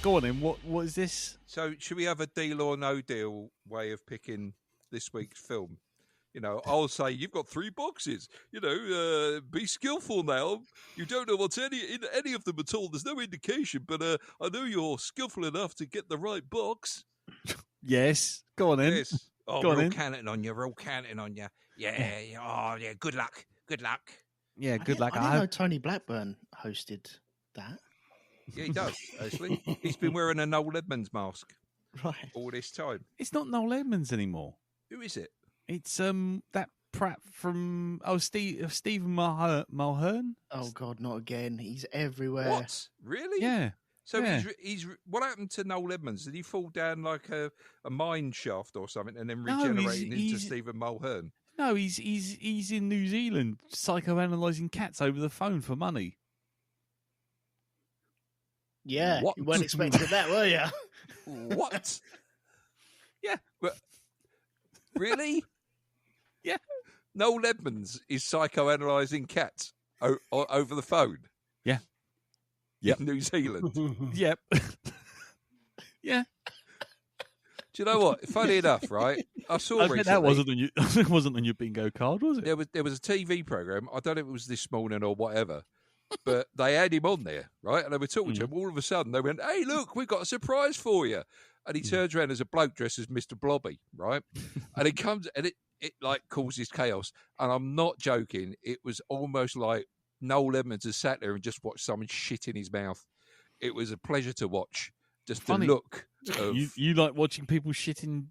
Go on then. What is this? So, should we have a deal or no deal way of picking this week's film? You know, I'll say you've got 3 boxes. You know, be skillful now. You don't know what's in any of them at all. There's no indication, but I know you're skillful enough to get the right box. Yes. Go on then. Yes. Oh, Go on we're all then. counting on you. We're all counting on you. Yeah. Oh, yeah. Good luck. Good luck. Yeah. Good luck. I didn't know Tony Blackburn hosted that. Yeah, he does, actually. He's been wearing a Noel Edmonds mask Right. all this time. It's not Noel Edmonds anymore. Who is it? It's that Pratt from Stephen Mulhern. Oh God, not again. He's everywhere. What? Really? Yeah. So Yeah. he's what happened to Noel Edmonds? Did he fall down like a mine shaft or something and then No, regenerated into he's- Stephen Mulhern? No, he's in New Zealand psychoanalyzing cats over the phone for money. Yeah, What? you weren't expecting that, were you? What? Yeah. But really? Yeah. Noel Edmonds is psychoanalyzing cats over the phone. Yeah. Yep. In New Zealand. Yep. Yeah. Do you know what? Funny enough, right? I saw I recently. bet that wasn't on your bingo card, was it? There was a TV program. I don't know if it was this morning or whatever, but they had him on there, right? And they were talking to him. All of a sudden, they went, "Hey, look, we've got a surprise for you." And he turns around as a bloke dressed as Mr. Blobby, right? And he comes, and it like causes chaos. And I'm not joking. It was almost like Noel Edmonds has sat there and just watched someone shit in his mouth. It was a pleasure to watch. Just Funny. the look. Of, You like watching people shitting?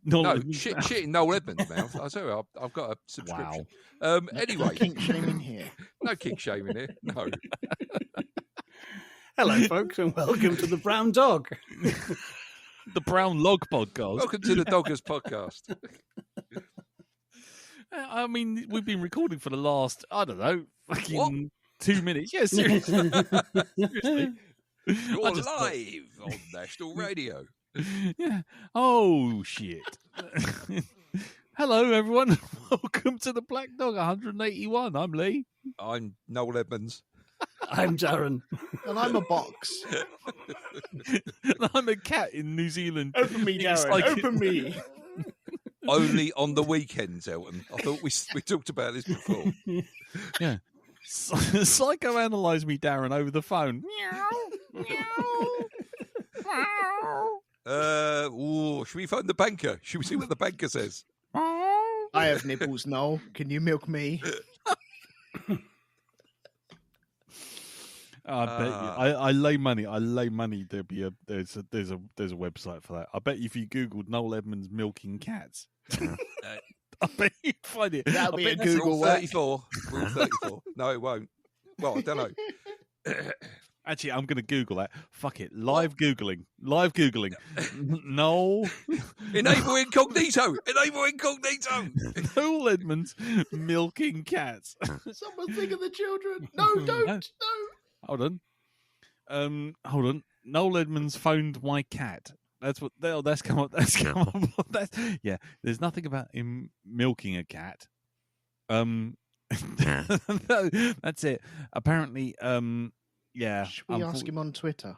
shit in Noel Edmonds' mouth. I tell you, I've got a subscription. Wow. Anyway, Kink shaming here. no kink shaming here. No. Hello, folks, and welcome to the Brown Dog. The Brown Log Podcast. Welcome to the Doggers podcast. I mean, we've been recording for the last, I don't know, fucking What? 2 minutes. Yeah, seriously. Seriously. You're I just thought- live on national radio. Yeah. Oh, shit. Hello, everyone. Welcome to the Black Dog 181. I'm Lee. I'm Noel Edmonds. I'm Darren. And I'm a box. And I'm a cat in New Zealand. Open me, It's Darren. like- Open me. Only on the weekends, Elton. I thought we talked about this before. Yeah. Psychoanalyze me, Darren, over the phone. Meow. Meow. Should we phone the banker? Should we see what the banker says? I have nipples, Noel. Can you milk me? I bet you. I lay money. There's a website for that. I bet if you googled Noel Edmonds milking cats, I bet you'd find it. That'll be I a bet Google Rule work. 34. Rule 34. No, it won't. Well, I don't know. Actually, I'm going to Google that. Fuck it. Live Googling. Noel Enable incognito. Enable incognito. Noel Edmonds milking cats. Someone think of the children. No, don't. No. Hold on. Noel Edmonds phoned my cat. That's what. That's come up. That's come up. Yeah. There's nothing about him milking a cat. No, that's it. Apparently, yeah. Should we ask him on Twitter?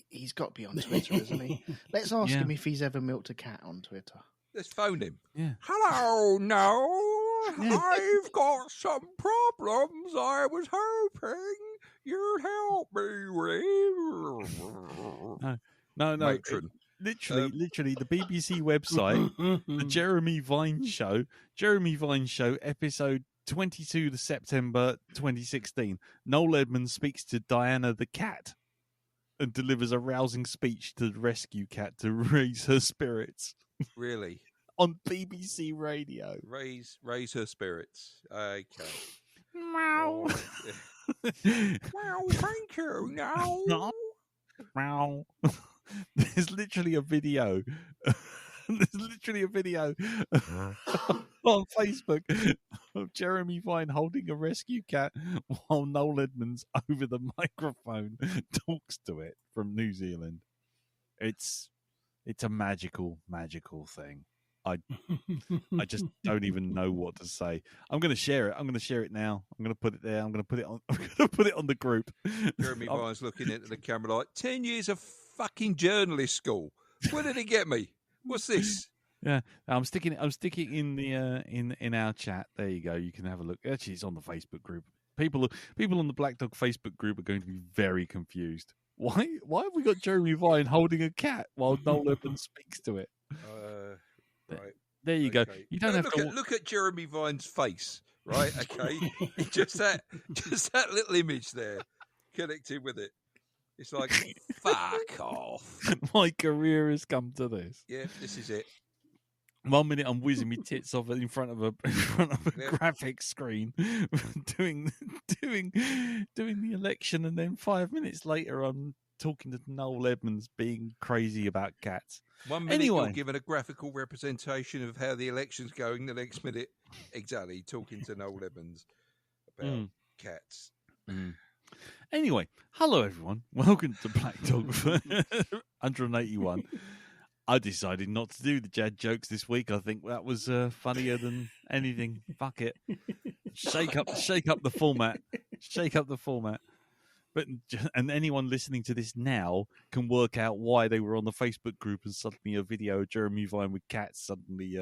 He's got to be on Twitter, isn't he? Let's ask him if he's ever milked a cat on Twitter. Let's phone him. Yeah. Hello, no. Yeah. I've got some problems. I was hoping you'd help me with. No. Matron. Literally, the BBC website, the Jeremy Vine Show, episode 22 of September 2016. Noel Edmonds speaks to Diana the cat and delivers a rousing speech to the rescue cat to raise her spirits Really? on BBC Radio. Raise her spirits. Okay. Meow. Well, thank you. No. Meow. There's literally a video. On Facebook of Jeremy Vine holding a rescue cat while Noel Edmonds over the microphone talks to it from New Zealand. It's a magical thing. I just don't even know what to say. I'm going to share it now. I'm going to put it there. I'm going to put it on the group. Jeremy Vine's looking into the camera like 10 years of fucking journalist school. Where did he get me? What's this? Yeah, I'm sticking in the in our chat. There you go. You can have a look. Actually, it's on the Facebook group. People on the Black Dog Facebook group are going to be very confused. Why have we got Jeremy Vine holding a cat while Noel Edmonds speaks to it? Right. There you go. You don't have to look at Jeremy Vine's face, right? Okay, just that little image there, connected with it. It's like, fuck off. My career has come to this. Yeah, this is it. 1 minute I'm whizzing my tits off in front of a graphic screen, doing the election, and then 5 minutes later I'm talking to Noel Edmonds being crazy about cats. 1 minute you're given a graphical representation of how the election's going. The next minute, exactly, talking to Noel Edmonds about cats. Anyway, hello everyone. Welcome to Black Dog 181. I decided not to do the Jad jokes this week. I think that was funnier than anything. Fuck it. Shake up the format. Shake up the format. And anyone listening to this now can work out why they were on the Facebook group and suddenly a video of Jeremy Vine with cats suddenly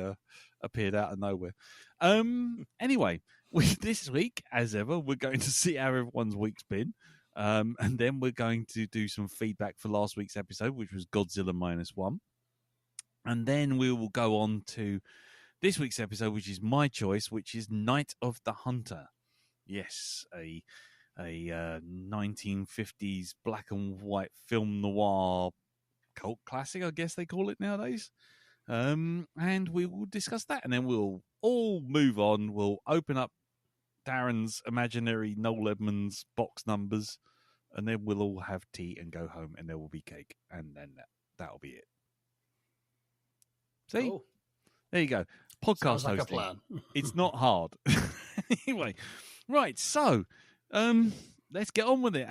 appeared out of nowhere. Anyway, this week, as ever, we're going to see how everyone's week's been. And then we're going to do some feedback for last week's episode, which was Godzilla -1. And then we will go on to this week's episode, which is my choice, which is Night of the Hunter. Yes, a 1950s black and white film noir cult classic, I guess they call it nowadays. And we will discuss that, and then we'll all move on. We'll open up Darren's imaginary Noel Edmonds box numbers, and then we'll all have tea and go home, and there will be cake, and then that'll be it. See? Cool. There you go. Podcast Sounds like hosting. a plan. It's not hard. Anyway, right, so let's get on with it.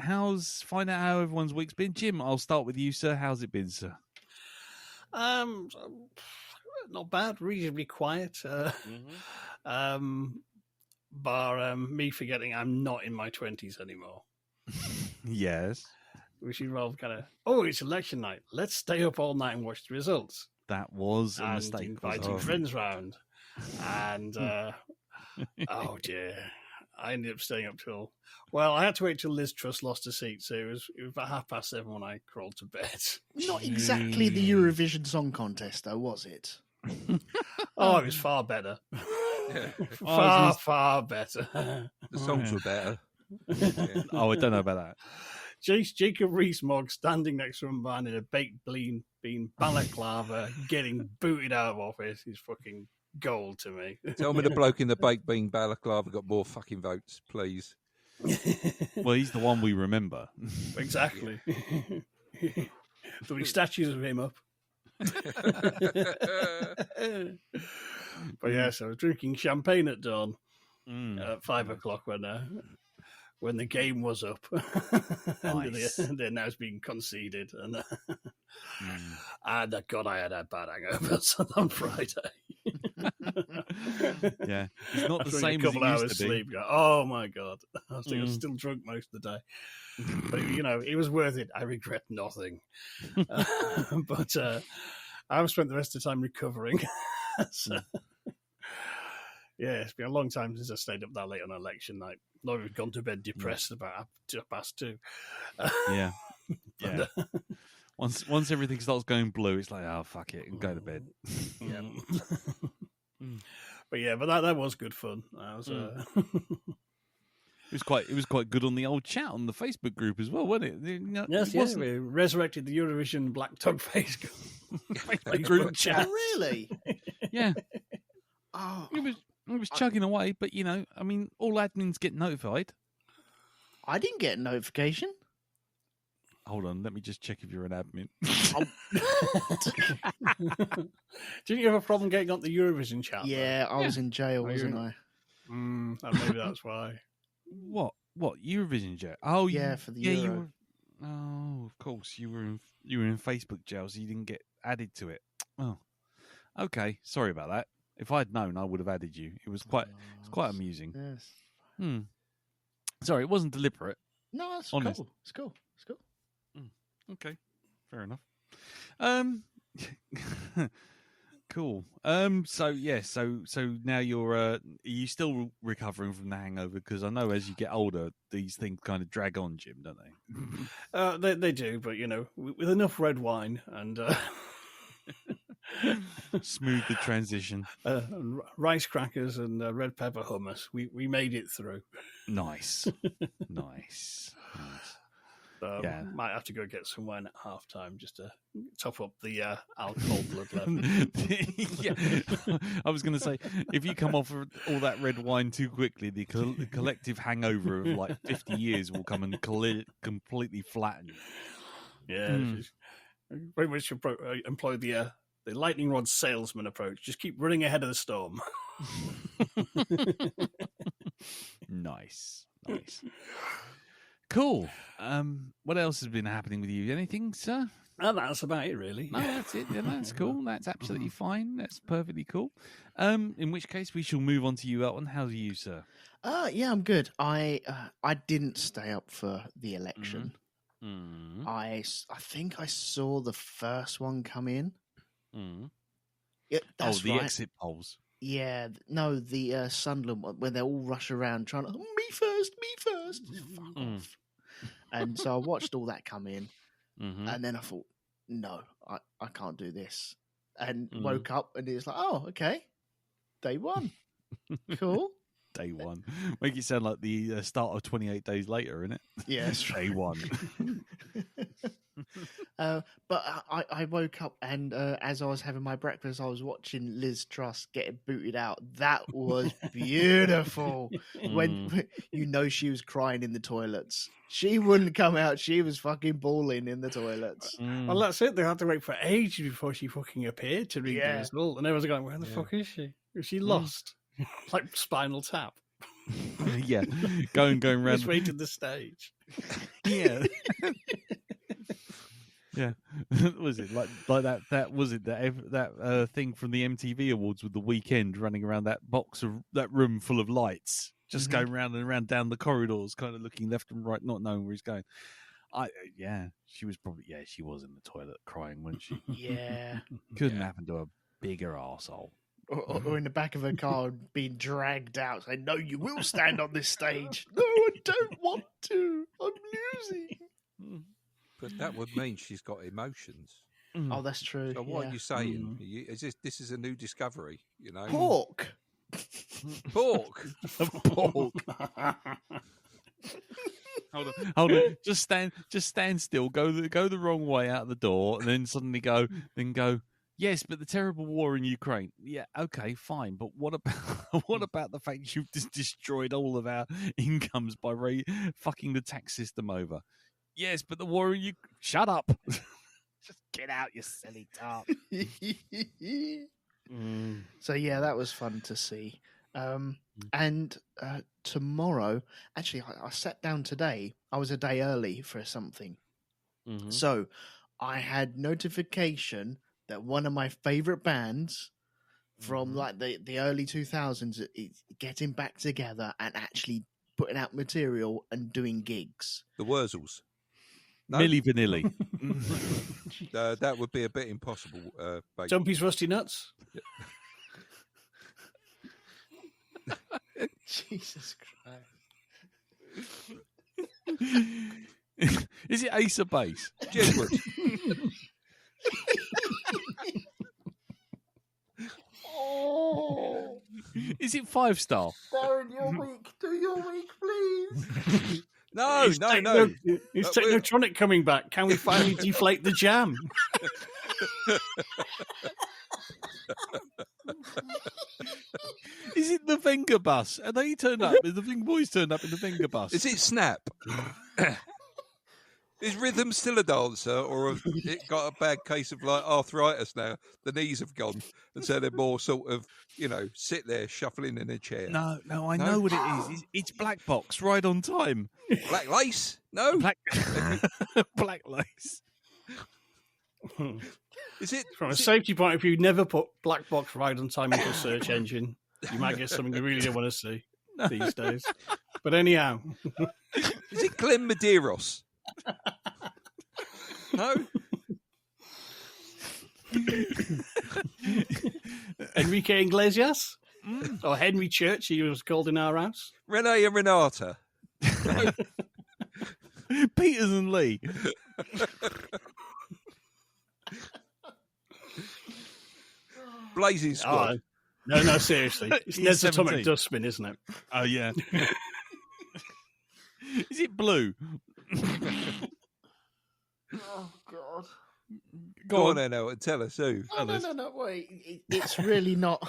Find out how everyone's week's been. Jim, I'll start with you, sir. How's it been, sir? Not bad, reasonably quiet. Bar me forgetting I'm not in my 20s anymore. Yes. Which involved kind of, it's election night. Let's stay up all night and watch the results. That was a and mistake. Inviting friends round. And, oh dear. I ended up staying up till, I had to wait till Liz Truss lost her seat, so it was about 7:30 when I crawled to bed. Not exactly the Eurovision Song Contest, though, was it? Oh, it was far better. Yeah. Far better. The songs were better. Oh, I don't know about that. Jacob Rees-Mogg standing next to a man in a baked bean balaclava getting booted out of office is fucking gold to me. Tell me the bloke in the baked bean balaclava got more fucking votes, please. Well, he's the one we remember. Exactly. There'll be statues of him up. But yes, I was drinking champagne at dawn at 5:00 when the game was up. Nice. And then now it's been conceded. And God, I had a bad hangover on Friday. Yeah, it's not the After same a couple as it hours used to be. sleep. Oh my God, I was still drunk most of the day. But it was worth it. I regret nothing. But I've spent the rest of the time recovering. So, yeah, it's been a long time since I stayed up that late on election night. Not even gone to bed depressed about 2:30. Yeah. Yeah. Once everything starts going blue, it's like, oh, fuck it, and go to bed. Yeah. But that was good fun. That was, It was quite good on the old chat on the Facebook group as well, wasn't it? Yes, we resurrected the Eurovision Black Dog Facebook group chat. Oh, really? Yeah. Oh, It was chugging away, but all admins get notified. I didn't get a notification. Hold on, let me just check if you're an admin. Didn't you have a problem getting on the Eurovision chat? Yeah, I was in jail, wasn't I? Maybe that's why. What Eurovision jail? Oh, Yeah, for the You Euro. were, oh, of course, you were in Facebook jail, so you didn't get added to it. Oh, okay. Sorry about that. If I'd known, I would have added you. It was quite amusing. Yes. Sorry, it wasn't deliberate. No, it's Honest. cool. It's cool. Okay, Fair enough. Cool. So now you're. Are you still recovering from the hangover? Because I know as you get older, these things kind of drag on, Jim, don't they? They do, but with enough red wine and smooth the transition. Rice crackers and red pepper hummus, we made it through. Nice. Might have to go get some wine at half time just to top up the alcohol blood level. Yeah. I was going to say, if you come off all that red wine too quickly, the collective hangover of like 50 years will come and completely flatten you. Yeah, very much employ the lightning rod salesman approach. Just keep running ahead of the storm. Nice. Cool. What else has been happening with you? Anything, sir? That's about it, really. No, that's it. Yeah, that's cool. That's absolutely fine. That's perfectly cool. In which case, we shall move on to you, Elton. How are you, sir? Yeah, I'm good. I didn't stay up for the election. Mm-hmm. I think I saw the first one come in. Mm-hmm. Yeah, that's the right. exit polls. Yeah, no, the Sunderland one, when they all rush around trying to me first. Fuck off. And so I watched all that come in, and then I thought, no, I can't do this. And woke up, and it was like, oh, okay, day one, cool. Day one. Make it sound like the start of 28 days later, isn't it? Yeah, that's Day one. But I woke up and as I was having my breakfast, I was watching Liz Truss getting booted out. That was beautiful. When she was crying in the toilets. She wouldn't come out. She was fucking bawling in the toilets. Well, that's it. They had to wait for ages before she fucking appeared to read the result. And everyone's going, where the fuck is she? Is she lost? Like Spinal Tap. Yeah. Going around. Just waited the stage. Yeah. Yeah. Was it like that? That was it. That thing from the MTV Awards with The Weeknd running around that room full of lights, just going round and around down the corridors, kind of looking left and right, not knowing where he's going. She was probably she was in the toilet crying, wasn't she? Yeah. Couldn't happen to a bigger arsehole. Or in the back of a car being dragged out, saying, "No, you will stand on this stage." No, I don't want to. I'm losing. But that would mean she's got emotions. Oh, that's true. So what are you saying? This is a new discovery, Pork. Pork. Hold on. Just stand still. Go the wrong way out the door, and then suddenly go. Yes, but the terrible war in Ukraine. Yeah, okay, fine. But what about the fact you've just destroyed all of our incomes by fucking the tax system over? Yes, but the war in Ukraine. Shut up. Just get out, you silly tart. So yeah, that was fun to see. And tomorrow, actually, I sat down today. I was a day early for something, so I had notification that one of my favorite bands from like the early 2000s is getting back together and actually putting out material and doing gigs. The Wurzels. No? Milli Vanilli. That would be a bit impossible. Jumpy's Rusty Nuts. Jesus Christ. Is it Ace of Base? Jedward. Oh. Is it 5-star? Darren, you're weak. Do your week, please. No. Is Technotronic coming back? Can we finally deflate the jam? Is it the Venga Bus? Are they turned up? Is the Venga Boys turned up in the Venga Bus? Is it Snap? Is Rhythm still a dancer, or have it got a bad case of like arthritis now? The knees have gone, and so they're more sort of, sit there shuffling in a chair. No, I know what it is. It's Black Box, Right on Time. Black Lace? No. Black Lace. Is it From a safety point of view, never put Black Box Ride on Time into a search engine. You might get something you really don't want to see these days. But anyhow. Is it Glenn Medeiros? No? Enrique Iglesias? Or Henry Church, he was called in our house. Renee and Renata. Peters and Lee. Blazing Squad. No, seriously. It's He's Ned's 17. Atomic Dustbin, isn't it? Oh, yeah. Is it blue? Oh God! Go on, then, Elton. Tell us who. Oh, no. Wait, it's really not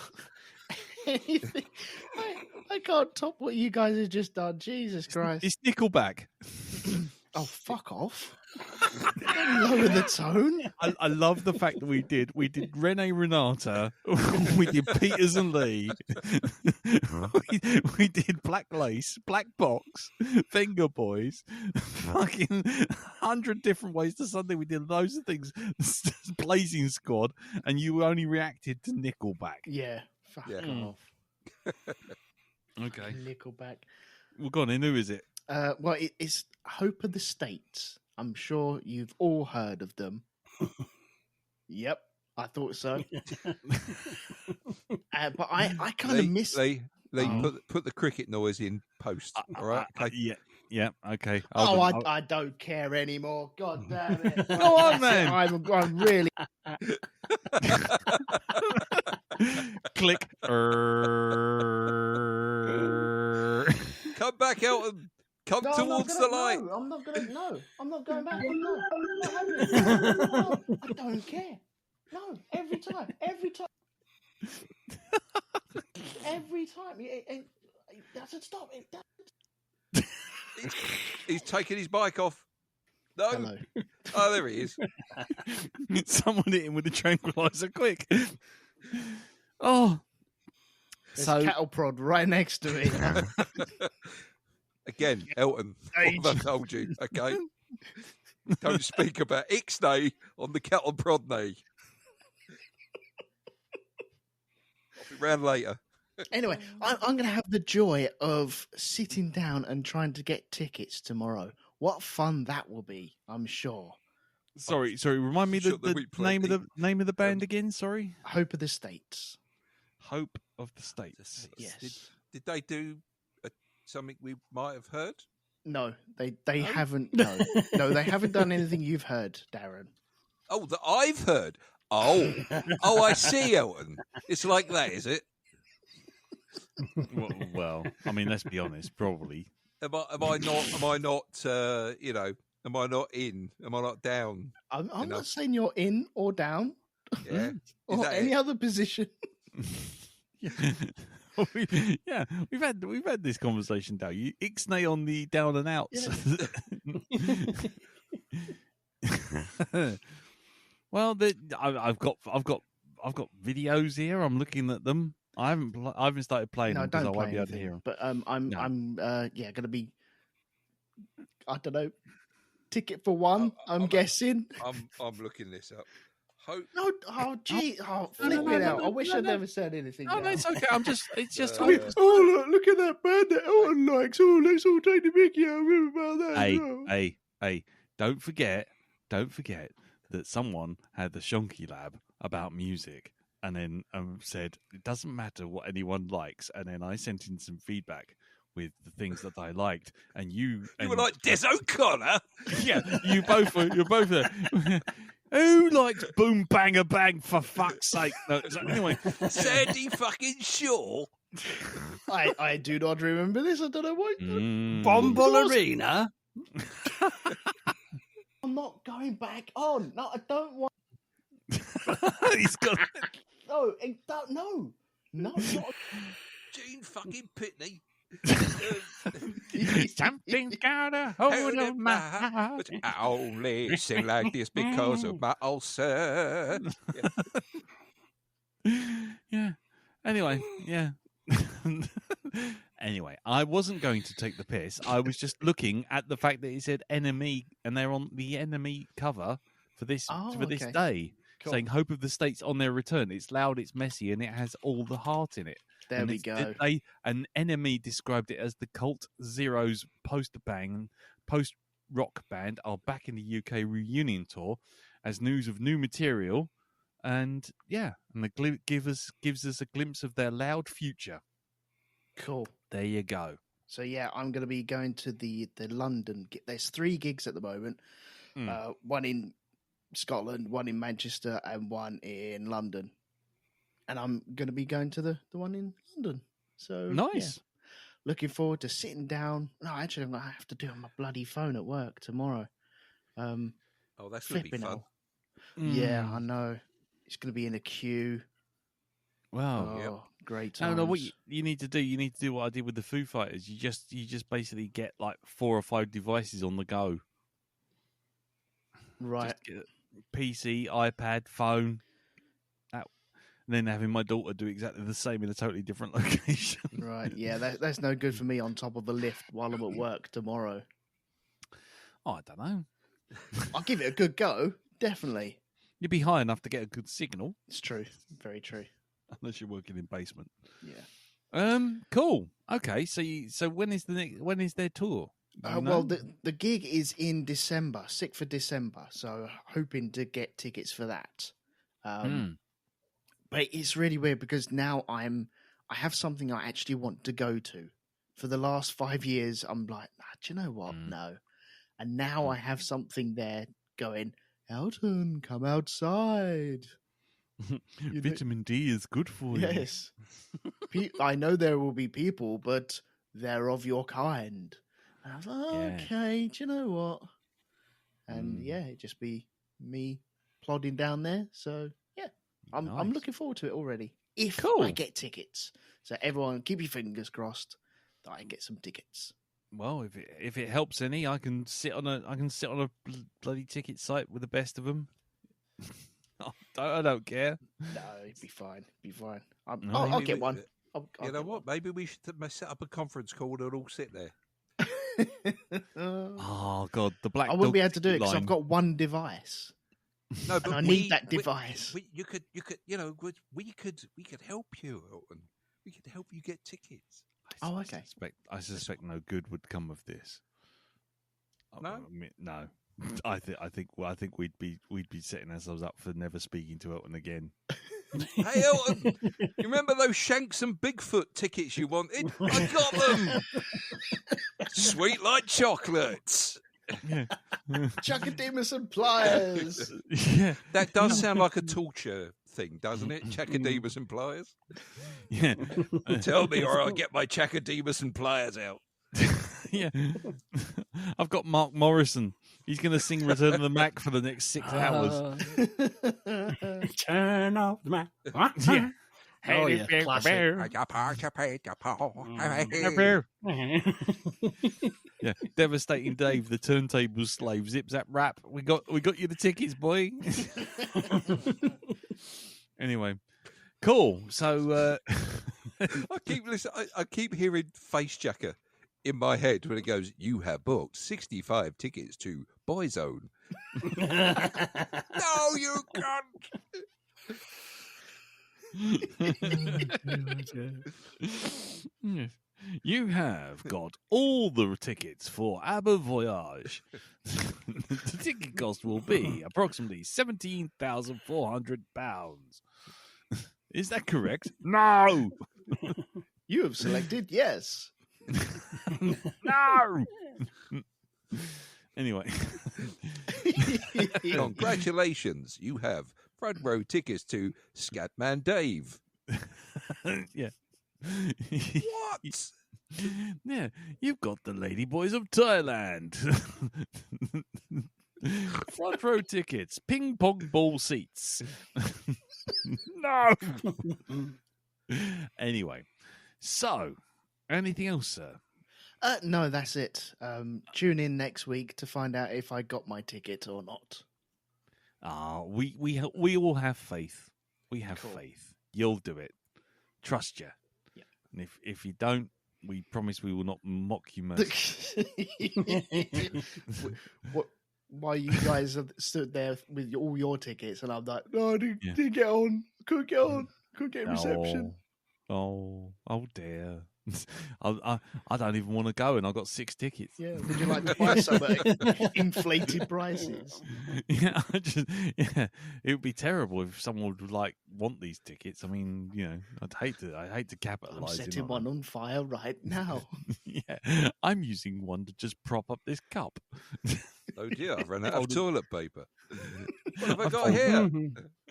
anything. I can't top what you guys have just done. Jesus Christ! It's Nickelback. Oh, fuck off! Don't lower the tone. I love the fact that we did Renee Renata, we did Peters and Lee, we did Black Lace, Black Box, Finger Boys, fucking 100 different ways to Sunday. We did loads of things, Blazing Squad, and you only reacted to Nickelback. Yeah, fuck off. Okay, Nickelback. Well, go on in. Who is it? Well, it's Hope of the States. I'm sure you've all heard of them. Yep, I thought so. But I kind of miss. Lee, put the cricket noise in post. All right. Okay. Yeah. Okay. I don't care anymore. God damn it! Go on, man. I'm really. Click. Come back, Elton. Come towards the light. No, I'm not going back. No, I don't care. No, every time. It doesn't stop. He's taking his bike off. No. Hello. Oh, there he is. Someone hit him with a tranquilizer, quick. Oh. There's a cattle prod right next to me. Again, Elton, what I told you, okay? Don't speak about Ixnay on the cattle prod knee. I'll be round later. Anyway, I'm going to have the joy of sitting down and trying to get tickets tomorrow. What fun that will be, I'm sure. Sorry. Remind me the name of the band again. Sorry, Hope of the States. Hope of the States. Yes. Did they do something we might have heard? No, they haven't. No, they haven't done anything you've heard, Darren. Oh, that I've heard. Oh, I see, Elton. It's like that, is it? Well, I mean, let's be honest. Probably. Am I not in? Am I not down? I'm not saying you're in or down. Yeah. Or any other position. We've had this conversation, Dale. You Ixnay on the down and outs. Yeah. Well, I've got videos here. I'm looking at them. I haven't started playing them because I won't be able to hear them. But I'm going to be. I don't know. Ticket for one. I'm guessing. I'm looking this up. Hope. No, gee, flip it out. I wish I'd never said anything. No, it's okay. It's just. Look at that band that Elton likes. Oh, let's all take the mickey out about that. Hey, don't forget that someone had the Shonky Lab about music and then said it doesn't matter what anyone likes, and then I sent in some feedback with the things that I liked, and you were like Des O'Connor. Yeah, you're both there. Who likes Boom Banger Bang, for fuck's sake? No, anyway, Sandy fucking Shaw. I do not remember this. I don't know what. Bomble Arena. I'm not going back on. No, I don't want. He's got. No. Not. Gene fucking Pitney. Something's gotta hold on my heart. But I only sing like this because of my ulcer. Yeah. Anyway, yeah. Anyway, I wasn't going to take the piss. I was just looking at the fact that it said enemy, and they're on the enemy cover for this day, cool. Saying "Hope of the States" on their return. It's loud, it's messy, and it has all the heart in it. There we go. An enemy described it as the Cult Zero's post-rock band are back in the UK reunion tour as news of new material and gives us a glimpse of their loud future. Cool. There you go. So yeah, I'm going to be going to the London. There's 3 gigs at the moment. One in Scotland, one in Manchester, and one in London. And I'm going to be going to the one in London. So nice. Yeah. Looking forward to sitting down. No, actually, I'm going to have to do it on my bloody phone at work tomorrow. That's going to be fun. Yeah, I know. It's going to be in a queue. Wow. Great times. No, what you need to do, what I did with the Foo Fighters. You just basically get like 4 or 5 devices on the go. Right. Just get a PC, iPad, phone. And then having my daughter do exactly the same in a totally different location. Right, yeah, that's no good for me on top of the lift while I'm at work tomorrow. Oh, I don't know. I'll give it a good go, definitely. You'd be high enough to get a good signal. It's true, very true. Unless you're working in basement. Yeah. Cool. Okay, so when is their tour? Well, the gig is in December, 6th of December. So hoping to get tickets for that. But it's really weird because now I have something I actually want to go to. For the last 5 years, I'm like, do you know what? No. And now I have something there going, Elton, come outside. Vitamin D is good for you. Yes. I know there will be people, but they're of your kind. And I was like, okay, do you know what? And it'd just be me plodding down there. So, yeah, I'm looking forward to it already. If I get tickets. So everyone, keep your fingers crossed that I get some tickets. Well, if it helps any, I can sit on a bloody ticket site with the best of them. I don't care. No, it'd be fine. I'll get one. You know what? Maybe we should set up a conference call and all sit there. Oh God, the black. I wouldn't be able to do it because I've got one device. No, but I need that device. We could help you, Elton. We could help you get tickets. Okay. I suspect no good would come of this. No, no. I think we'd be setting ourselves up for never speaking to Elton again. Hey Elton, you remember those Shanks and Bigfoot tickets you wanted? I got them. Sweet like chocolates. Yeah. Chakademus and pliers. Yeah. That does sound like a torture thing, doesn't it? Chakademus and pliers. Yeah. Tell me or I'll get my Chakademus and pliers out. Yeah. I've got Mark Morrison. He's going to sing Return of the Mac for the next 6 hours. Turn off the Mac. Yeah. Oh, yeah. Classic. Yeah. Devastating Dave, the turntable slave, Zip Zap Rap. We got you the tickets, boy. Anyway, cool. So I keep hearing Face Jacker in my head when it goes, you have booked 65 tickets to Boyzone. No, you can't. You have got all the tickets for ABBA Voyage. The ticket cost will be approximately £17,400. Is that correct? No. You have selected yes. No. Anyway. Congratulations. You have front row tickets to Scatman Dave. Yeah. What? Yeah, you've got the Ladyboys of Thailand. Front row tickets, ping pong ball seats. No. Anyway, so anything else, sir? No, that's it. Tune in next week to find out if I got my ticket or not. We all have faith. We have faith. You'll do it. Trust you. Yeah. And if you don't, we promise we will not mock you mercilessly. While you guys have stood there with all your tickets, and I'm like, no, I didn't get on. Couldn't get on. Couldn't get reception. Oh dear. I don't even want to go, and I've got 6 tickets. Yeah, would you like to buy some at inflated prices? Yeah, it would be terrible if someone would like want these tickets. I mean, I'd hate to capitalize. I'm setting one on fire right now. Yeah, I'm using one to just prop up this cup. Oh dear, I've run out of toilet paper. What have I got here?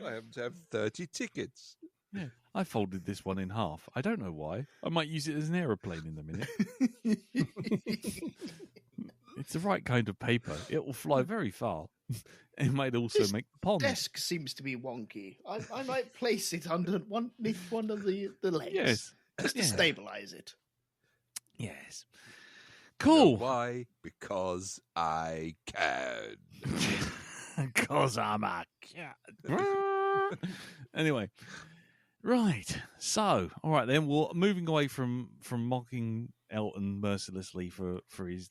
I happen to have 30 tickets. Yeah, I folded this one in half. I don't know why. I might use it as an aeroplane in a minute. It's the right kind of paper. It will fly very far. It might also make the pond. Desk seems to be wonky. I might place it underneath one of the legs. Yes. Just to stabilize it. Yes. You know Cool. why? Because I can. Because I'm a cat. Anyway. Right. So, all right then. Well, moving away from mocking Elton mercilessly for his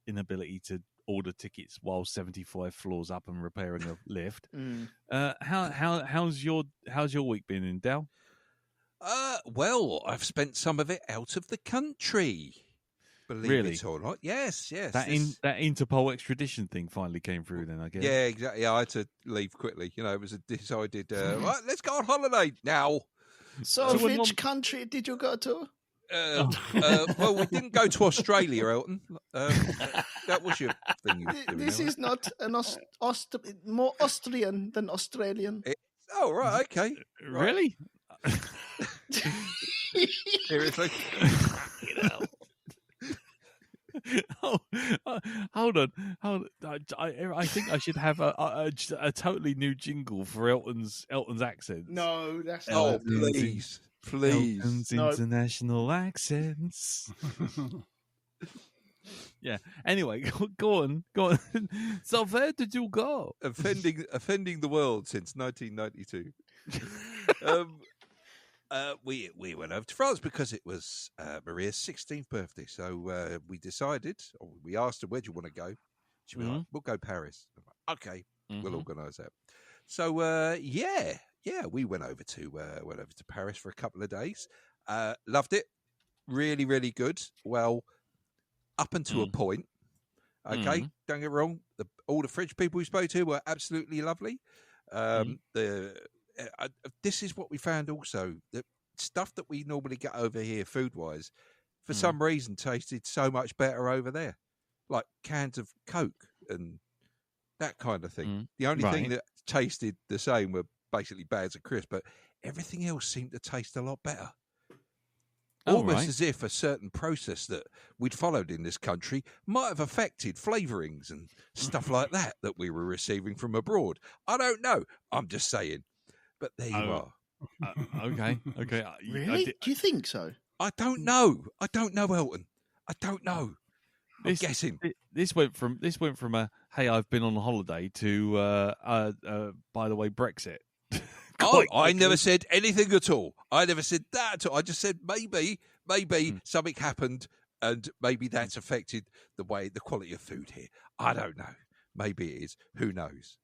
inability to order tickets while 75 floors up and repairing a lift. How's your week been in Dal? Well, I've spent some of it out of the country. Believe it or not. Yes. That Interpol extradition thing finally came through then, I guess. Yeah, exactly. I had to leave quickly. It was a decided, right, let's go on holiday now. So which country did you go to? Well, we didn't go to Australia, Elton. That was your thing you were doing. This is not more Austrian than Australian. Oh, right, okay. Really? Seriously? Hold on. I think I should have a totally new jingle for Elton's accent. No, that's Oh, not. please. Elton's international accents. Yeah. Anyway, go on. So where did you go? Offending the world since 1992. We went over to France because it was Maria's 16th birthday. So we decided, or we asked her, where do you want to go? She was like, we'll go Paris. I'm like, okay, we'll organise that. So we went over to Paris for a couple of days. Loved it. Really, really good. Well, up until a point. Okay, don't get me wrong. All the French people we spoke to were absolutely lovely. This is what we found also. The stuff that we normally get over here food-wise, for some reason, tasted so much better over there. Like cans of Coke and that kind of thing. The only thing that tasted the same were basically bags of crisps, but everything else seemed to taste a lot better. Almost as if a certain process that we'd followed in this country might have affected flavourings and stuff like that we were receiving from abroad. I don't know. I'm just saying. But there you are. Okay. Really? Do you think so? I don't know, Elton. I don't know. I'm guessing. This went from a hey, I've been on a holiday to by the way, Brexit. I never said anything at all. I never said that at all. I just said maybe something happened and maybe that's affected the quality of food here. I don't know. Maybe it is. Who knows?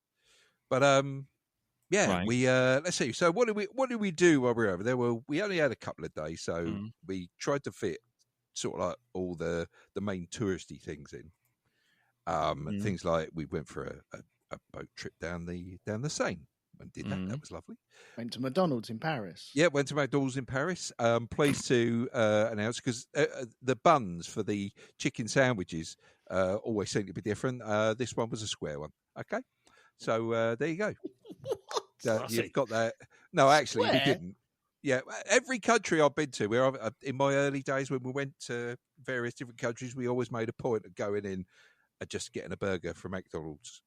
But we let's see. So what did we do while we were over there? Well, we only had a couple of days, so we tried to fit sort of like all the main touristy things in. Things like we went for a boat trip down the Seine. And did that. That was lovely. Went to McDonald's in Paris. Yeah, went to McDonald's in Paris. Pleased to announce, because the buns for the chicken sandwiches always seem to be different. This one was a square one. Okay, so there you go. You've got that. No, actually, we didn't. Yeah, every country I've been to, in my early days when we went to various different countries, we always made a point of going in and just getting a burger from McDonald's.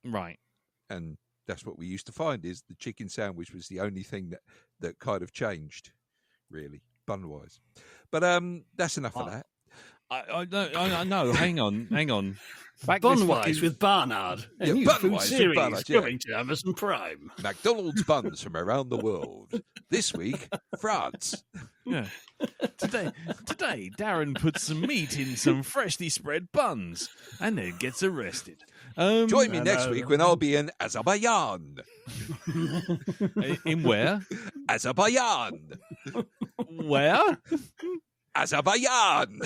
Right. And that's what we used to find, is the chicken sandwich was the only thing that kind of changed, really, bun-wise. But that's enough of that. I know. Hang on. Bun-wise with Barnard. A new food series coming to Amazon Prime. McDonald's buns from around the world. This week, France. Yeah. Today, Darren puts some meat in some freshly spread buns and then gets arrested. Join me next week when I'll be in Azerbaijan. In where? Azerbaijan. Where? Azerbaijan.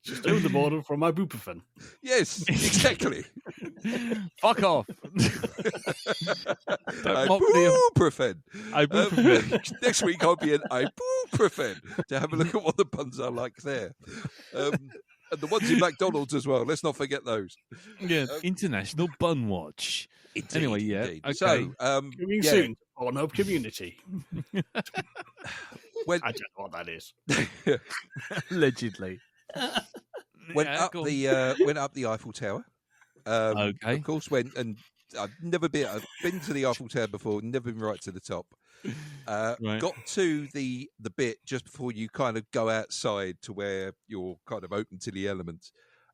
Just over the border from ibuprofen. Yes, exactly. Fuck off. Don't mock the Ibuprofen. ibuprofen. Next week I'll be in ibuprofen to have a look at what the buns are like there. And the ones in McDonald's as well. Let's not forget those. Yeah, International Bun Watch. Indeed, Anyway, yeah. indeed. Okay. So, Coming soon. Pornhub Community. when, I don't know what that is. Allegedly. went Yeah, up go on. went up the Eiffel Tower. Okay. Of course, went and I've been to the Eiffel Tower before, never been right to the top. Right. Got to the bit just before you kind of go outside to where you're kind of open to the elements.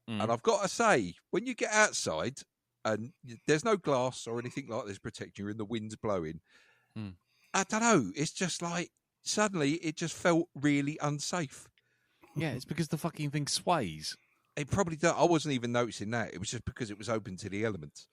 Mm. And I've got to say, when you get outside and there's no glass or anything like this protecting you and the wind's blowing, Mm. I don't know. It's just like suddenly it just felt really unsafe. Yeah, it's because the fucking thing sways. It probably does. I wasn't even noticing that. It was just because it was open to the elements.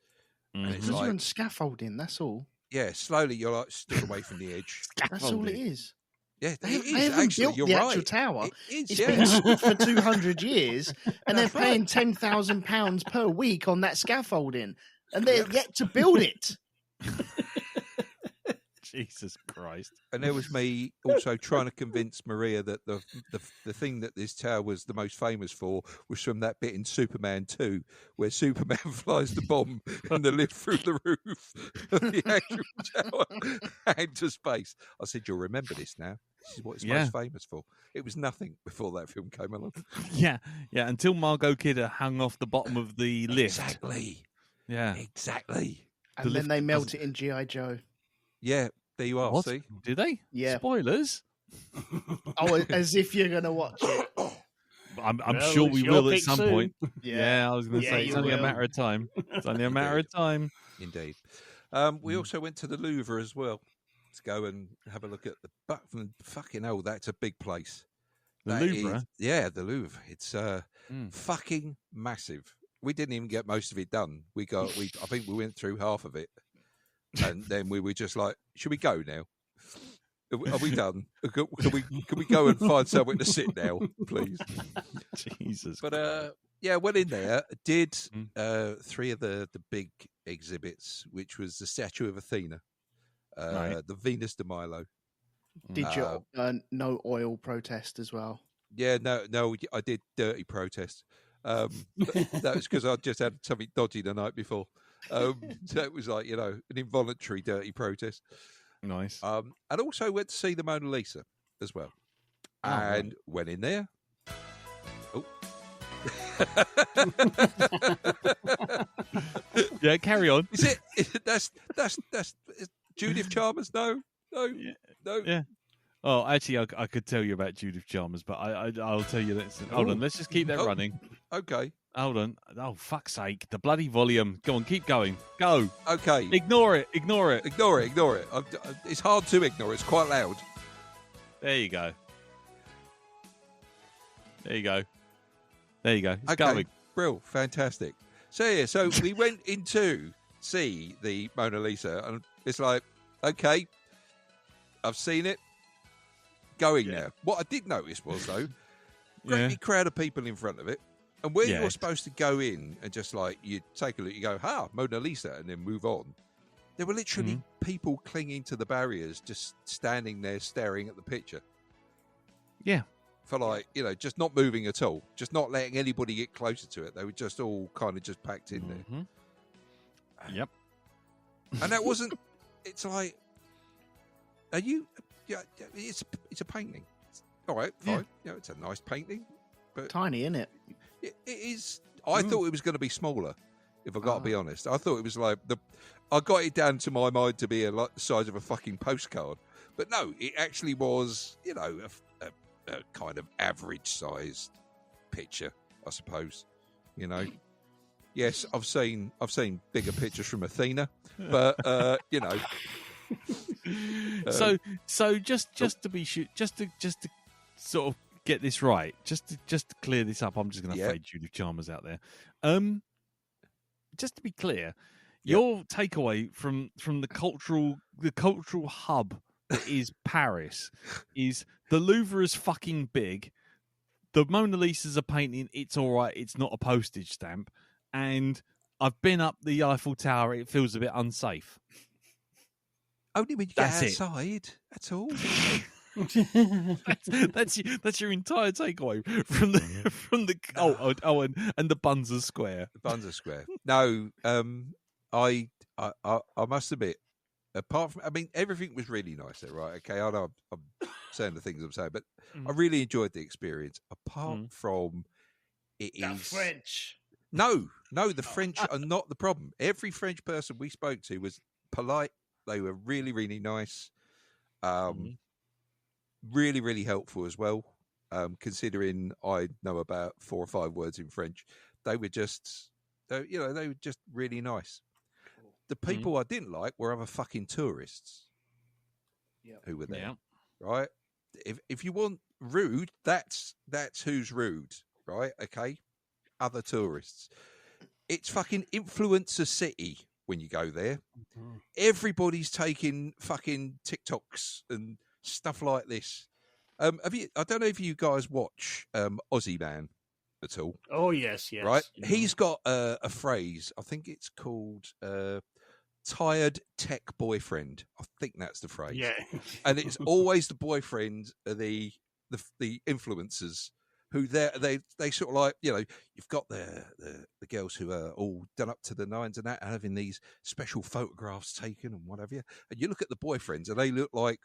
And it's Because like, you're on scaffolding, that's all. yeah, slowly you're like stood away from the edge. That's all it is. Yeah, They, it they is, haven't actually. built You're the right. actual tower. It is, It's yeah. been stood for 200 years, and they're That's right. paying £10,000 per week on that scaffolding, and they're yet to build it. Jesus Christ. And there was me also trying to convince Maria that the thing that this tower was the most famous for was from that bit in Superman 2 where Superman flies the bomb in the lift through the roof of the actual tower into space. I said, you'll remember this now. This is what it's most famous for. It was nothing before that film came along. Yeah, until Margot Kidder hung off the bottom of the lift. Exactly. Yeah. Exactly. And then they melt it in G.I. Joe. Yeah, there you are. What? See? Did they? Yeah. Spoilers? Oh, as if you're going to watch it. I'm Well, sure it's we your will at pick some soon. point. Yeah, I was going to Yeah, say, it's you only a will. matter of time. It's only a matter of time. Indeed. We also went to the Louvre as well to go and have a look at the fucking hell. That's a big place. The That Louvre? is- yeah, the Louvre. It's fucking massive. We didn't even get most of it done. I think we went through half of it, and then we were just like, "Should we go now? Are we done? Can we go and find somewhere to sit now, please?" Jesus. But yeah, went in there, did three of the big exhibits, which was the statue of Athena, Right. the Venus de Milo. Did you no oil protest as well? Yeah, no, I did dirty protest. That was because I just had something dodgy the night before. So it was like, an involuntary dirty protest. Nice. And also went to see the Mona Lisa as well. Oh, And went in there. Oh. Yeah, carry on. Is it? That's Judith Chalmers? No. Yeah. Oh, actually, I could tell you about Judith Chalmers, but I'll tell you that. Hold on, let's just keep that running. Okay. Hold on. Oh, fuck's sake. The bloody volume. Go on, keep going. Go. Okay. Ignore it. Ignore it. It's hard to ignore. It's quite loud. There you go. It's Okay. going. Brill. Fantastic. So we went in to see the Mona Lisa, and it's like, okay, I've seen it. Going now. What I did notice was, though, great big crowd of people in front of it. And where you're supposed to go in and just like, you take a look, you go, Mona Lisa, and then move on. There were literally people clinging to the barriers, just standing there staring at the picture. Yeah. For like, just not moving at all, just not letting anybody get closer to it. They were just all kind of just packed in there. Yep. And that wasn't, it's like, it's a painting. All right, fine. It's a nice painting. But Tiny, isn't it? it is. I thought it was going to be smaller, if I got to be honest. I thought it was like I got it down to my mind to be like the size of a fucking postcard. But no, it actually was, a kind of average-sized picture, I suppose. Yes, I've seen bigger pictures from Athena, but So just to be sure, just to sort of get this right, just to clear this up, I'm just going to fade Judith Chalmers out there. Just to be clear, your takeaway from the cultural hub that is Paris is the Louvre is fucking big. The Mona Lisa's a painting. It's all right. It's not a postage stamp. And I've been up the Eiffel Tower. It feels a bit unsafe. Only when you get outside. That's all. that's your entire takeaway from the and the Bunzer Square. The Bunzer Square. No, I must admit, apart from, I mean, everything was really nice there, right? Okay, I know I'm saying the things I'm saying, but I really enjoyed the experience. Apart from the French. No, the French are not the problem. Every French person we spoke to was polite. They were really, really nice. Really, really helpful as well. Considering I know about 4 or 5 words in French, they were just really nice. The people I didn't like were other fucking tourists who were there. Right? If you want rude, that's who's rude, right? Okay, other tourists. It's fucking influencer city when you go there. Everybody's taking fucking TikToks and stuff like this. Have you? I don't know if you guys watch Aussie Man at all. Oh yes. Right. He's got a phrase. I think it's called "tired tech boyfriend." I think that's the phrase. Yeah. And it's always the boyfriend of the influencers who they sort of like, you know, you've got the girls who are all done up to the nines and that, having these special photographs taken and what have you. And you look at the boyfriends and they look like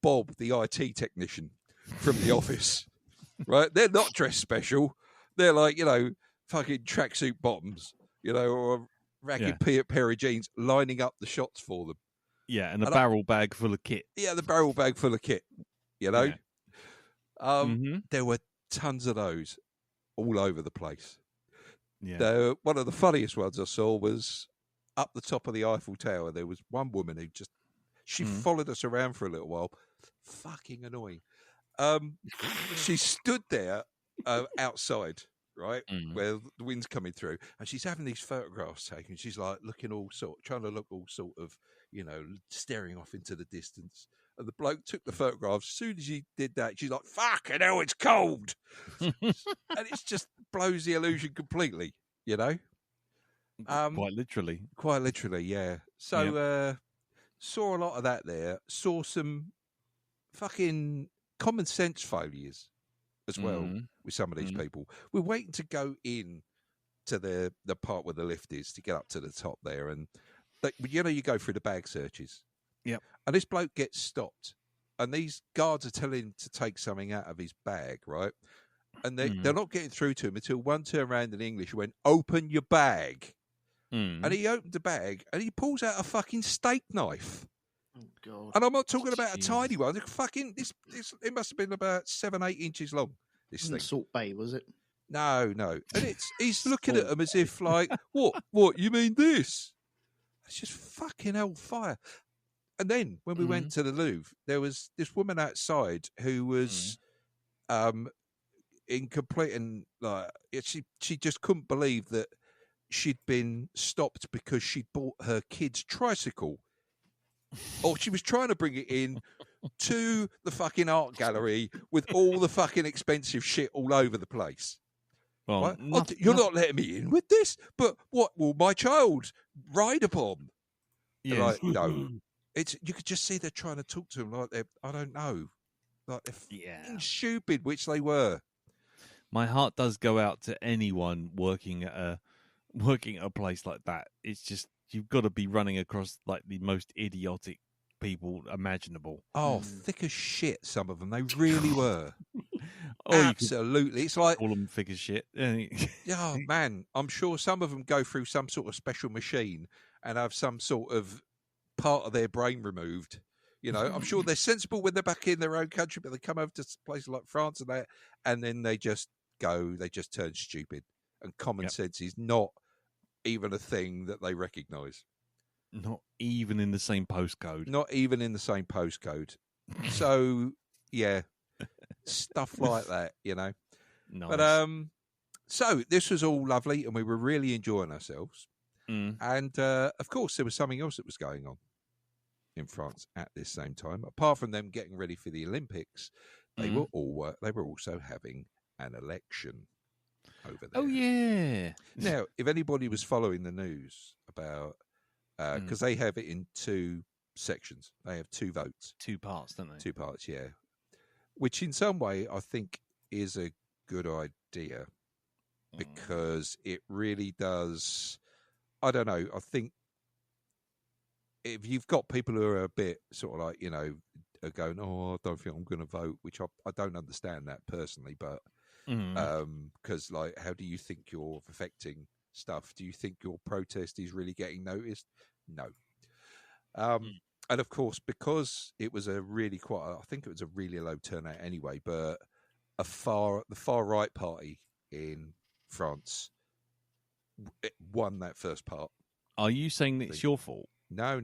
Bob, the IT technician from The Office, right? They're not dressed special. They're like, you know, fucking tracksuit bottoms, you know, or a ragged pair of jeans lining up the shots for them. Yeah, and a barrel bag full of kit. Yeah, the barrel bag full of kit, you know. Yeah. There were tons of those all over the place. Yeah. One of the funniest ones I saw was up the top of the Eiffel Tower. There was one woman who she followed us around for a little while. Fucking annoying. She stood there outside, right, where the wind's coming through, and she's having these photographs taken. She's like trying to look all sort of, you know, staring off into the distance. And the bloke took the photographs. As soon as he did that, she's like, fucking hell, it's cold. And it just blows the illusion completely, you know? Quite literally, yeah. So, saw a lot of that there. Saw some fucking common sense failures as well with some of these people. We're waiting to go in to the part where the lift is to get up to the top there. And, you know, you go through the bag searches. Yep. And this bloke gets stopped, and these guards are telling him to take something out of his bag, right? And they're not getting through to him until one turned around in English and went, "Open your bag." And he opened the bag, and he pulls out a fucking steak knife. Oh God! And I'm not talking about a tiny one. Fucking this, it must have been about 7-8 inches long. This thing. Salt Bay, was it? No. And he's looking at them as if like, what? You mean this? It's just fucking hellfire. And then when we went to the Louvre, there was this woman outside who was in complete and like she just couldn't believe that she'd been stopped because she'd bought her kid's tricycle, or she was trying to bring it in to the fucking art gallery with all the fucking expensive shit all over the place. Well, right? You're not letting me in with this, but what will my child ride upon? Yeah. Like, no. You could just see they're trying to talk to him like I don't know, like they're stupid, which they were. My heart does go out to anyone working at a place like that. It's just you've got to be running across like the most idiotic people imaginable. Oh, thick as shit. Some of them, they really were. Absolutely, it's like call them thick as shit. Oh man, I'm sure some of them go through some sort of special machine and have some sort of part of their brain removed. You know, I'm sure they're sensible when they're back in their own country, but they come over to places like France and that, and then they just turn stupid. And common sense is not even a thing that they recognise. Not even in the same postcode. So, yeah, stuff like that, you know. Nice. But so this was all lovely, and we were really enjoying ourselves. And of course, there was something else that was going on. in France at this same time. Apart from them getting ready for the Olympics, they were also having an election over there. Oh yeah. Now, if anybody was following the news about, because they have it in 2 sections, they have 2 votes, 2 parts, don't they? 2 parts, yeah. Which in some way I think is a good idea, because it really does. I don't know. I think if you've got people who are a bit sort of like, are going, I don't think I'm going to vote, which I don't understand that personally, but because like, how do you think you're affecting stuff? Do you think your protest is really getting noticed? No. And of course, because it was I think it was a really low turnout anyway, but the far right party in France won that first part. Are you saying that it's your fault? No.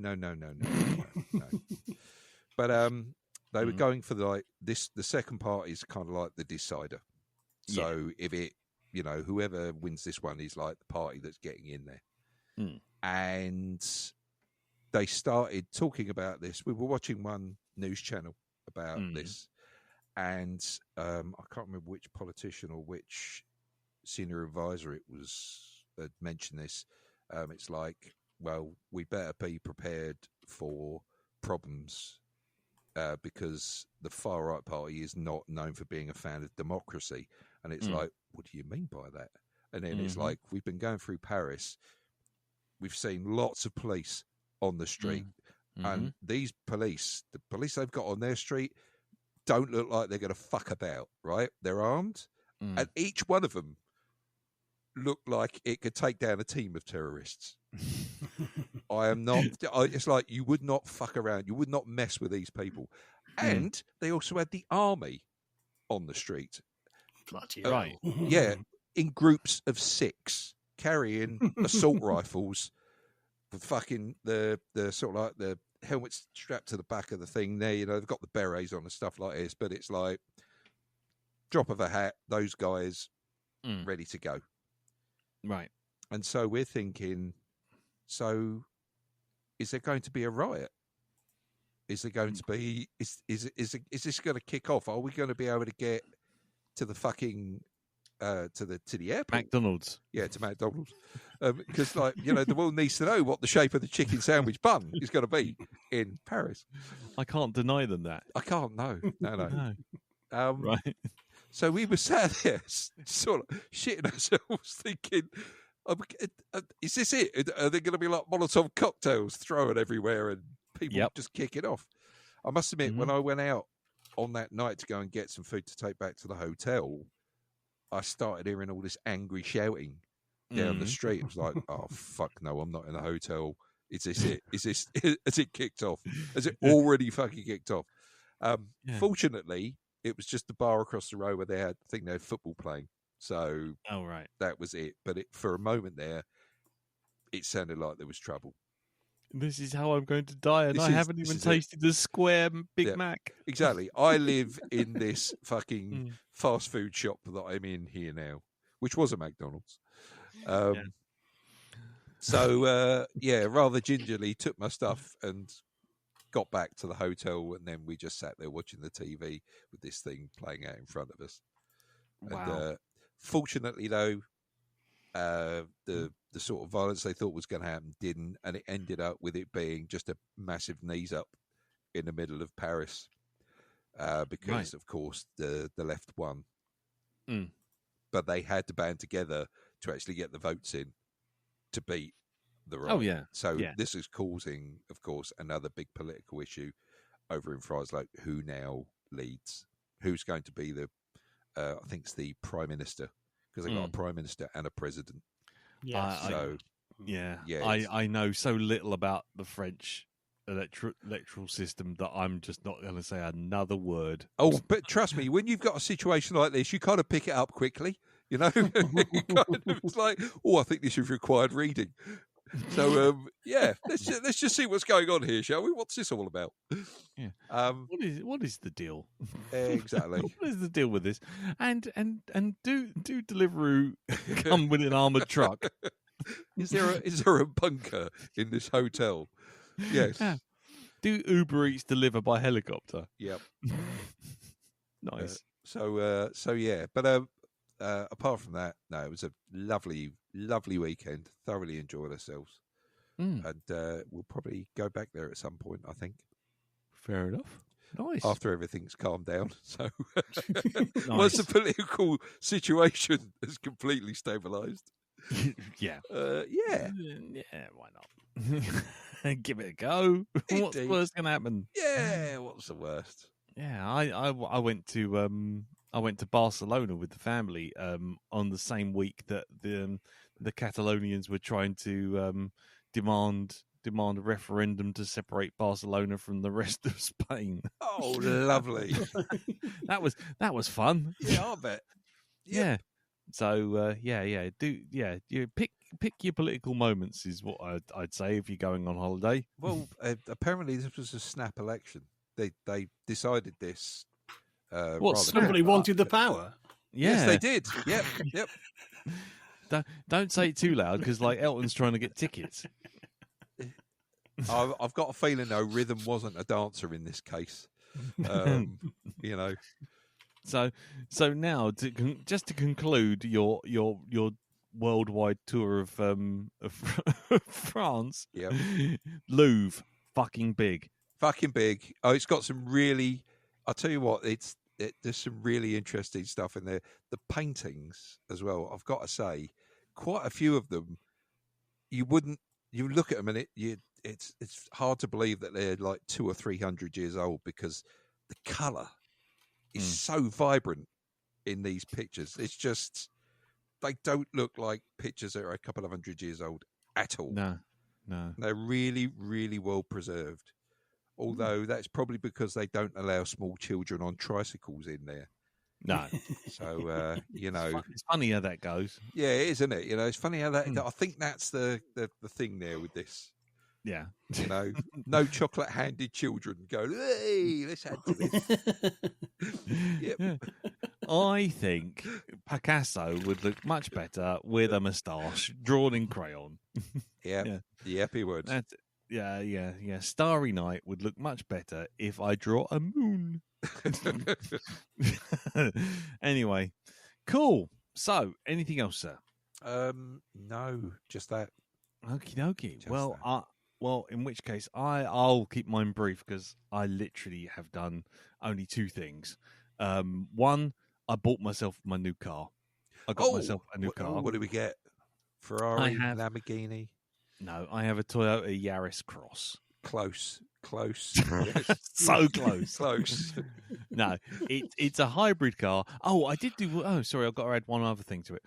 But they were going for the second part is kind of like the decider. So if it, whoever wins this one is like the party that's getting in there. And they started talking about this. We were watching one news channel about this, and I can't remember which politician or which senior advisor it was that mentioned this. It's like, well, we better be prepared for problems because the far right party is not known for being a fan of democracy. And it's like, what do you mean by that? And then it's like, we've been going through Paris. We've seen lots of police on the street. And these police, the police they've got on their street, don't look like they're going to fuck about, right? They're armed. And each one of them look like it could take down a team of terrorists. I am not. It's like you would not fuck around. You would not mess with these people. And they also had the army on the street. Bloody right. Yeah, in groups of 6, carrying assault rifles, with fucking the sort of like the helmets strapped to the back of the thing there. They've got the berets on and stuff like this, but it's like drop of a hat, those guys ready to go. Right. And so we're thinking, so is there going to be a riot? Is there going to be, is this going to kick off? Are we going to be able to get to the fucking, to the airport? McDonald's. Yeah, to McDonald's. Because, like, the world needs to know what the shape of the chicken sandwich bun is going to be in Paris. I can't deny them that. I can't, no. No. Right. So we were sat there, sort of shitting ourselves, thinking, is this it? Are there going to be like Molotov cocktails thrown everywhere and people just kicking off? I must admit, when I went out on that night to go and get some food to take back to the hotel, I started hearing all this angry shouting down the street. It was like, oh, fuck no, I'm not in a hotel. Is this it? Has it kicked off? Has it already fucking kicked off? Fortunately, it was just the bar across the road where they had football playing. So that was it. But for a moment there, it sounded like there was trouble. This is how I'm going to die, and I haven't even tasted the square Big Mac. Exactly. I live in this fucking fast food shop that I'm in here now, which was a McDonald's. So, rather gingerly took my stuff and got back to the hotel, and then we just sat there watching the TV with this thing playing out in front of us. Wow. And fortunately, though, the sort of violence they thought was going to happen didn't, and it ended up with it being just a massive knees up in the middle of Paris, because of course the left won. But they had to band together to actually get the votes in to beat the right. Oh yeah. So this is causing, of course, another big political issue over in France, like who now leads, who's going to be the I think it's the prime minister, because they've got a prime minister and a president. Yeah. I know so little about the French electoral system that I'm just not going to say another word. Oh, but trust me, when you've got a situation like this, you kind of pick it up quickly. It's like, I think this is required reading. So let's just see what's going on here, shall we? What's this all about? Yeah. What is the deal? Exactly. What is the deal with this? And do Deliveroo come with an armored truck? Is there a bunker in this hotel? Yes. Do Uber Eats deliver by helicopter? Yep. Nice. So yeah, but apart from that, no, it was a lovely weekend. Thoroughly enjoyed ourselves, and we'll probably go back there at some point. I think. Fair enough. Nice. After everything's calmed down, so Nice. once the political situation has completely stabilised, yeah, why not? Give it a go. What's the worst can happen? Yeah, what's the worst? Yeah, I went to Barcelona with the family on the same week that the Catalonians were trying to demand a referendum to separate Barcelona from the rest of Spain. Oh, lovely! that was fun. Yeah, I bet. Yep. Yeah. So you pick your political moments is what I'd say if you're going on holiday. Well, apparently this was a snap election. They decided this. Somebody wanted the power. Yeah. Yes, they did. Yep. Don't say it too loud because like Elton's trying to get tickets. I've got a feeling though, rhythm wasn't a dancer in this case. You know. So now just to conclude your worldwide tour of France. Yeah. Louvre, fucking big. Oh, it's got some really. I'll tell you what. There's some really interesting stuff in there. The paintings as well. I've got to say, quite a few of them. You look at them and it's hard to believe that they're like 200 or 300 years old because the colour is so vibrant in these pictures. It's just they don't look like pictures that are a couple of 100 years old at all. No. They're really, really well preserved. Although that's probably because they don't allow small children on tricycles in there. No. So, it's funny how that goes. Yeah, it is, isn't it? It's funny how that. I think that's the thing there with this. Yeah. No chocolate-handed children go, hey, let's add to this. Yep. Yeah. I think Picasso would look much better with a moustache drawn in crayon. Yep, he would. Yeah. Starry Night would look much better if I draw a moon. Anyway, cool. So, anything else, sir? No, just that. Okie dokie. Well, in which case, I'll keep mine brief because I literally have done only two things. One, I bought myself my new car. I got myself a new car. What did we get? Ferrari, Lamborghini? No, I have a Toyota Yaris Cross. Close. Yes. So close. No, it's a hybrid car. Oh, I did do. Oh, sorry, I've got to add one other thing to it.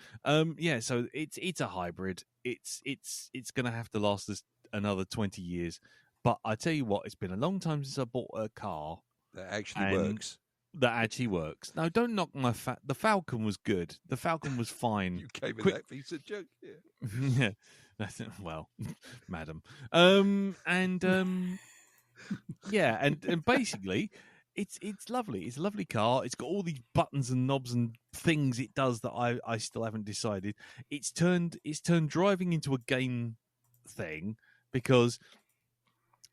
So it's a hybrid. It's going to have to last us another 20 years. But I tell you what, it's been a long time since I bought a car that actually works. No, don't knock my the Falcon was good. The Falcon was fine. You gave me that piece of joke. Yeah. Well, madam. Yeah, and basically, it's lovely. It's a lovely car. It's got all these buttons and knobs and things it does that I still haven't decided. It's turned driving into a game thing because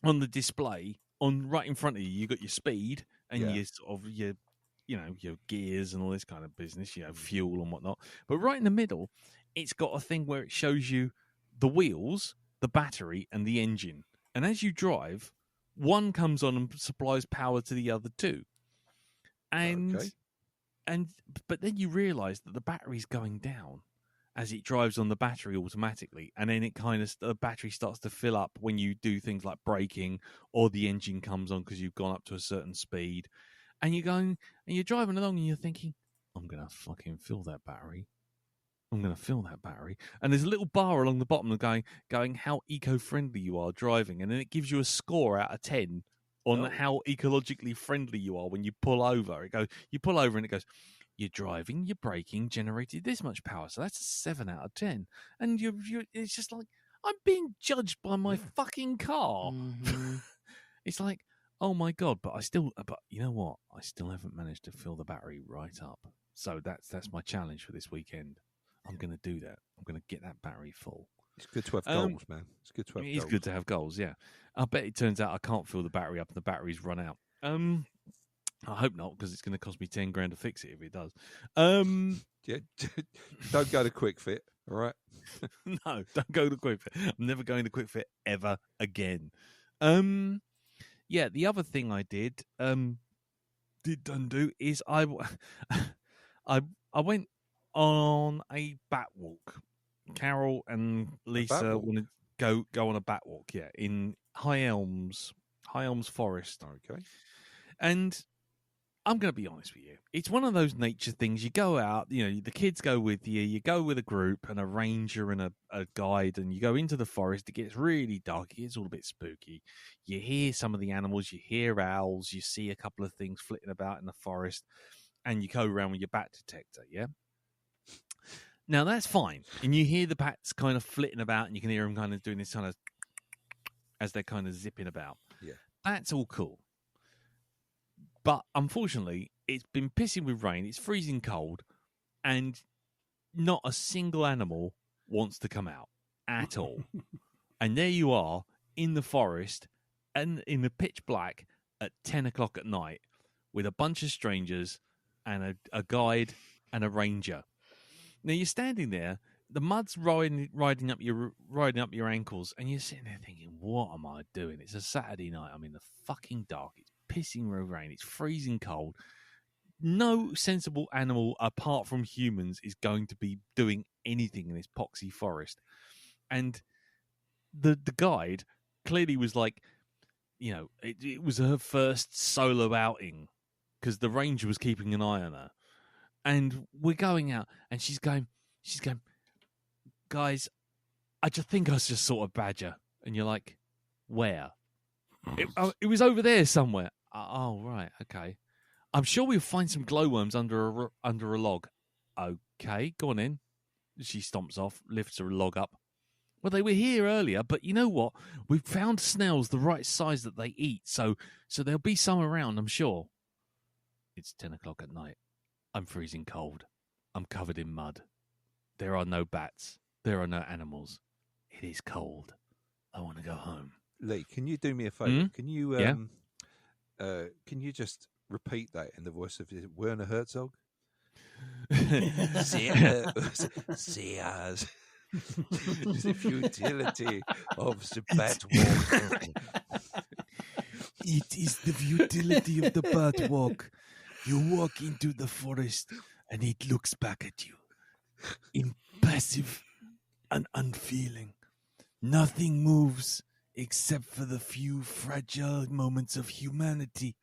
on the display, right in front of you, you got your speed and your gears and all this kind of business, fuel and whatnot. But right in the middle, it's got a thing where it shows you the wheels, the battery, and the engine. And as you drive, one comes on and supplies power to the other two. But then you realise that the battery's going down as it drives on the battery automatically, and then the battery starts to fill up when you do things like braking, or the engine comes on because you've gone up to a certain speed, and you're driving along and you're thinking, I'm gonna fucking fill that battery. I'm going to fill that battery. And there's a little bar along the bottom going how eco-friendly you are driving. And then it gives you a score out of 10 on how ecologically friendly you are when you pull over. You pull over and it goes, your driving, your braking generated this much power. So that's a 7 out of 10. And it's just like, I'm being judged by my fucking car. Mm-hmm. It's like, oh my God, but you know what? I still haven't managed to fill the battery right up. So that's my challenge for this weekend. I'm going to do that. I'm going to get that battery full. It's good to have goals, man. It's good to have It is goals. good to have goals, yeah. I bet it turns out I can't fill the battery up and the battery's run out. I hope not, because it's going to cost me 10 grand to fix it if it does. Yeah, don't go to Quick Fit, all right? No, don't go to Quick Fit. I'm never going to Quick Fit ever again. Yeah, the other thing I did do is I went on a bat walk. Carol and Lisa wanted to go on a bat walk, yeah, in High Elms Forest. Okay. And I'm going to be honest with you. It's one of those nature things. You go out, the kids go with you. You go with a group and a ranger and a guide, and you go into the forest. It gets really dark. It gets all a bit spooky. You hear some of the animals. You hear owls. You see a couple of things flitting about in the forest, and you go around with your bat detector, yeah? Now, that's fine. And you hear the bats kind of flitting about, and you can hear them kind of doing this kind of as they're kind of zipping about. Yeah. That's all cool. But unfortunately, it's been pissing with rain. It's freezing cold, and not a single animal wants to come out at all. And there you are in the forest and in the pitch black at 10 o'clock at night with a bunch of strangers and a guide and a ranger. Now you're standing there, the mud's riding up your ankles, and you're sitting there thinking, "What am I doing? It's a Saturday night. I'm in the fucking dark. It's pissing with rain. It's freezing cold. No sensible animal apart from humans is going to be doing anything in this poxy forest." And the guide clearly was like, it was her first solo outing because the ranger was keeping an eye on her. And we're going out, and she's going, "Guys, I just think I just saw a badger." And you're like, "Where?" It was over there somewhere. Oh, right, okay. "I'm sure we'll find some glowworms under a log." Okay, go on in. She stomps off, lifts a log up. "Well, they were here earlier, but you know what? We've found snails the right size that they eat, so there'll be some around, I'm sure." It's 10 o'clock at night. I'm freezing cold. I'm covered in mud. There are no bats. There are no animals. It is cold. I want to go home. Lee, can you do me a favour? Can you Yeah? Can you just repeat that in the voice of Werner Herzog? Sears. The futility of the bat walk. It is the futility of the bat walk. You walk into the forest, and it looks back at you, impassive and unfeeling. Nothing moves except for the few fragile moments of humanity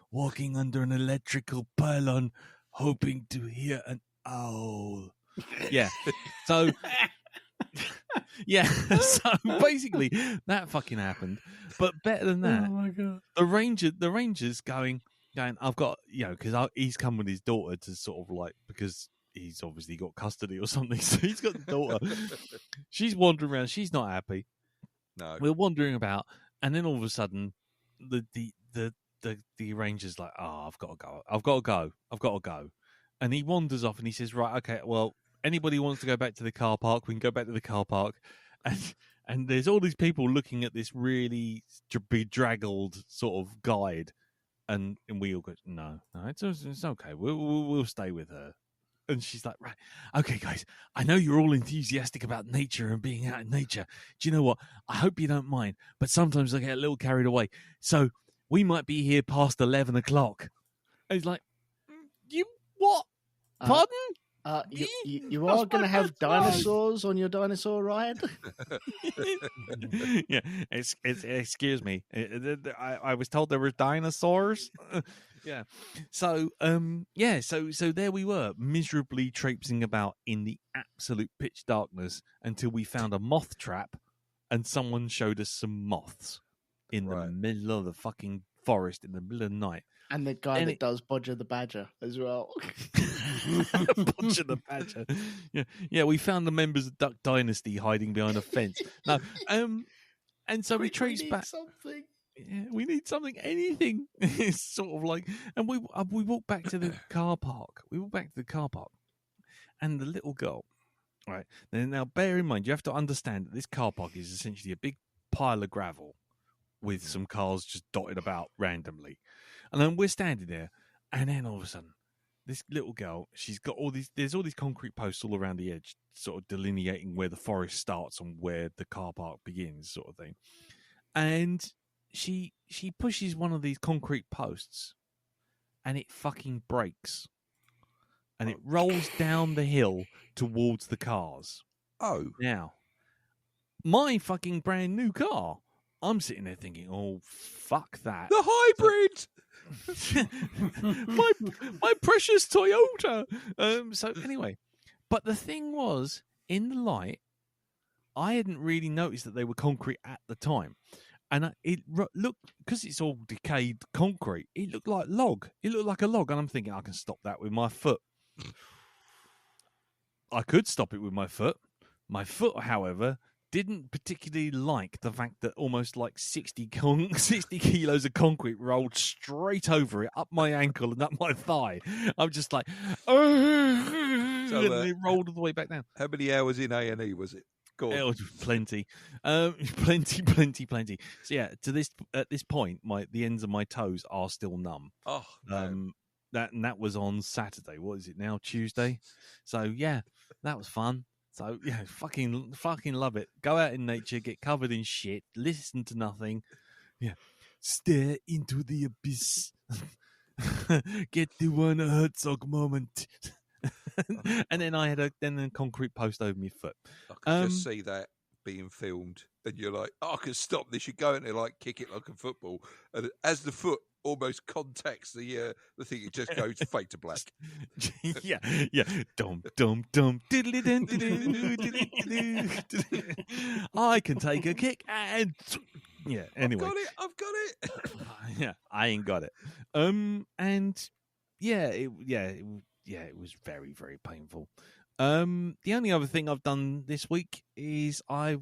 walking under an electrical pylon, hoping to hear an owl. Yeah. So, so basically that fucking happened. But better than that, Oh my God. the ranger's going, "I've got, because he's come with his daughter to sort of like, because he's obviously got custody or something. So he's got the daughter. She's wandering around. She's not happy. No. We're wandering about, and then all of a sudden, the ranger's like, "Oh, I've got to go," and he wanders off, and he says, "Right, okay, well, anybody who wants to go back to the car park, we can go back to the car park," and there's all these people looking at this really bedraggled sort of guide, and we all go, "No, it's okay, we'll stay with her." And she's like, "Right, okay, guys, I know you're all enthusiastic about nature and being out in nature. Do you know what? I hope you don't mind, but sometimes I get a little carried away. So we might be here past 11 o'clock. And he's like, "You what? Pardon? You are going to have dinosaurs on your dinosaur ride?" Yeah, excuse me. I was told there were dinosaurs. Yeah. So, so there we were, miserably traipsing about in the absolute pitch darkness until we found a moth trap, and someone showed us some moths in the middle of the fucking forest in the middle of the night. And the guy that does Bodger the Badger as well. Bodger the Badger. Yeah. We found the members of Duck Dynasty hiding behind a fence. No, and so we traced back. Something. Yeah, we need something, anything. It's sort of like, and we walked back to the car park. And the little girl Right. Now, bear in mind, you have to understand that this car park is essentially a big pile of gravel with some cars just dotted about randomly. And then we're standing there, and then all of a sudden, this little girl, she's got there's all these concrete posts all around the edge, sort of delineating where the forest starts and where the car park begins, sort of thing. And she pushes one of these concrete posts, and it fucking breaks. And it rolls down the hill towards the cars. Oh. Now, my fucking brand new car, I'm sitting there thinking, oh, fuck that. The hybrid! my precious Toyota. So anyway, but the thing was, in the light, I hadn't really noticed that they were concrete at the time. And it looked, because it's all decayed concrete, it looked like log. It looked like a log. And I'm thinking, I can stop that with my foot. I could stop it with my foot. My foot, however, didn't particularly like the fact that almost like 60 kilos of concrete rolled straight over it, up my ankle and up my thigh. I'm just like, and it rolled all the way back down. How many hours in A&E was it? It was plenty. Plenty. So yeah, at this point, the ends of my toes are still numb. Oh, no. That was on Saturday. What is it now? Tuesday. So yeah, that was fun. So yeah, fucking love it. Go out in nature, get covered in shit, listen to nothing. Yeah, stare into the abyss. Get the Werner Herzog moment. And then I had a concrete post over my foot. I could just see that being filmed, and you're like, I can stop this. You go in there, like, kick it like a football, and as the foot almost contacts the thing, it just goes fade to black. yeah. Dum dum dum. I can take a kick and yeah. Anyway, I've got it. Yeah, I ain't got it. And yeah, it was very, very painful. The only other thing I've done this week is I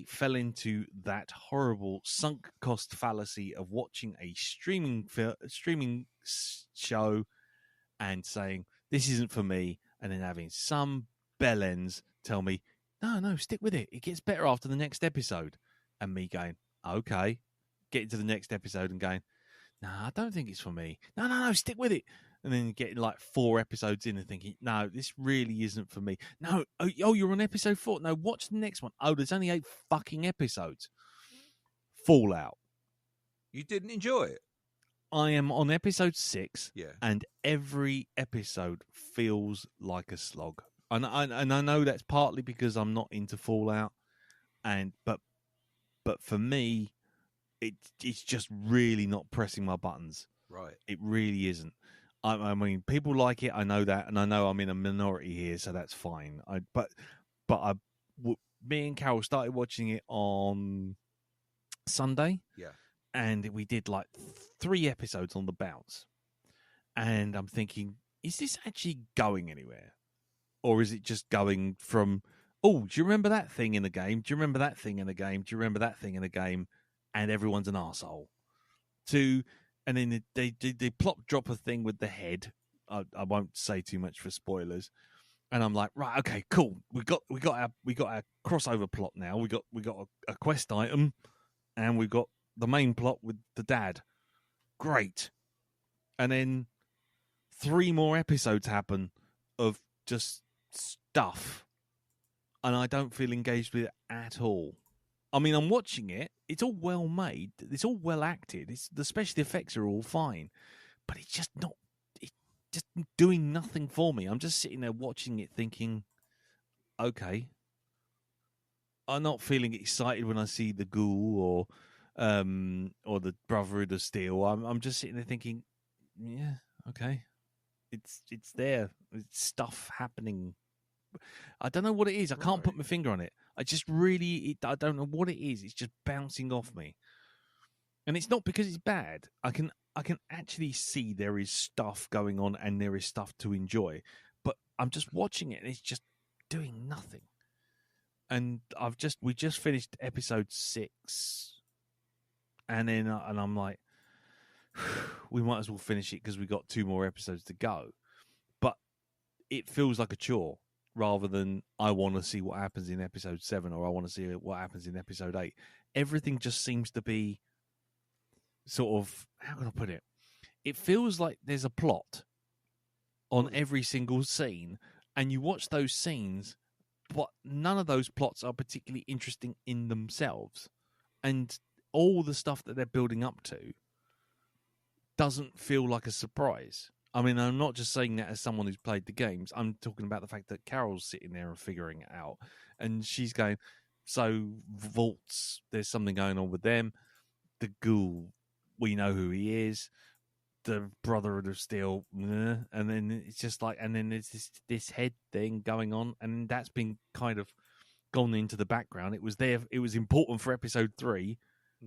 fell into that horrible sunk cost fallacy of watching a streaming show and saying, this isn't for me, and then having some bellends tell me, no, stick with it. It gets better after the next episode. And me going, okay, getting to the next episode and going, I don't think it's for me. No, stick with it. And then getting like 4 episodes in and thinking, no, this really isn't for me. No, oh, you're on episode 4. No, watch the next one. Oh, there's only 8 fucking episodes. Fallout. You didn't enjoy it? I am on episode 6, yeah, and every episode feels like a slog. And I know that's partly because I'm not into Fallout, but for me, it's just really not pressing my buttons. Right. It really isn't. I mean, people like it. I know that, and I know I'm in a minority here, so that's fine. Me and Carol started watching it on Sunday. Yeah. And we did like 3 episodes on the bounce. And I'm thinking, is this actually going anywhere? Or is it just going from, oh, do you remember that thing in the game? Do you remember that thing in the game? Do you remember that thing in the game? And everyone's an arsehole. And then they plop drop a thing with the head. I won't say too much for spoilers. And I'm like, right, okay, cool. We got our crossover plot now. We got a quest item, and we've got the main plot with the dad. Great. And then 3 more episodes happen of just stuff, and I don't feel engaged with it at all. I mean, I'm watching it. It's all well made. It's all well acted. The special effects are all fine, but it's just not. It's just doing nothing for me. I'm just sitting there watching it, thinking, okay. I'm not feeling excited when I see the ghoul or the Brotherhood of Steel. I'm just sitting there thinking, yeah, okay. It's there. It's stuff happening. I don't know what it is. I can't put my finger on it. I just I don't know what it is. It's just bouncing off me. And it's not because it's bad. I can actually see there is stuff going on and there is stuff to enjoy. But I'm just watching it and it's just doing nothing. And we just finished episode 6. And then and I'm like, we might as well finish it because we got 2 more episodes to go. But it feels like a chore rather than I want to see what happens in episode 7 or I want to see what happens in episode 8. Everything just seems to be sort of, how can I put it? It feels like there's a plot on every single scene, and you watch those scenes, but none of those plots are particularly interesting in themselves. And all the stuff that they're building up to doesn't feel like a surprise. I mean, I'm not just saying that as someone who's played the games. I'm talking about the fact that Carol's sitting there and figuring it out. And she's going, so vaults, there's something going on with them. The ghoul, we know who he is. The Brotherhood of Steel, and then it's just like, and then there's this head thing going on, and that's been kind of gone into the background. It was there, it was important for episode 3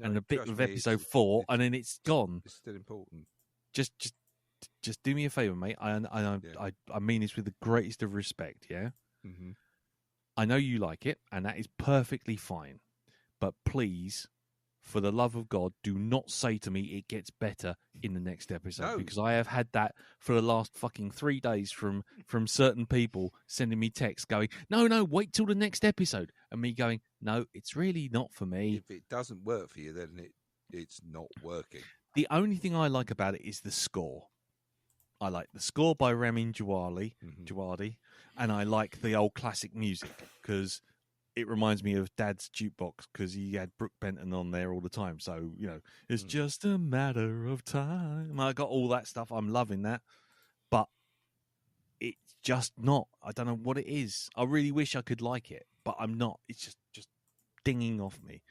and a bit of episode 4, and then it's gone. It's still important. Just do me a favor, mate. I mean this with the greatest of respect. Yeah, Mm-hmm. I know you like it, and that is perfectly fine. But please, for the love of God, do not say to me it gets better in the next episode, because I have had that for the last fucking 3 days from certain people sending me texts going, no, wait till the next episode, and me going, no, it's really not for me. If it doesn't work for you, then it's not working. The only thing I like about it is the score. I like the score by Ramin Djawadi, and I like the old classic music because it reminds me of Dad's jukebox because he had Brooke Benton on there all the time. So, it's just a matter of time. I got all that stuff. I'm loving that. But it's just not. I don't know what it is. I really wish I could like it, but I'm not. It's just dinging off me.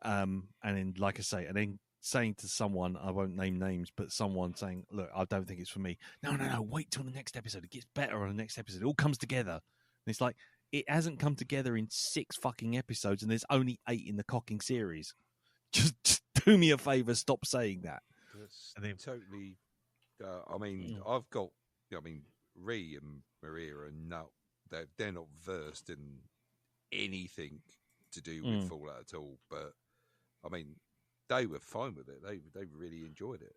And then, like I say, and then saying to someone, I won't name names, but someone saying, look, I don't think it's for me. No, wait till the next episode. It gets better on the next episode. It all comes together. And it's like, it hasn't come together in 6 fucking episodes, and there's only 8 in the cocking series. Just do me a favour, stop saying that. That's totally. I've got. Ree and Maria are not. They're not versed in anything to do with Fallout at all. But I mean, they were fine with it. They really enjoyed it.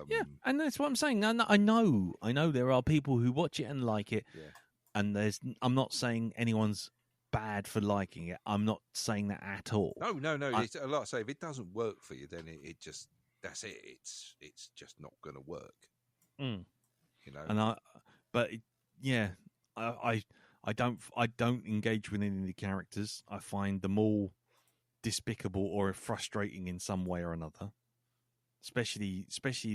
Yeah, and that's what I'm saying. I know there are people who watch it and like it. Yeah. And I'm not saying anyone's bad for liking it. I'm not saying that at all. No. It's, like I say, if it doesn't work for you, then it just, that's it. It's just not going to work. And I don't engage with any of the characters. I find them all despicable or frustrating in some way or another. Especially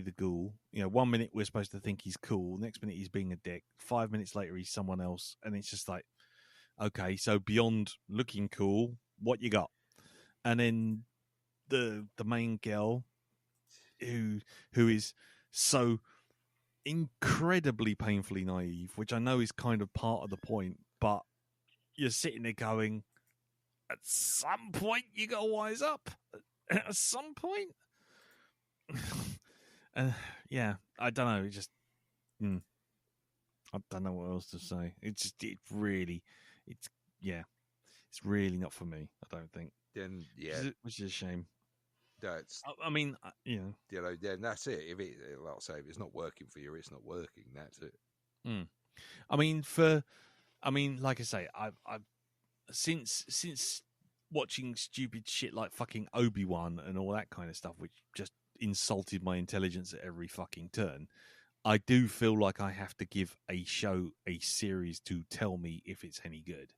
the ghoul. 1 minute we're supposed to think he's cool, next minute he's being a dick. 5 minutes later he's someone else, and it's just like, okay, so beyond looking cool, what you got? And then the main girl, who is so incredibly painfully naive, which I know is kind of part of the point, but you're sitting there going, at some point you gotta wise up. At some point. Yeah, I don't know. I don't know what else to say. It's really not for me. I don't think. Then which is a shame. That's. I mean, then that's it. If it, like I say, if it's not working for you, it's not working. That's it. I mean, like I say, I've since watching stupid shit like fucking Obi-Wan and all that kind of stuff, which just insulted my intelligence at every fucking turn, I do feel like I have to give a series to tell me if it's any good,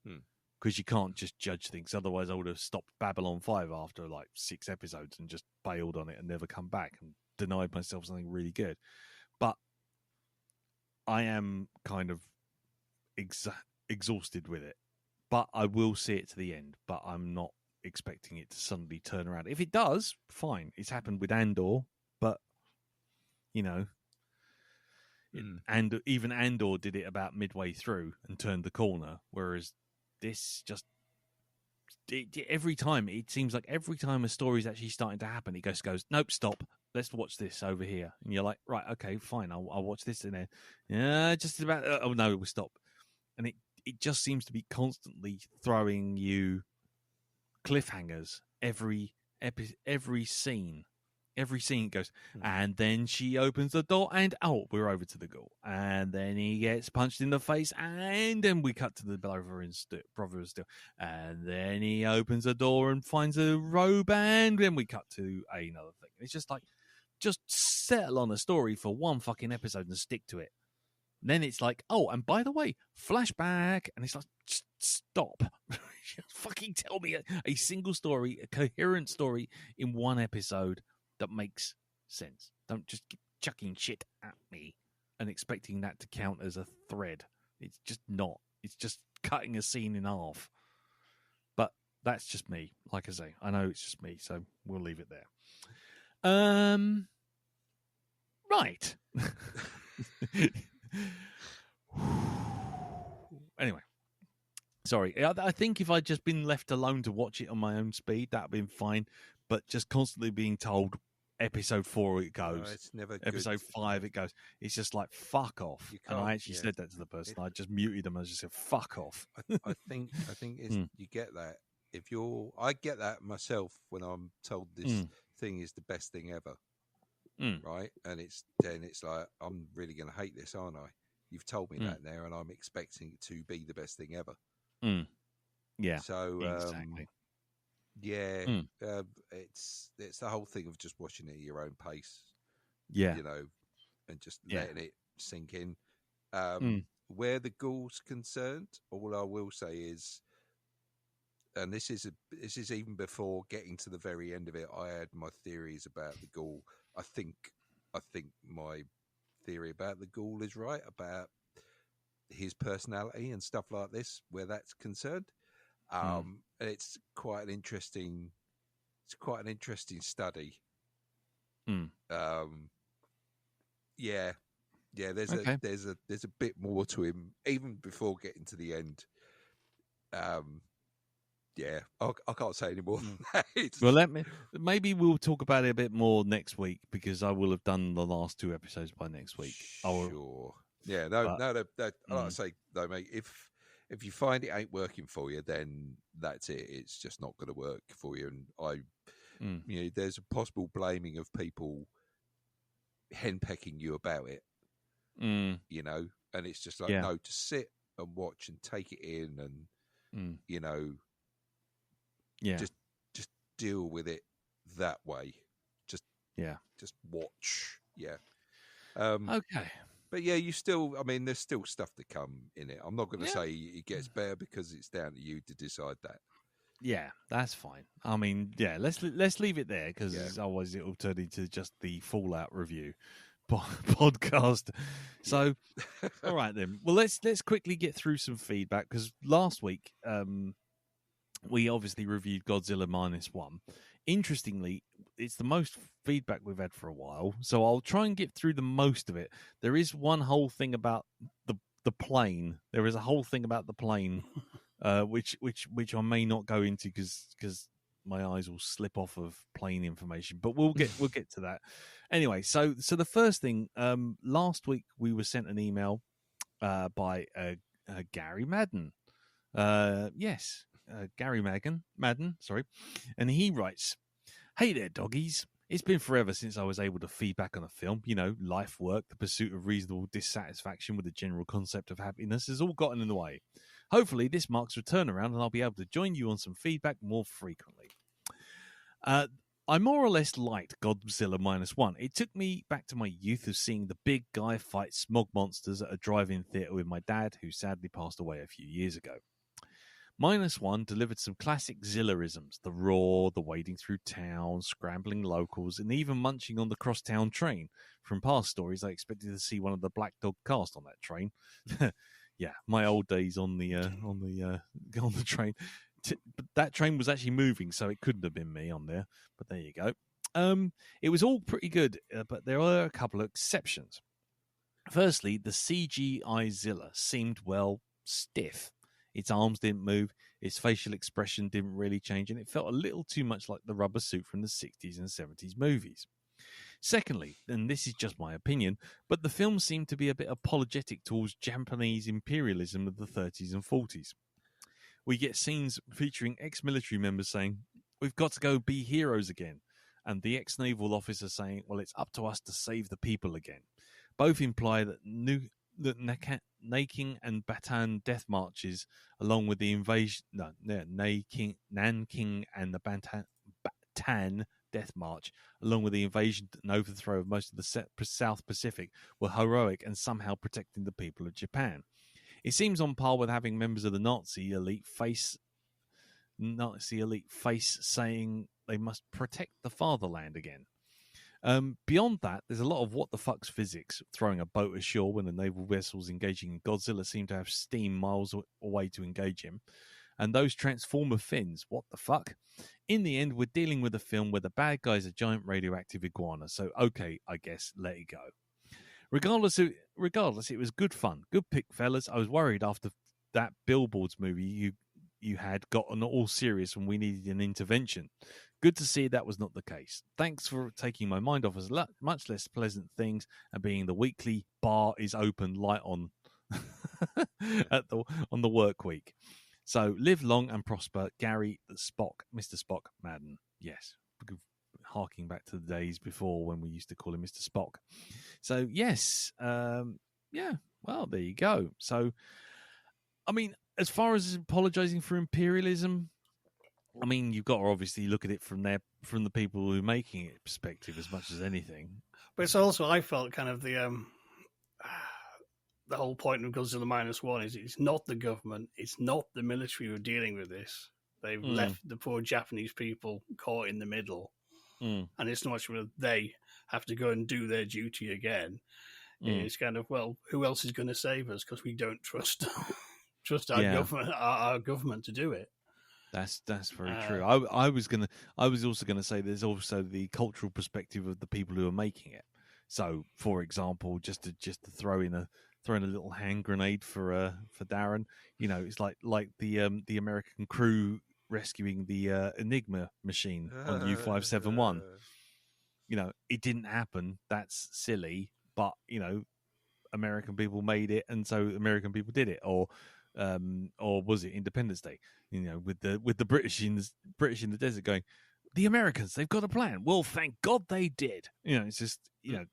because you can't just judge things. Otherwise I would have stopped Babylon 5 after like 6 episodes and just bailed on it and never come back and denied myself something really good. But I am kind of exhausted with it, but I will see it to the end, but I'm not expecting it to suddenly turn around. If it does, fine. It's happened with Andor, but and even Andor did it about midway through and turned the corner, whereas this just every time it seems like every time a story is actually starting to happen, it goes, nope, stop. Let's watch this over here, and you're like, right, okay, fine, I'll watch this in there. Yeah, just about. Oh no, we'll stop, and it just seems to be constantly throwing you cliffhangers every scene. Every scene goes, and then she opens the door, and we're over to the ghoul, and then he gets punched in the face, and then we cut to the brother and still, and then he opens the door and finds a robe, and then we cut to another thing. It's just like, just settle on a story for one fucking episode and stick to it. And then it's like, and by the way, flashback, and it's like, just stop. Just fucking tell me a single story, a coherent story in one episode that makes sense. Don't just keep chucking shit at me and expecting that to count as a thread. It's just not. It's just cutting a scene in half. But that's just me. Like I say, I know it's just me, so we'll leave it there. Right. Anyway. Sorry. I think if I'd just been left alone to watch it on my own speed, that'd been fine. But just constantly being told episode 4 it goes. No, it's never episode good. 5 it goes. It's just like, fuck off. And I actually said that to the person. I just muted them. I just said, fuck off. I think it's, you get that. I get that myself when I'm told this thing is the best thing ever. Right? And then it's like, I'm really going to hate this, aren't I? You've told me that now, and I'm expecting it to be the best thing ever. Yeah. So, exactly. It's the whole thing of just watching it at your own pace. Yeah. You know, and just letting it sink in. Where the ghoul's concerned, all I will say is, and this is even before getting to the very end of it, I had my theories about the ghoul. I think my theory about the ghoul is right, about his personality and stuff like this, where that's concerned. It's quite an interesting study. There's a bit more to him even before getting to the end. I can't say any more than that. Well, maybe we'll talk about it a bit more next week, because I will have done the last 2 episodes by next week. Sure. Yeah, like I say, though, mate, if you find it ain't working for you, then that's it. It's just not going to work for you. And there's a possible blaming of people henpecking you about it. You know, and it's just like, no, just sit and watch and take it in, and you know, just deal with it that way. Just watch. Okay. But there's still stuff to come in it. I'm not going to say it gets better, because it's down to you to decide that. Yeah, that's fine. I mean, let's leave it there, because otherwise it'll turn into just the Fallout review podcast. So, all right then. Well, let's quickly get through some feedback, because last week we obviously reviewed Godzilla -1. Interestingly, it's the most feedback we've had for a while, so I'll try and get through the most of it. There is one whole thing about the plane. There is a whole thing about the plane, which I may not go into, because my eyes will slip off of plane information. But we'll get to that. Anyway, so the first thing, last week we were sent an email by Gary Madden. Gary Madden, sorry. And he writes, "Hey there, doggies. It's been forever since I was able to feedback on a film. You know, life, work, the pursuit of reasonable dissatisfaction with the general concept of happiness has all gotten in the way. Hopefully this marks a turnaround, and I'll be able to join you on some feedback more frequently. I more or less liked Godzilla -1. It took me back to my youth of seeing the big guy fight smog monsters at a drive-in theatre with my dad, who sadly passed away a few years ago. -1 delivered some classic Zilla-isms: the roar, the wading through town, scrambling locals, and even munching on the crosstown train. From past stories, I expected to see one of the Black Dog cast on that train. Yeah, my old days on the train. But that train was actually moving, so it couldn't have been me on there. But there you go. It was all pretty good, but there are a couple of exceptions. Firstly, the CGI Zilla seemed, stiff. Its arms didn't move, its facial expression didn't really change, and it felt a little too much like the rubber suit from the 60s and 70s movies. Secondly, and this is just my opinion, but the film seemed to be a bit apologetic towards Japanese imperialism of the 30s and 40s. We get scenes featuring ex-military members saying, "We've got to go be heroes again," and the ex-naval officer saying, well, it's up to us to save the people again. Both imply that Nanking and Bataan death marches, along with the invasion, Nanking and the Bataan death march, along with the invasion and overthrow of most of the South Pacific, were heroic and somehow protecting the people of Japan. It seems on par with having members of the Nazi elite face saying they must protect the fatherland again. Beyond that, there's a lot of what the fuck's physics. Throwing a boat ashore when a naval vessel's engaging in Godzilla seem to have steam miles away to engage him. And those transformer fins, what the fuck? In the end, we're dealing with a film where the bad guy's a giant radioactive iguana, so okay, I guess, let it go. Regardless, it was good fun. Good pick, fellas. I was worried after that Billboards movie you had gotten all serious when we needed an intervention. Good to see that was not the case. Thanks for taking my mind off as much less pleasant things and being the weekly bar is open light on on the work week. So live long and prosper, Gary Spock, Mr. Spock Madden. Yes, harking back to the days before when we used to call him Mr. Spock. So yes, yeah. Well, there you go. So, I mean, as far as apologizing for imperialism, I mean, you've got to obviously look at it from the people who are making it perspective as much as anything. But it's also, I felt kind of the whole point of Godzilla -1 is it's not the government, it's not the military who are dealing with this. They've left the poor Japanese people caught in the middle. And it's not much whether they have to go and do their duty again. It's kind of, well, who else is going to save us? Because we don't trust our government to do it. That's very true. I was also gonna say there's also the cultural perspective of the people who are making it. So, for example, just to throw in a little hand grenade for Darren, you know, it's like the American crew rescuing the Enigma machine on U-571. You know, it didn't happen. That's silly, but you know, American people made it, and so American people did it. Or was it Independence Day? You know, with the British in the desert going, the Americans, they've got a plan. Well, thank God they did. You know, it's just, you know,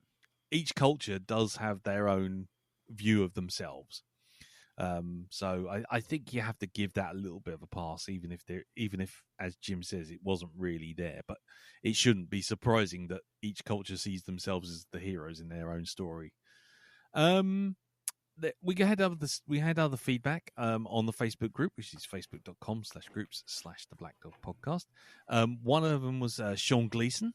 each culture does have their own view of themselves. So I think you have to give that a little bit of a pass, even if, as Jim says, it wasn't really there. But it shouldn't be surprising that each culture sees themselves as the heroes in their own story. We had other feedback on the Facebook group, which is facebook.com/groups/the Black Dog Podcast. One of them was Sean Gleason,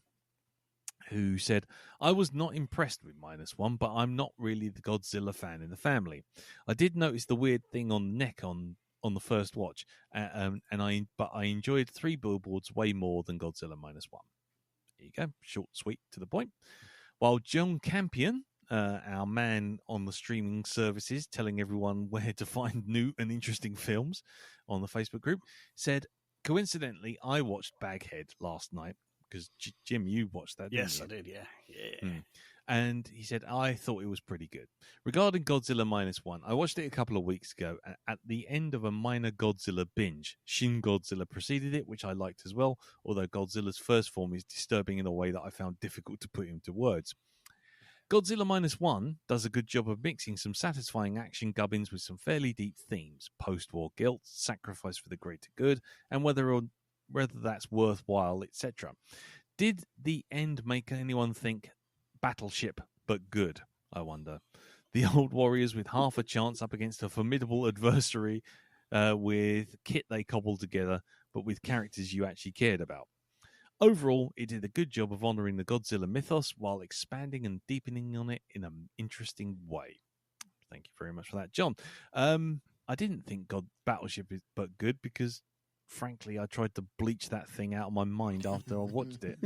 who said, I was not impressed with -1, but I'm not really the Godzilla fan in the family. I did notice the weird thing on the neck on the first watch, but I enjoyed 3 Billboards way more than Godzilla -1. There you go, short, sweet, to the point. While John Campion, our man on the streaming services, telling everyone where to find new and interesting films on the Facebook group, said, coincidentally, I watched Baghead last night, because Jim, you watched that, didn't you? Yes, I did, yeah. And he said, I thought it was pretty good. Regarding Godzilla -1, I watched it a couple of weeks ago at the end of a minor Godzilla binge. Shin Godzilla preceded it, which I liked as well, although Godzilla's first form is disturbing in a way that I found difficult to put into words. Godzilla -1 does a good job of mixing some satisfying action gubbins with some fairly deep themes: post-war guilt, sacrifice for the greater good, and whether that's worthwhile, etc. Did the end make anyone think Battleship but good, I wonder? The old warriors with half a chance up against a formidable adversary with kit they cobbled together, but with characters you actually cared about. Overall, it did a good job of honouring the Godzilla mythos while expanding and deepening on it in an interesting way. Thank you very much for that, John. I didn't think Battleship is but good because, frankly, I tried to bleach that thing out of my mind after I watched it.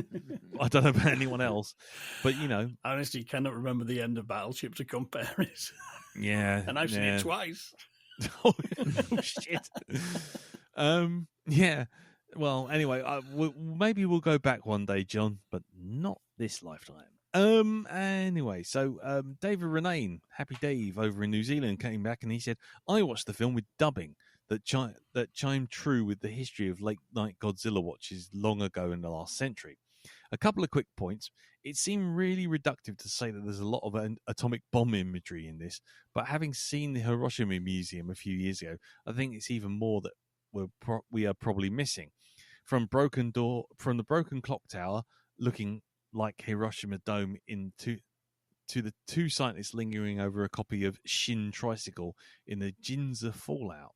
I don't know about anyone else, but you know, I honestly cannot remember the end of Battleship to compare it. Yeah, and I've seen it twice. Oh shit. Yeah. Well, anyway, maybe we'll go back one day, John, but not this lifetime. Anyway, so David Renane, Happy Dave over in New Zealand, came back and he said, I watched the film with dubbing that chimed true with the history of late night Godzilla watches long ago in the last century. A couple of quick points. It seemed really reductive to say that there's a lot of atomic bomb imagery in this, but having seen the Hiroshima Museum a few years ago, I think it's even more that we are probably missing. From the broken clock tower, looking like Hiroshima Dome to the two scientists lingering over a copy of Shin Tricycle in the Ginza Fallout.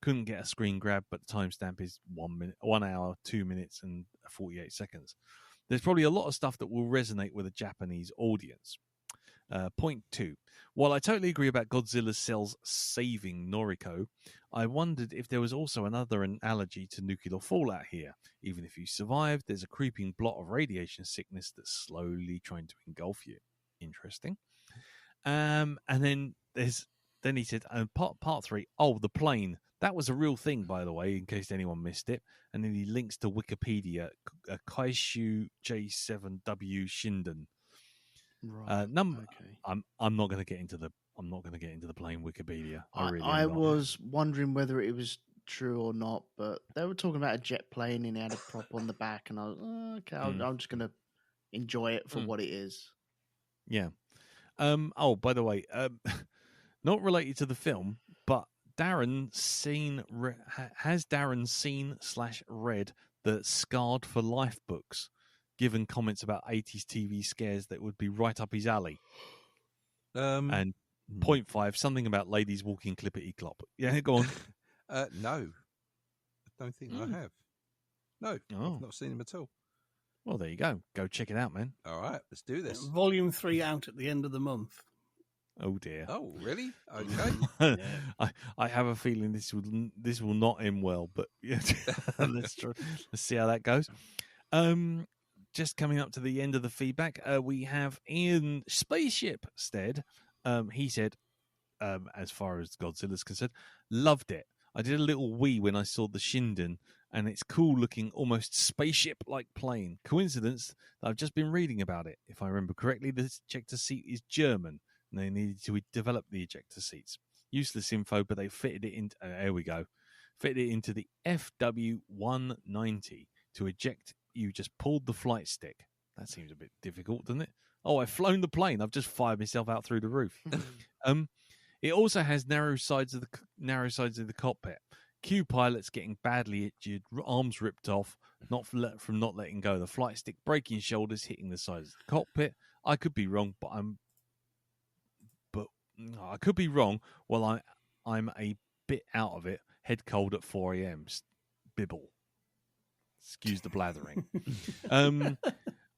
Couldn't get a screen grab, but the timestamp is 1 hour, 2 minutes, and 48 seconds. There's probably a lot of stuff that will resonate with a Japanese audience. Point 2. While I totally agree about Godzilla's cells saving Noriko, I wondered if there was also another analogy to nuclear fallout here. Even if you survive, there's a creeping blot of radiation sickness that's slowly trying to engulf you. Interesting. And then he said, part 3, the plane. That was a real thing, by the way, in case anyone missed it. And then he links to Wikipedia, Kaishu J7W Shinden. Right. Okay. I'm not going to get into the plane Wikipedia. I was wondering whether it was true or not, but they were talking about a jet plane and it had a prop on the back, and I was okay. I'm just going to enjoy it for what it is. Yeah. By the way, not related to the film, but has Darren seen/read the Scarred for Life books, given comments about 80s TV scares that would be right up his alley? And point 5, something about ladies walking clippity clop. Yeah, go on. No, I don't think I have. No, I've not seen him at all. Well, there you go. Go check it out, man. All right, let's do this. Volume 3 out at the end of the month. Oh dear. Oh, really? Okay. I have a feeling this will not end well, but yeah, let's see how that goes. Just coming up to the end of the feedback, we have Ian Spaceship Stead. He said, as far as Godzilla's concerned, loved it. I did a little wee when I saw the Shinden, and it's cool looking, almost spaceship-like plane. Coincidence that I've just been reading about it. If I remember correctly, the ejector seat is German, and they needed to develop the ejector seats. Useless info, but they fitted it into. There we go. Fitted it into the FW190 to eject. You just pulled the flight stick. That seems a bit difficult, doesn't it? Oh, I've flown the plane. I've just fired myself out through the roof. It also has narrow sides of the cockpit. Q pilots getting badly injured, arms ripped off, from not letting go. The flight stick breaking shoulders, hitting the sides of the cockpit. I could be wrong, but I could be wrong. Well, I'm a bit out of it. Head cold at 4 a.m. Bibble. Excuse the blathering.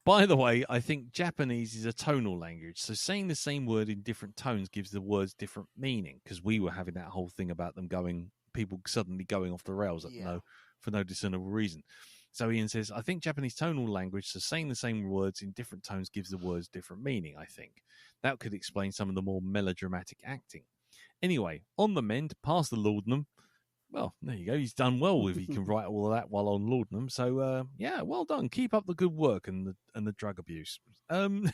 By the way, I think Japanese is a tonal language, so saying the same word in different tones gives the words different meaning, because we were having that whole thing about people suddenly going off the rails for no discernible reason. So Ian says, I think Japanese tonal language, so saying the same words in different tones gives the words different meaning, I think. That could explain some of the more melodramatic acting. Anyway, on the mend, past the laudanum. Well, there you go. He's done well if he can write all of that while on laudanum. So, yeah, well done. Keep up the good work and the drug abuse. There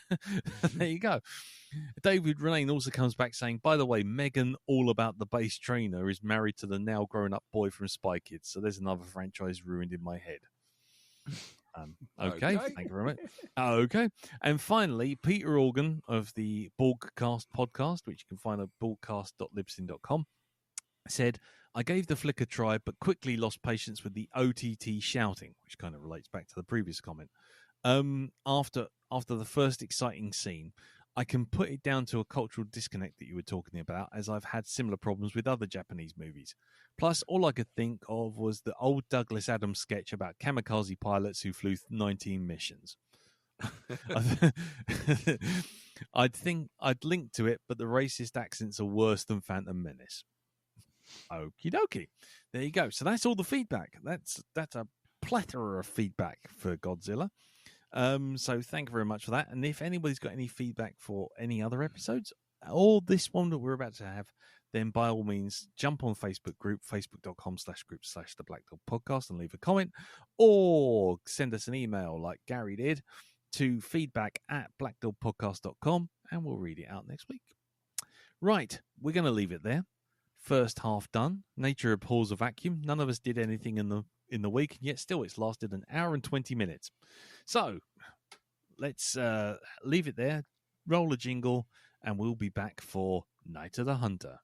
you go. David Renane also comes back saying, by the way, Megan, all about the bass trainer, is married to the now grown-up boy from Spy Kids. So there's another franchise ruined in my head. Okay, thank you very much. Okay. And finally, Peter Organ of the Borgcast podcast, which you can find at borgcast.libsyn.com, said, I gave the flick a try, but quickly lost patience with the OTT shouting, which kind of relates back to the previous comment. After the first exciting scene, I can put it down to a cultural disconnect that you were talking about, as I've had similar problems with other Japanese movies. Plus, all I could think of was the old Douglas Adams sketch about kamikaze pilots who flew 19 missions. I'd link to it, but the racist accents are worse than Phantom Menace. Okie dokie. There you go. So that's all the feedback. That's a plethora of feedback for Godzilla. So thank you very much for that. And if anybody's got any feedback for any other episodes or this one that we're about to have, then by all means jump on Facebook group, facebook.com/group/the Black Dog Podcast, and leave a comment, or send us an email like Gary did to feedback@blackdogpodcast.com, and we'll read it out next week. Right, we're going to leave it there. First half done. Nature abhors a vacuum. None of us did anything in the week, and yet still it's lasted an hour and 20 minutes. So let's leave it there, roll a jingle, and we'll be back for Night of the Hunter.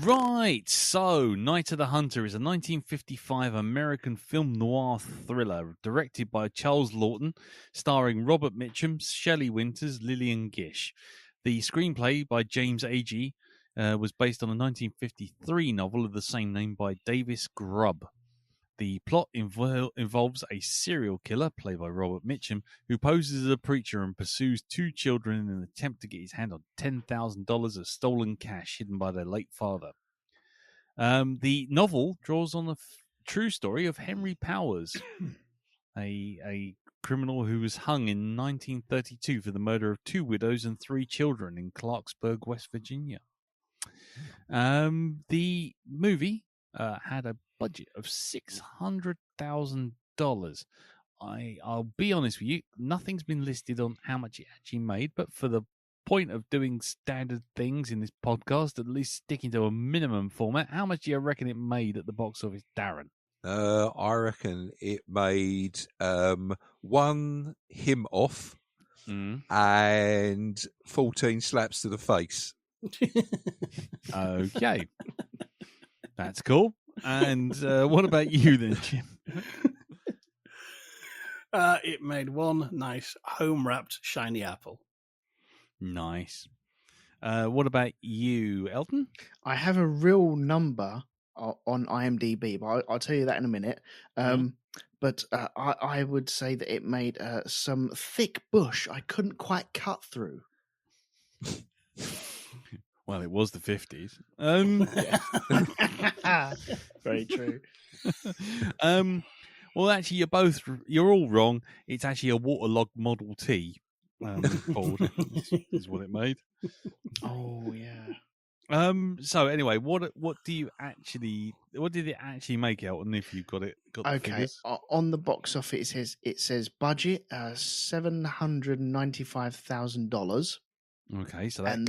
Right, so Night of the Hunter is a 1955 American film noir thriller directed by Charles Lawton, starring Robert Mitchum, Shelley Winters, Lillian Gish. The screenplay by James Agee was based on a 1953 novel of the same name by Davis Grubb. The plot involves a serial killer, played by Robert Mitchum, who poses as a preacher and pursues two children in an attempt to get his hand on $10,000 of stolen cash hidden by their late father. The novel draws on the true story of Henry Powers, a criminal who was hung in 1932 for the murder of 2 widows and 3 children in Clarksburg, West Virginia. The movie had a budget of $600,000. I'll be honest with you, nothing's been listed on how much it actually made, but for the point of doing standard things in this podcast, at least sticking to a minimum format, how much do you reckon it made at the box office, Darren? I reckon it made 1 him off and 14 slaps to the face. Okay. That's cool. And what about you then, Jim? It made 1 nice home-wrapped shiny apple. Nice. What about you, Elton? I have a real number on IMDb, but I'll tell you that in a minute. But I would say that it made some thick bush I couldn't quite cut through. Well, it was the 50s. Very true. Well, actually, you're all wrong. It's actually a waterlogged Model T. Ford is what it made. Oh yeah. So anyway, what did it actually make, Elton? If you've got the figures? On the box office it says budget $795,000. Okay, so that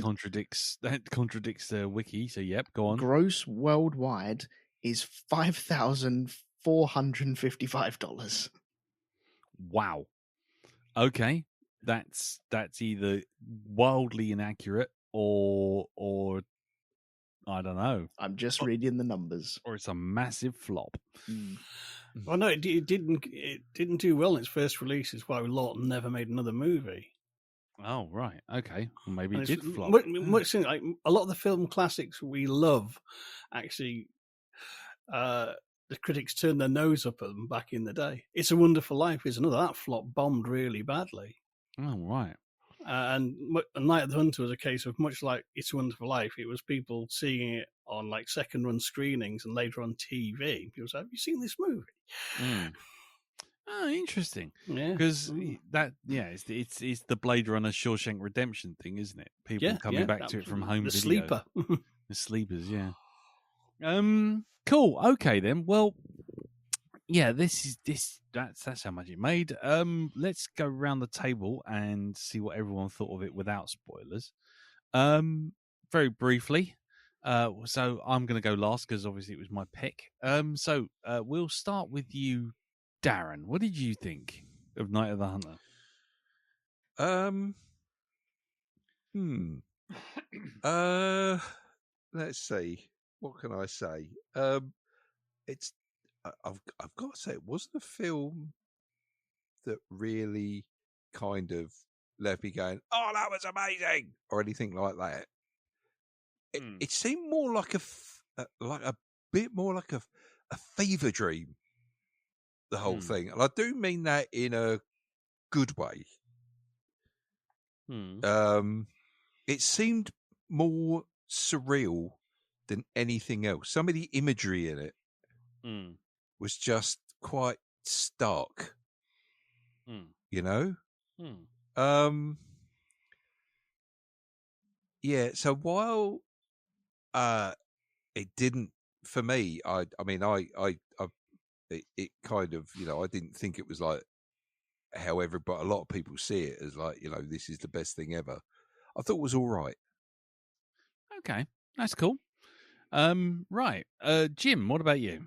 contradicts the wiki. So yep, go on. Gross worldwide is $5,455. Wow. Okay, that's either wildly inaccurate or I don't know. I'm just reading the numbers. Or it's a massive flop. Well, no, it didn't do well in its first release. It's why Lawton never made another movie. Oh right, okay. Well, maybe it did flop. Much like a lot of the film classics we love, actually, the critics turned their nose up at them back in the day. It's a Wonderful Life is another that flop bombed really badly. Oh right. And Night of the Hunter was a case of much like It's a Wonderful Life. It was people seeing it on like second run screenings and later on TV. People said, "Have you seen this movie?" Oh, interesting. Yeah, because it's the Blade Runner Shawshank Redemption thing, isn't it? People coming back to it from home the video. Sleeper. The sleepers, yeah. Cool. Okay then. Well, yeah. That's how much it made. Let's go around the table and see what everyone thought of it without spoilers. Very briefly. So I'm going to go last because obviously it was my pick. So we'll start with you, Darren. What did you think of Night of the Hunter? Let's see. What can I say? It's I've got to say it wasn't a film that really kind of left me going, "Oh, that was amazing," or anything like that. It seemed more like a bit more like a fever dream. The whole thing, and I do mean that in a good way. It seemed more surreal than anything else. Some of the imagery in it was just quite stark. You know? Yeah, so while it didn't, for me, it kind of, I didn't think it was like, however, but a lot of people see it as like, this is the best thing ever. I thought it was all right. Okay, that's cool. Right, Jim, what about you?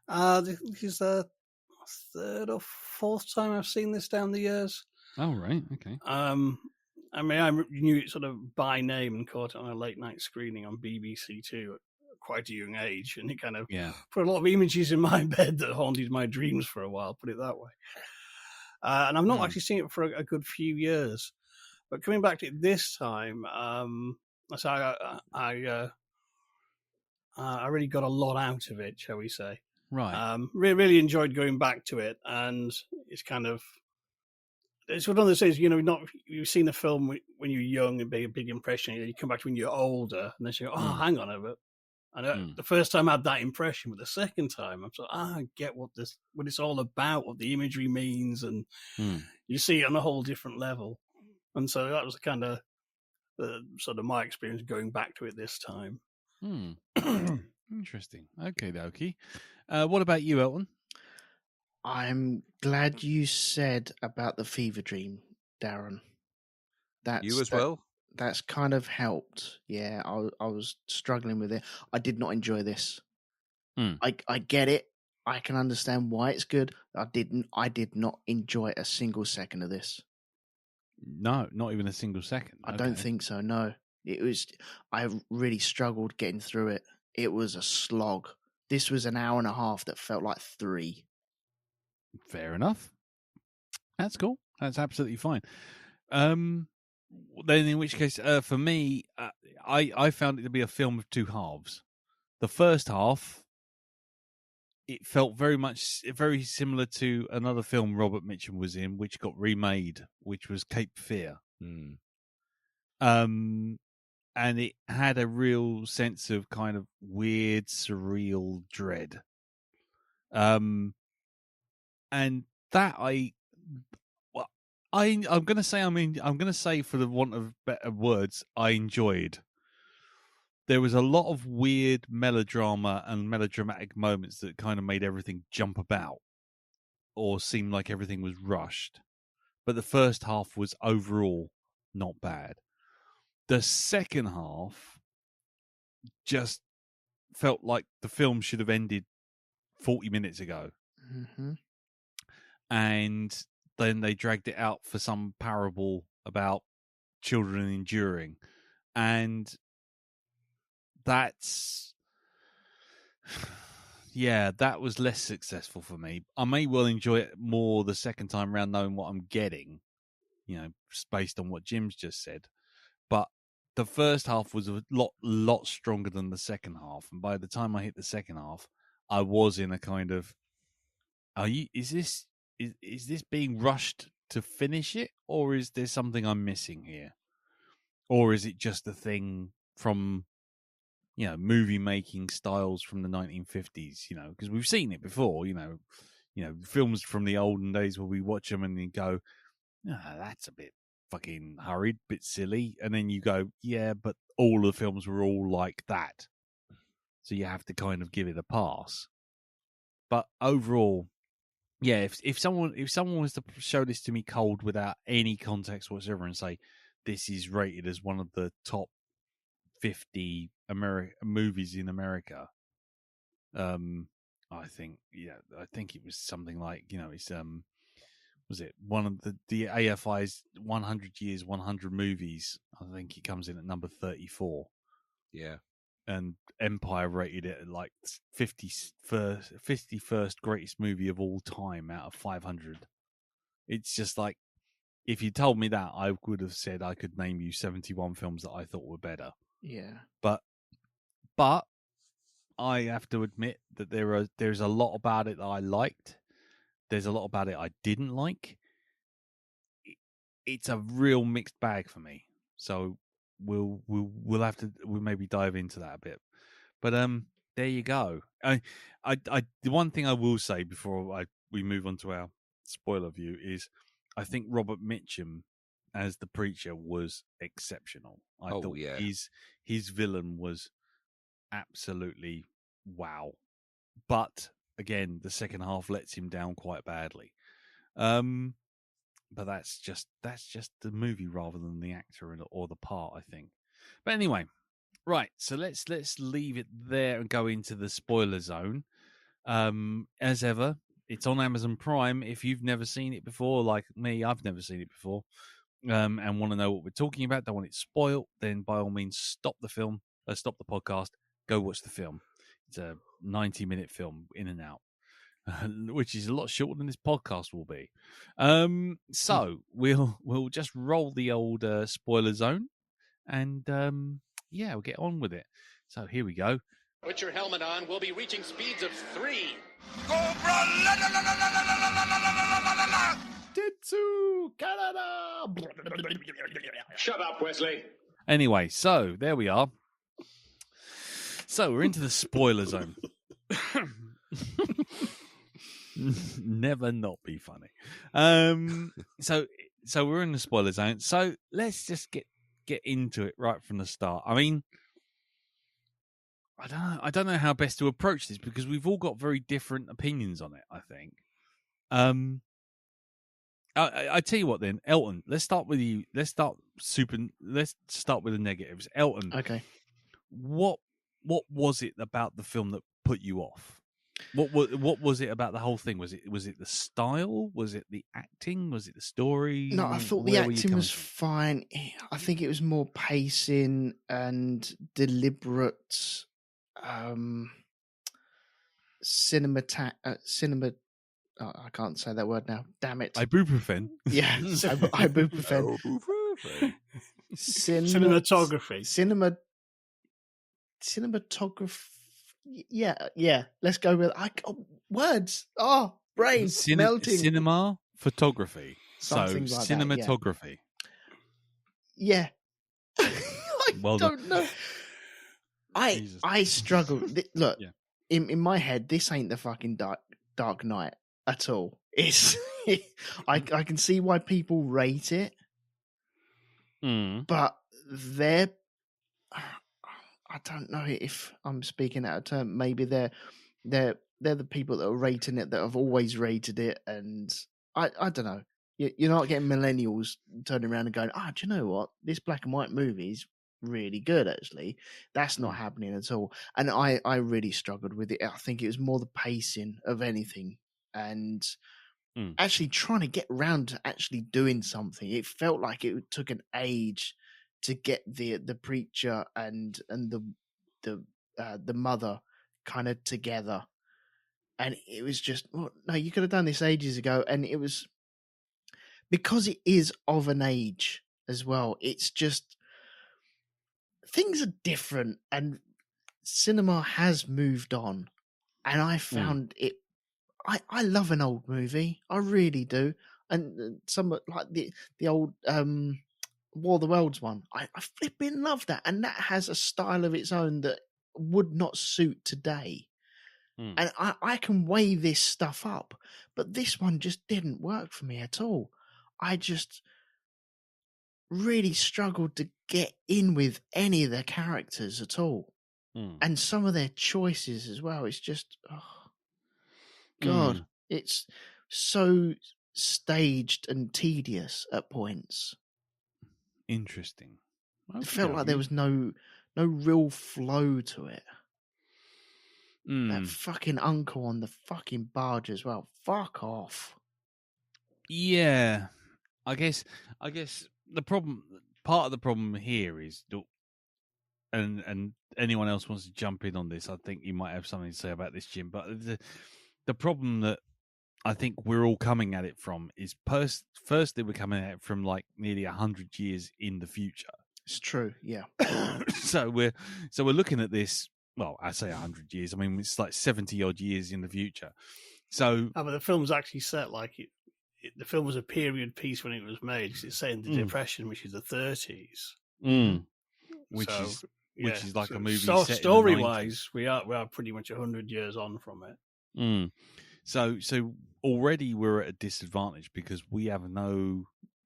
This is the third or fourth time I've seen this down the years. Oh, right, okay. I mean, I knew it sort of by name and caught it on a late night screening on BBC Two at quite a young age, and it kind of put a lot of images in my bed that haunted my dreams for a while, put it that way. And I've not actually seen it for a good few years. But coming back to it this time, so I really got a lot out of it, shall we say. Right. Really enjoyed going back to it, and it's kind of, it's one of those things, you've seen a film when you're young and make a big impression, you come back to when you're older, and then you go, hang on a bit. And the first time I had that impression, but the second time I'm sort of, I get what it's all about, what the imagery means, and you see it on a whole different level. And so that was kind of sort of my experience going back to it this time. Interesting. Okay, dokie. What about you, Elton? I'm glad you said about the fever dream, Darren. You as well? That's kind of helped. Yeah, I was struggling with it. I did not enjoy this. I get it. I can understand why it's good. I did not enjoy a single second of this. No, not even a single second. I don't think so, no. I really struggled getting through it. It was a slog. This was an hour and a half that felt like 3. Fair enough. That's cool. That's absolutely fine. Then in which case, for me, I found it to be a film of two halves. The first half, it felt very similar to another film Robert Mitchum was in, which got remade, which was Cape Fear. And it had a real sense of kind of weird, surreal dread. And that I'm going to say, for the want of better words, I enjoyed. There was a lot of weird melodrama and melodramatic moments that kind of made everything jump about or seem like everything was rushed. But the first half was overall not bad. The second half just felt like the film should have ended 40 minutes ago. Mm-hmm. And then they dragged it out for some parable about children enduring. And that's... yeah, that was less successful for me. I may well enjoy it more the second time around, knowing what I'm getting, based on what Jim's just said. But the first half was a lot stronger than the second half. And by the time I hit the second half, I was in a kind of, is this being rushed to finish it? Or is there something I'm missing here? Or is it just a thing from, movie making styles from the 1950s, because we've seen it before, films from the olden days where we watch them and you go, that's a bit fucking hurried, bit silly. And then you go, yeah, but all the films were all like that. So you have to kind of give it a pass. But overall, yeah, if someone was to show this to me cold without any context whatsoever and say, this is rated as one of the top 50 movies in America, I think it was something like, it's was it one of the AFI's 100 years 100 movies? I think it comes in at number 34. Yeah, and Empire rated it at like 51st greatest movie of all time out of 500. It's just like, if you told me that, I would have said I could name you 71 films that I thought were better. Yeah. But I have to admit that there's a lot about it that I liked. There's a lot about it I didn't like. It's a real mixed bag for me. So we'll maybe dive into that a bit. But there you go. The one thing I will say before we move on to our spoiler view is, I think Robert Mitchum as the preacher was exceptional. I thought his villain was absolutely wow. But again, the second half lets him down quite badly. but that's just the movie rather than the actor or the part, I think. But anyway, right. So let's leave it there and go into the spoiler zone. As ever, it's on Amazon Prime. If you've never seen it before, like me, I've never seen it before, and want to know what we're talking about, don't want it spoiled, then by all means stop the podcast, go watch the film. It's a 90-minute film, in and out, which is a lot shorter than this podcast will be. So we'll just roll the old spoiler zone, and we'll get on with it. So here we go. Put your helmet on. We'll be reaching speeds of 3. Cobra! Tetsu Canada. Shut up, Wesley. Anyway, so there we are. So we're into the spoiler zone. Never not be funny. So we're in the spoiler zone. So let's just get into it right from the start. I mean, I don't know how best to approach this because we've all got very different opinions on it, I think. I tell you what then, Elton, let's start with you. Let's start with the negatives. Elton. Okay. What was it about the film that put you off? What was it about the whole thing? Was it the style? Was it the acting? Was it the story? No, I thought the acting was fine. I think it was more pacing and deliberate cinema. I can't say that word now. Damn it. Ibuprofen. Yeah, ibuprofen. Cinematography. Cinematography. Yeah. Let's go with words. Oh, brain melting. Cinema photography. Something so like cinematography. Yeah. I don't know. Jesus. I struggle. Look, Yeah. in my head, this ain't the fucking Dark Knight at all. It's I can see why people rate it, but I don't know if I'm speaking out of turn. Maybe they're the people that are rating it that have always rated it, and I don't know. You're not getting millennials turning around and going, do you know what? This black and white movie's really good, actually. That's not happening at all. And I really struggled with it. I think it was more the pacing of anything and actually trying to get around to actually doing something. It felt like it took an age to get the preacher and the mother kind of together. And it was just, no, you could have done this ages ago. And it was because it is of an age as well. It's just things are different and cinema has moved on. And I found it, I love an old movie. I really do. And some like the old War of the Worlds one. I flipping love that. And that has a style of its own that would not suit today. And I can weigh this stuff up, but this one just didn't work for me at all. I just really struggled to get in with any of the characters at all. And some of their choices as well. It's just, God, it's so staged and tedious at points. Interesting. It felt like there was no real flow to it. That fucking uncle on the fucking barge as well. Fuck off. Yeah, I guess the problem, part of the problem here is, and anyone else wants to jump in on this, I think you might have something to say about this, Jim. But the problem that I think we're all coming at it from is firstly we're coming at it from like nearly 100 years in the future. It's true, yeah. so we're looking at this. Well, I say 100 years. I mean, it's like 70 odd years in the future. So, but the film's actually set like the film was a period piece when it was made because it's set in the Depression, which is the 30s. Which is like a movie. So set story wise, we are pretty much 100 years on from it. So already we're at a disadvantage because we have no.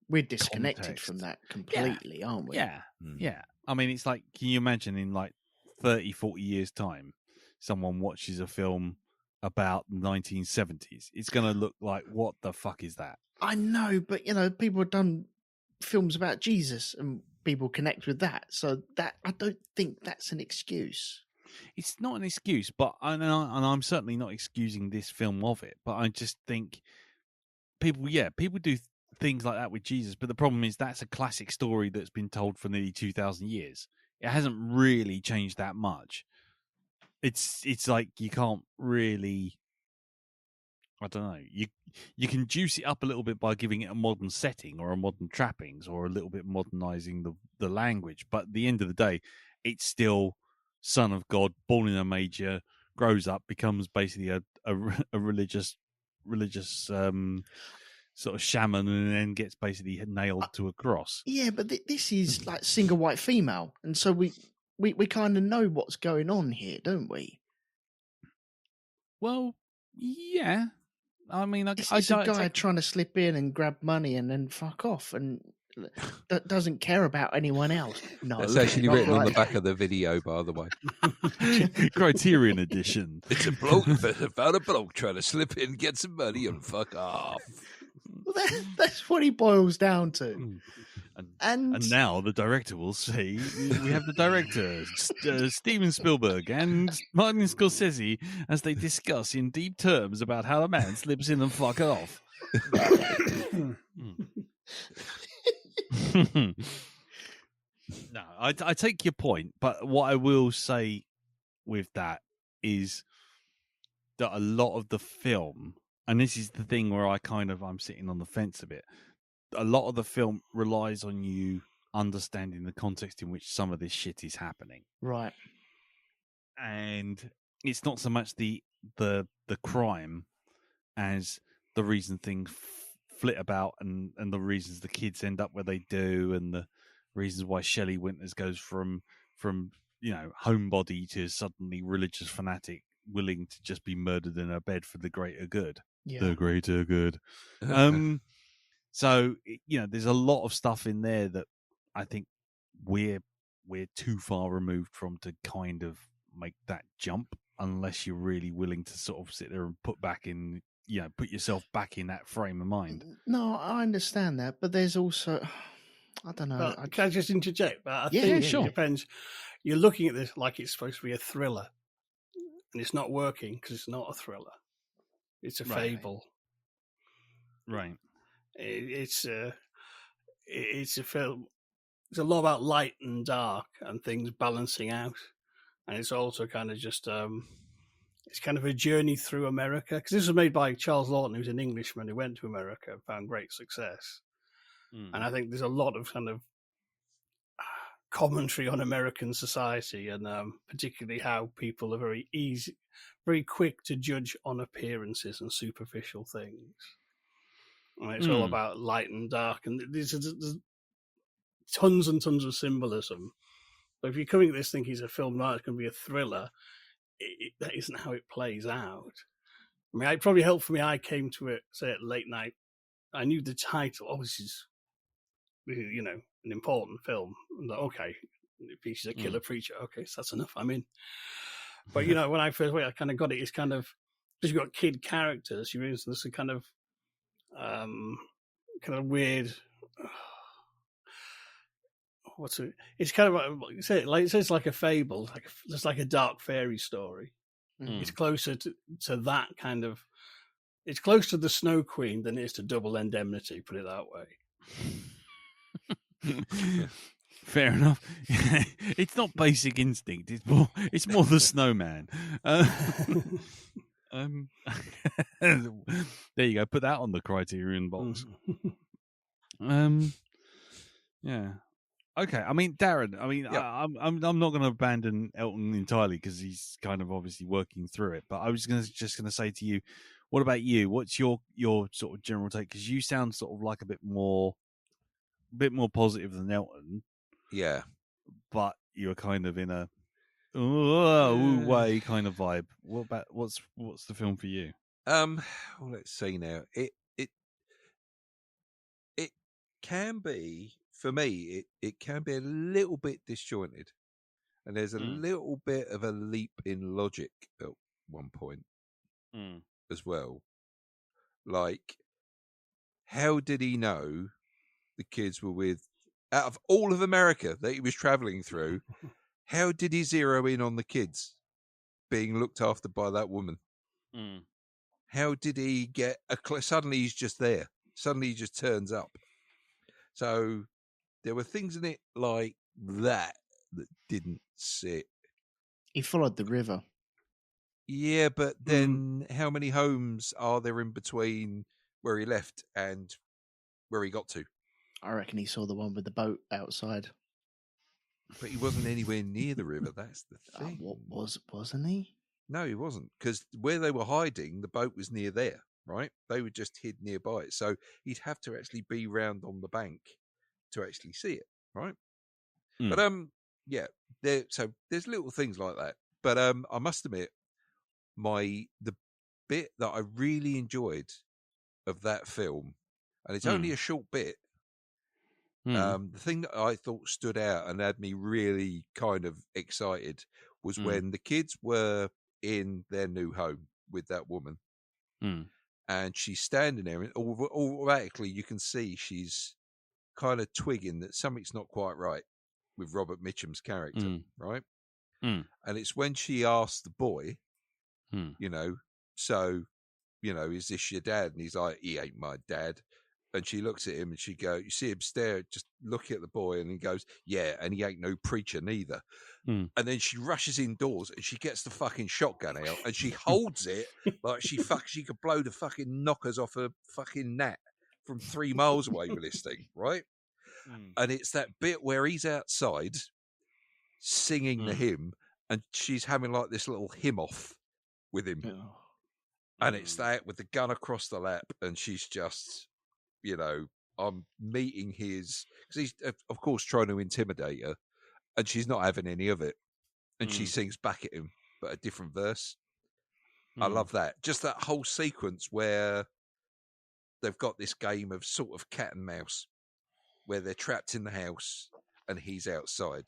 We're disconnected context from that completely, aren't we? Yeah, yeah. I mean, it's like, can you imagine in like 30, 40 years' time, someone watches a film about the 1970s. It's going to look like, what the fuck is that? I know, but people have done films about Jesus and people connect with that. So that I don't think that's an excuse. It's not an excuse, but I'm certainly not excusing this film of it. But I just think people do things like that with Jesus. But the problem is that's a classic story that's been told for nearly 2,000 years. It hasn't really changed that much. It's like you can't really. I don't know. You can juice it up a little bit by giving it a modern setting or a modern trappings or a little bit modernizing the language. But at the end of the day, it's still Son of God, born in a manger, grows up, becomes basically a religious sort of shaman, and then gets basically nailed to a cross. Yeah, but this is like single white female, and so we kind of know what's going on here, don't we? Well, yeah. I mean, It's a guy trying to slip in and grab money and then fuck off, and that doesn't care about anyone else. No, that's actually written on the back of the video, by the way. Criterion edition. It's a bloke about a bloke trying to slip in, get some money, and fuck off. Well, that's what he boils down to. And now the director will say, we have the director, Steven Spielberg and Martin Scorsese, as they discuss in deep terms about how a man slips in and fuck off. No, I take your point, but what I will say with that is that a lot of the film, and this is the thing where I'm sitting on the fence a bit, a lot of the film relies on you understanding the context in which some of this shit is happening. Right. And it's not so much the crime as the reason things flit about and the reasons the kids end up where they do, and the reasons why Shelley Winters goes from homebody to suddenly religious fanatic willing to just be murdered in her bed for the greater good. Yeah. The greater good. So, there's a lot of stuff in there that I think we're too far removed from to kind of make that jump, unless you're really willing to sort of sit there and put yourself back in that frame of mind. No, I understand that, but there's also, I don't know. Can I just interject? I Yeah, think sure. it depends. You're looking at this like it's supposed to be a thriller, and it's not working because it's not a thriller. It's a fable. Right. It's a film. It's a lot about light and dark and things balancing out, and it's also kind of just it's kind of a journey through America, because this was made by Charles Lawton, who's an Englishman who went to America and found great success. And I think there's a lot of kind of commentary on American society, and particularly how people are very quick to judge on appearances and superficial things. And it's all about light and dark, and there's tons and tons of symbolism. But if you're coming at this thinking it's a film noir, it's going to be a thriller, that isn't how it plays out. I mean, it probably helped for me. I came to it, say, at late night. I knew the title. Oh, this is, an important film. I'm like, okay, it features a killer preacher. Okay, so that's enough. I'm in. But, when I first went, I kind of got it. It's kind of, because you've got kid characters, you're in this kind of weird. What's it? It's kind of like it's like a fable, it's like a dark fairy story. It's closer to that kind of. It's closer to the Snow Queen than it is to Double Indemnity. Put it that way. Fair enough. It's not Basic Instinct. It's more the Snowman. There you go. Put that on the Criterion box. Yeah. Okay. I mean, Darren. I mean, yeah. I'm not going to abandon Elton entirely because he's kind of obviously working through it. But I was just going to say to you, what about you? What's your sort of general take? Because you sound sort of like a bit more positive than Elton. Yeah. But you're kind of in a way kind of vibe. What about what's the film for you? Well, let's see now. It can be, for me, it can be a little bit disjointed, and there's a little bit of a leap in logic at one point. as well. Like, how did he know the kids were with, out of all of America that he was traveling through, how did he zero in on the kids being looked after by that woman? How did he get suddenly he's just there? Suddenly he just turns up. So there were things in it like that didn't sit. He followed the river. Yeah, but then how many homes are there in between where he left and where he got to? I reckon he saw the one with the boat outside. But he wasn't anywhere near the river. That's the thing. Wasn't he? No, he wasn't. Because where they were hiding, the boat was near there, right? They were just hid nearby it. So he'd have to actually be round on the bank to actually see it, right? But yeah, so there's little things like that. But I must admit, the bit that I really enjoyed of that film, and it's only a short bit, the thing that I thought stood out and had me really kind of excited was when the kids were in their new home with that woman, and she's standing there, and automatically you can see she's kind of twigging that something's not quite right with Robert Mitchum's character, right? And it's when she asks the boy, you know, so, you know, is this your dad? And he's like, he ain't my dad. And she looks at him and she goes, you see him stare, just look at the boy, and he goes, yeah, and he ain't no preacher neither. And then she rushes indoors and she gets the fucking shotgun out and she holds it like she could blow the fucking knockers off a fucking gnat from 3 miles away with this thing, right? And it's that bit where he's outside singing the hymn and she's having like this little hymn off with him. And it's that with the gun across the lap, and she's just, you know, I'm meeting his, because he's, of course, trying to intimidate her, and she's not having any of it. And she sings back at him, but a different verse. I love that. Just that whole sequence where they've got this game of sort of cat and mouse, where they're trapped in the house and he's outside.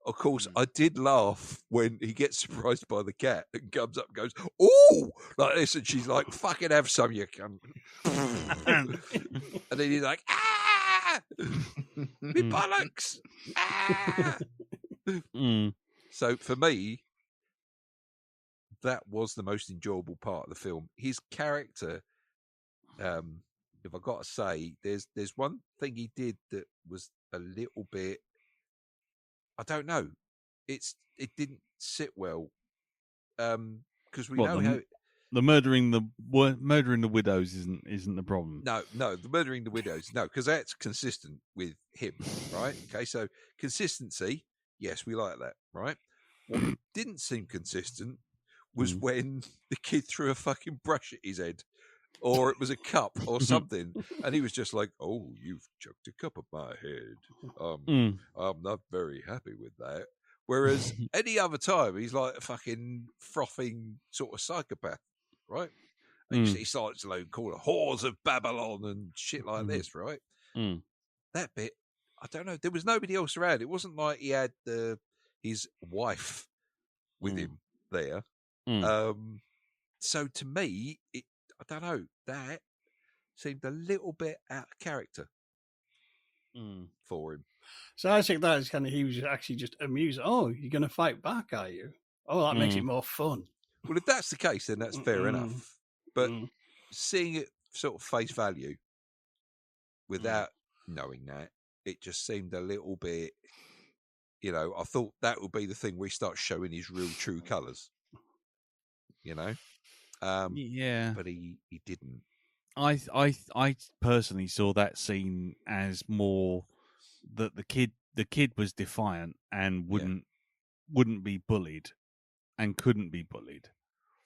Of course, I did laugh when he gets surprised by the cat and comes up and goes, "Oh!" like this, and she's like, "Fucking have some, you cunt." And then he's like, "Ah! Me bollocks! Ah!" So for me, that was the most enjoyable part of the film. His character, if I got to say, there's one thing he did that was a little bit, I don't know. It didn't sit well, because we know how the murdering the widows isn't the problem. No, the murdering the widows, no, because that's consistent with him, right? Okay, so consistency, yes, we like that, right? What didn't seem consistent was when the kid threw a fucking brush at his head, or it was a cup or something, and he was just like, "Oh, you've chucked a cup at my head. I'm not very happy with that." Whereas any other time, he's like a fucking frothing sort of psychopath, right? And he starts like call it whores of Babylon and shit like this, right? That bit, I don't know. There was nobody else around. It wasn't like he had his wife with him there. So to me, I don't know, that seemed a little bit out of character for him. So I think that is kind of, he was actually just amused. Oh, you're going to fight back, are you? Oh, that makes it more fun. Well, if that's the case, then that's fair enough. But seeing it sort of face value without knowing that, it just seemed a little bit, you know, I thought that would be the thing where he starts showing his real true colours, you know? Yeah. But he didn't. I personally saw that scene as more that the kid was defiant and wouldn't be bullied and couldn't be bullied.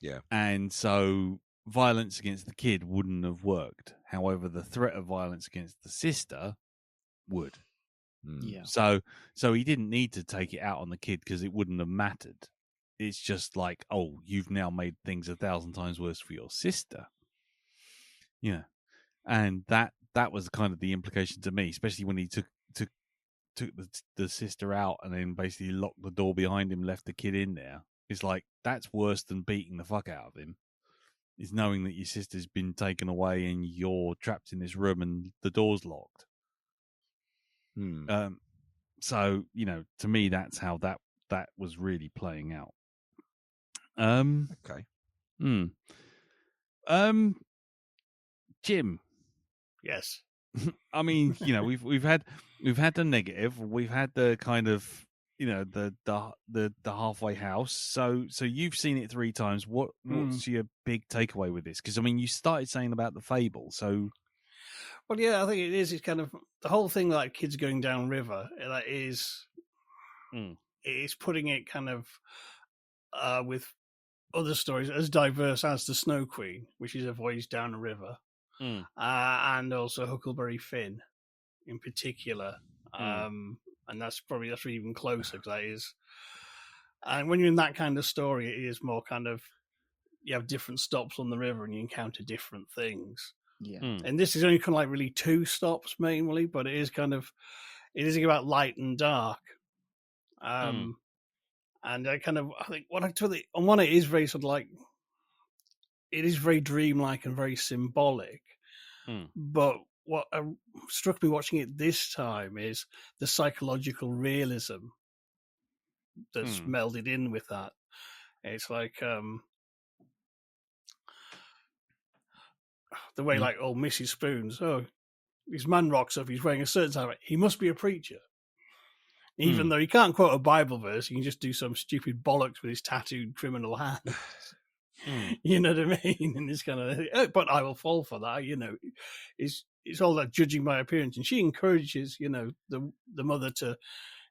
Yeah. And so violence against the kid wouldn't have worked. However, the threat of violence against the sister would. Yeah. So he didn't need to take it out on the kid because it wouldn't have mattered. It's just like, oh, you've now made things 1,000 times worse for your sister. Yeah. And that was kind of the implication to me, especially when he took the sister out and then basically locked the door behind him, left the kid in there. It's like, that's worse than beating the fuck out of him. Is knowing that your sister's been taken away and you're trapped in this room and the door's locked. So, to me, that's how that was really playing out. Okay. Jim. Yes. I mean, we've had the negative, we've had the kind of, the halfway house. So you've seen it 3 times. What's your big takeaway with this? Because I mean, you started saying about the fable. So, well, yeah, I think it is. It's kind of the whole thing, like kids going down river. That is, it's putting it kind of with other stories as diverse as the Snow Queen, which is a voyage down a river, and also Huckleberry Finn, in particular. And that's probably even closer, because that is. And when you're in that kind of story, it is more kind of, you have different stops on the river and you encounter different things. Yeah. And this is only kind of like really 2 stops mainly, but it is about light and dark. And I think on one, it is very sort of like, it is very dreamlike and very symbolic. But what struck me watching it this time is the psychological realism that's melded in with that. It's like the way, like, Mrs. Spoons, this man rocks up, he's wearing a certain type, he must be a preacher. Even though he can't quote a Bible verse, he can just do some stupid bollocks with his tattooed criminal hands. You know what I mean? And it's kind of, but I will fall for that. It's all that judging by appearance, and she encourages, the mother to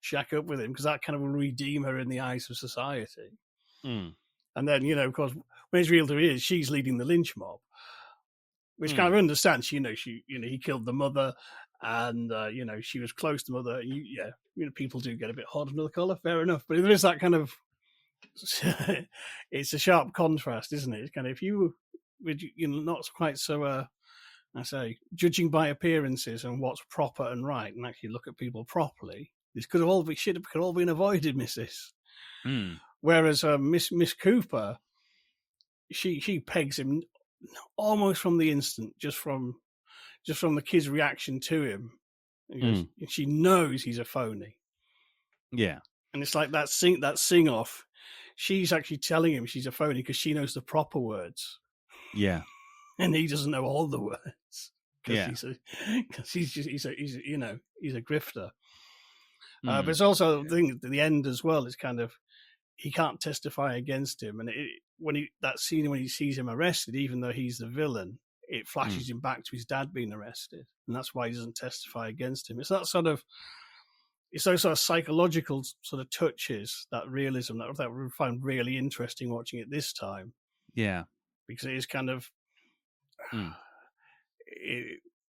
shack up with him, because that kind of will redeem her in the eyes of society. And then, of course, when it's real to her, she's leading the lynch mob, which kind of understands. He killed the mother, and she was close to the mother. People do get a bit hot under the collar, fair enough, but there is that kind of. It's a sharp contrast, isn't it? It's kind of, if you not quite so I say, judging by appearances and what's proper and right, and actually look at people properly, this could have all been avoided, missus. Whereas Miss Cooper, she pegs him almost from the instant, just from the kid's reaction to him. She knows he's a phony. Yeah, and it's like that sing off. She's actually telling him she's a phony because she knows the proper words. Yeah. And he doesn't know all the words. Yeah. Because he's a grifter. But it's also the thing at the end as well. It's kind of, he can't testify against him. And when he sees him arrested, even though he's the villain, it flashes him back to his dad being arrested. And that's why he doesn't testify against him. It's that sort of, it's those sort of psychological sort of touches, that realism that we found really interesting watching it this time. Yeah. Because it is kind of,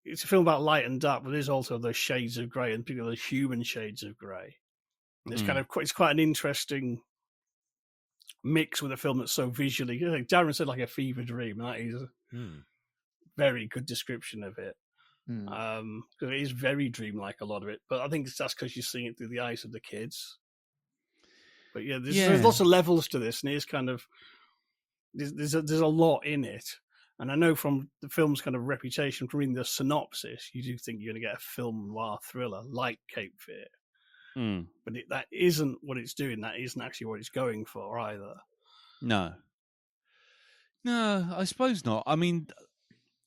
it's a film about light and dark, but there's also those shades of grey, and particularly human shades of grey. It's kind of it's quite an interesting mix with a film that's so visually. Darren said like a fever dream, and that is a very good description of it. Because it is very dreamlike, a lot of it, but I think that's because you're seeing it through the eyes of the kids. But there's lots of levels to this, and it's kind of there's a lot in it. And I know from the film's kind of reputation, from reading the synopsis, you do think you're going to get a film noir thriller like Cape Fear. But that isn't what it's doing. That isn't actually what it's going for either. No, I suppose not. I mean,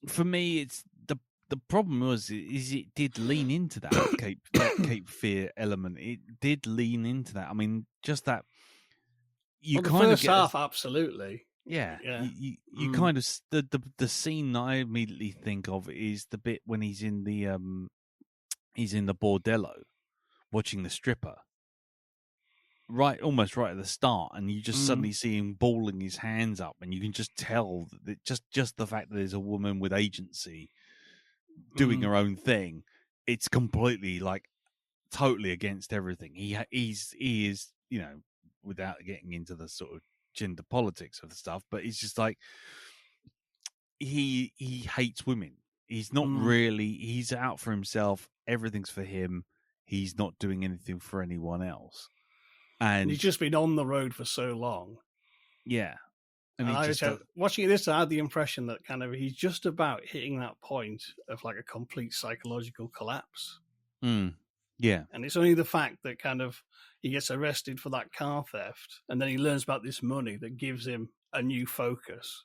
for me, it's the problem is it did lean into that Cape Fear element. It did lean into that. I mean, just that you the kind first of get half, absolutely. Yeah. You kind of the scene that I immediately think of is the bit when he's in the bordello watching the stripper. Right, almost right at the start, and you just suddenly see him balling his hands up, and you can just tell that just the fact that there's a woman with agency doing her own thing, it's completely like totally against everything. He is, without getting into the sort of gender politics of the stuff, but it's just like he hates women. He's not really, he's out for himself. Everything's for him. He's not doing anything for anyone else. And he's just been on the road for so long. Yeah. And he I just was watching this, I had the impression that kind of he's just about hitting that point of like a complete psychological collapse. Yeah. And it's only the fact that kind of he gets arrested for that car theft, and then he learns about this money that gives him a new focus.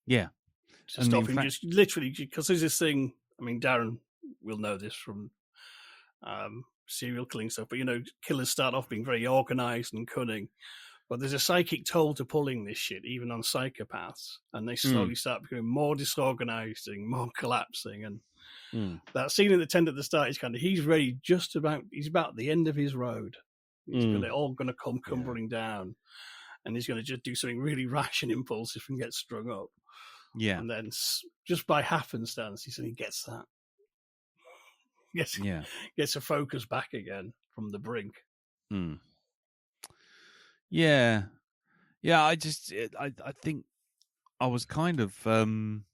Yeah. To stop him just literally, because there's this thing, I mean, Darren will know this from serial killing stuff, but, you know, killers start off being very organized and cunning. But there's a psychic toll to pulling this shit, even on psychopaths. And they slowly start becoming more disorganized and more collapsing. And that scene at the tent at the start is kind of, he's about at the end of his road. He's all going to come crumbling down. And he's going to just do something really rash and impulsive and get strung up. Yeah. And then just by happenstance, he suddenly gets that. Gets a focus back again from the brink. Yeah. Yeah, I think I was kind of how can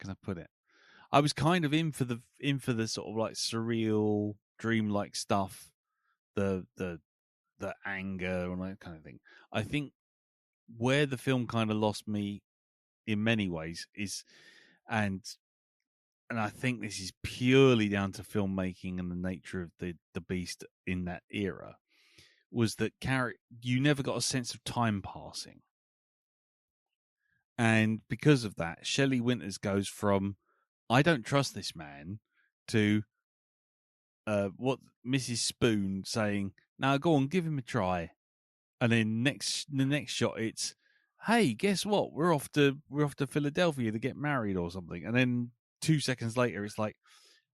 I put it? I was kind of in for the sort of like surreal, dreamlike stuff, the anger and that kind of thing. I think where the film kind of lost me in many ways is, and I think this is purely down to filmmaking and the nature of the beast in that era, was that you never got a sense of time passing. And because of that, Shelley Winters goes from, I don't trust this man, to what Mrs. Spoon saying, now go on, give him a try. And then the next shot, it's, hey, guess what? We're off to Philadelphia to get married or something. And then 2 seconds later, it's like,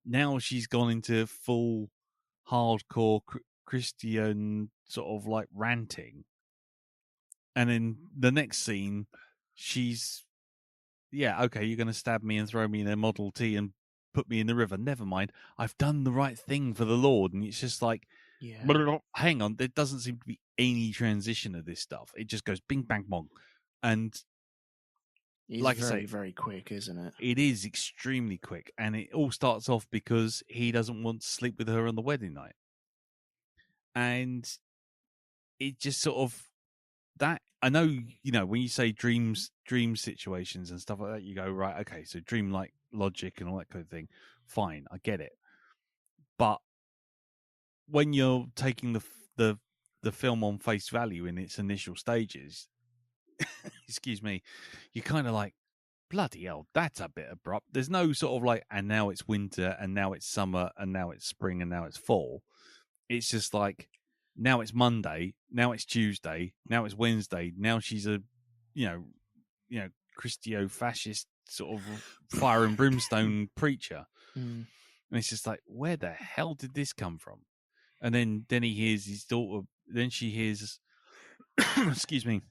now she's gone into full hardcore Christian sort of like ranting. And then the next scene, she's, yeah, okay, you're going to stab me and throw me in a Model T and put me in the river. Never mind. I've done the right thing for the Lord. And it's just like, hang on, there doesn't seem to be any transition of this stuff. It just goes bing, bang, bong. And it's like very, I say, very quick, isn't it? It is extremely quick. And it all starts off because he doesn't want to sleep with her on the wedding night. And it just sort of, that, I know, you know, when you say dream situations and stuff like that, you go, right, okay, so dream-like logic and all that kind of thing. Fine, I get it. But when you're taking the film on face value in its initial stages, excuse me, you're kind of like, bloody hell, that's a bit abrupt. There's no sort of like, and now it's winter, and now it's summer, and now it's spring, and now it's fall. It's just like, now it's Monday, now it's Tuesday, now it's Wednesday, now she's a, you know, Christo-fascist sort of fire and brimstone preacher. And it's just like, where the hell did this come from? And then he hears his daughter, then she hears, excuse me,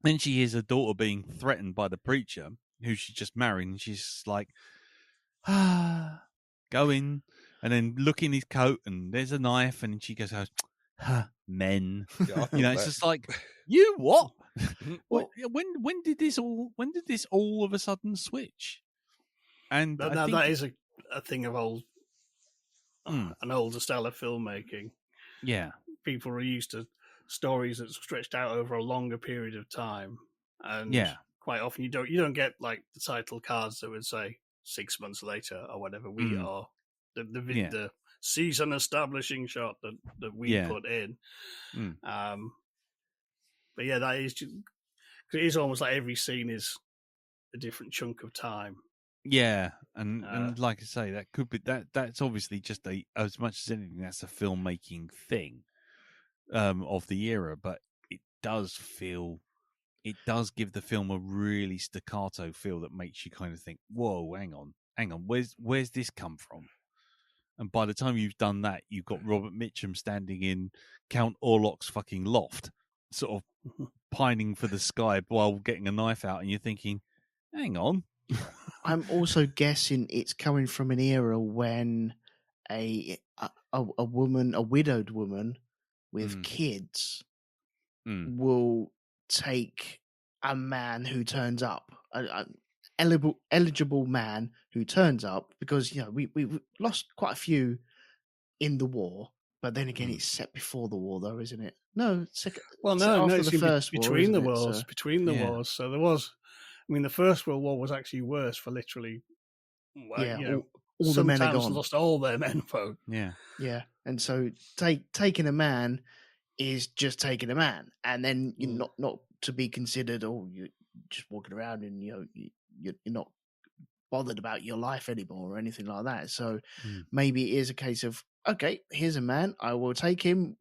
then she hears her daughter being threatened by the preacher, who she just married, and she's like, go in, and then look in his coat, and there's a knife, and she goes, men. Yeah, you know, it's just like, you what? When did this all of a sudden switch? And that is a thing of an older style of filmmaking. Yeah, people are used to stories that stretched out over a longer period of time, and quite often you don't get like the title cards that would say 6 months later or whatever. We are the season establishing shot that we put in. But yeah, that is just, cause it is almost like every scene is a different chunk of time. Yeah, and like I say, that could be that's obviously just as much as anything, that's a filmmaking thing of the era, but it does give the film a really staccato feel that makes you kind of think, whoa, hang on, where's this come from? And by the time you've done that, you've got Robert Mitchum standing in Count Orlok's fucking loft, sort of pining for the sky while getting a knife out, and you're thinking, hang on. I'm also guessing it's coming from an era when a woman, a widowed woman with kids, will take a man who turns up, an eligible man who turns up, because, you know, we lost quite a few in the war, But then again, it's set before the war, though, isn't it? No, Well, set no, after it's the first war, between isn't the it? wars. So, Between the Yeah. wars, so there was. I mean, the First World War was actually worse for literally. yeah, You know, all the some men are towns gone. lost all their menfolk. Yeah. Yeah, and so taking a man is just taking a man, and then you're not to be considered. Oh, you're just walking around, and you're not bothered about your life anymore or anything like that. So maybe it is a case of, okay, here's a man, I will take him,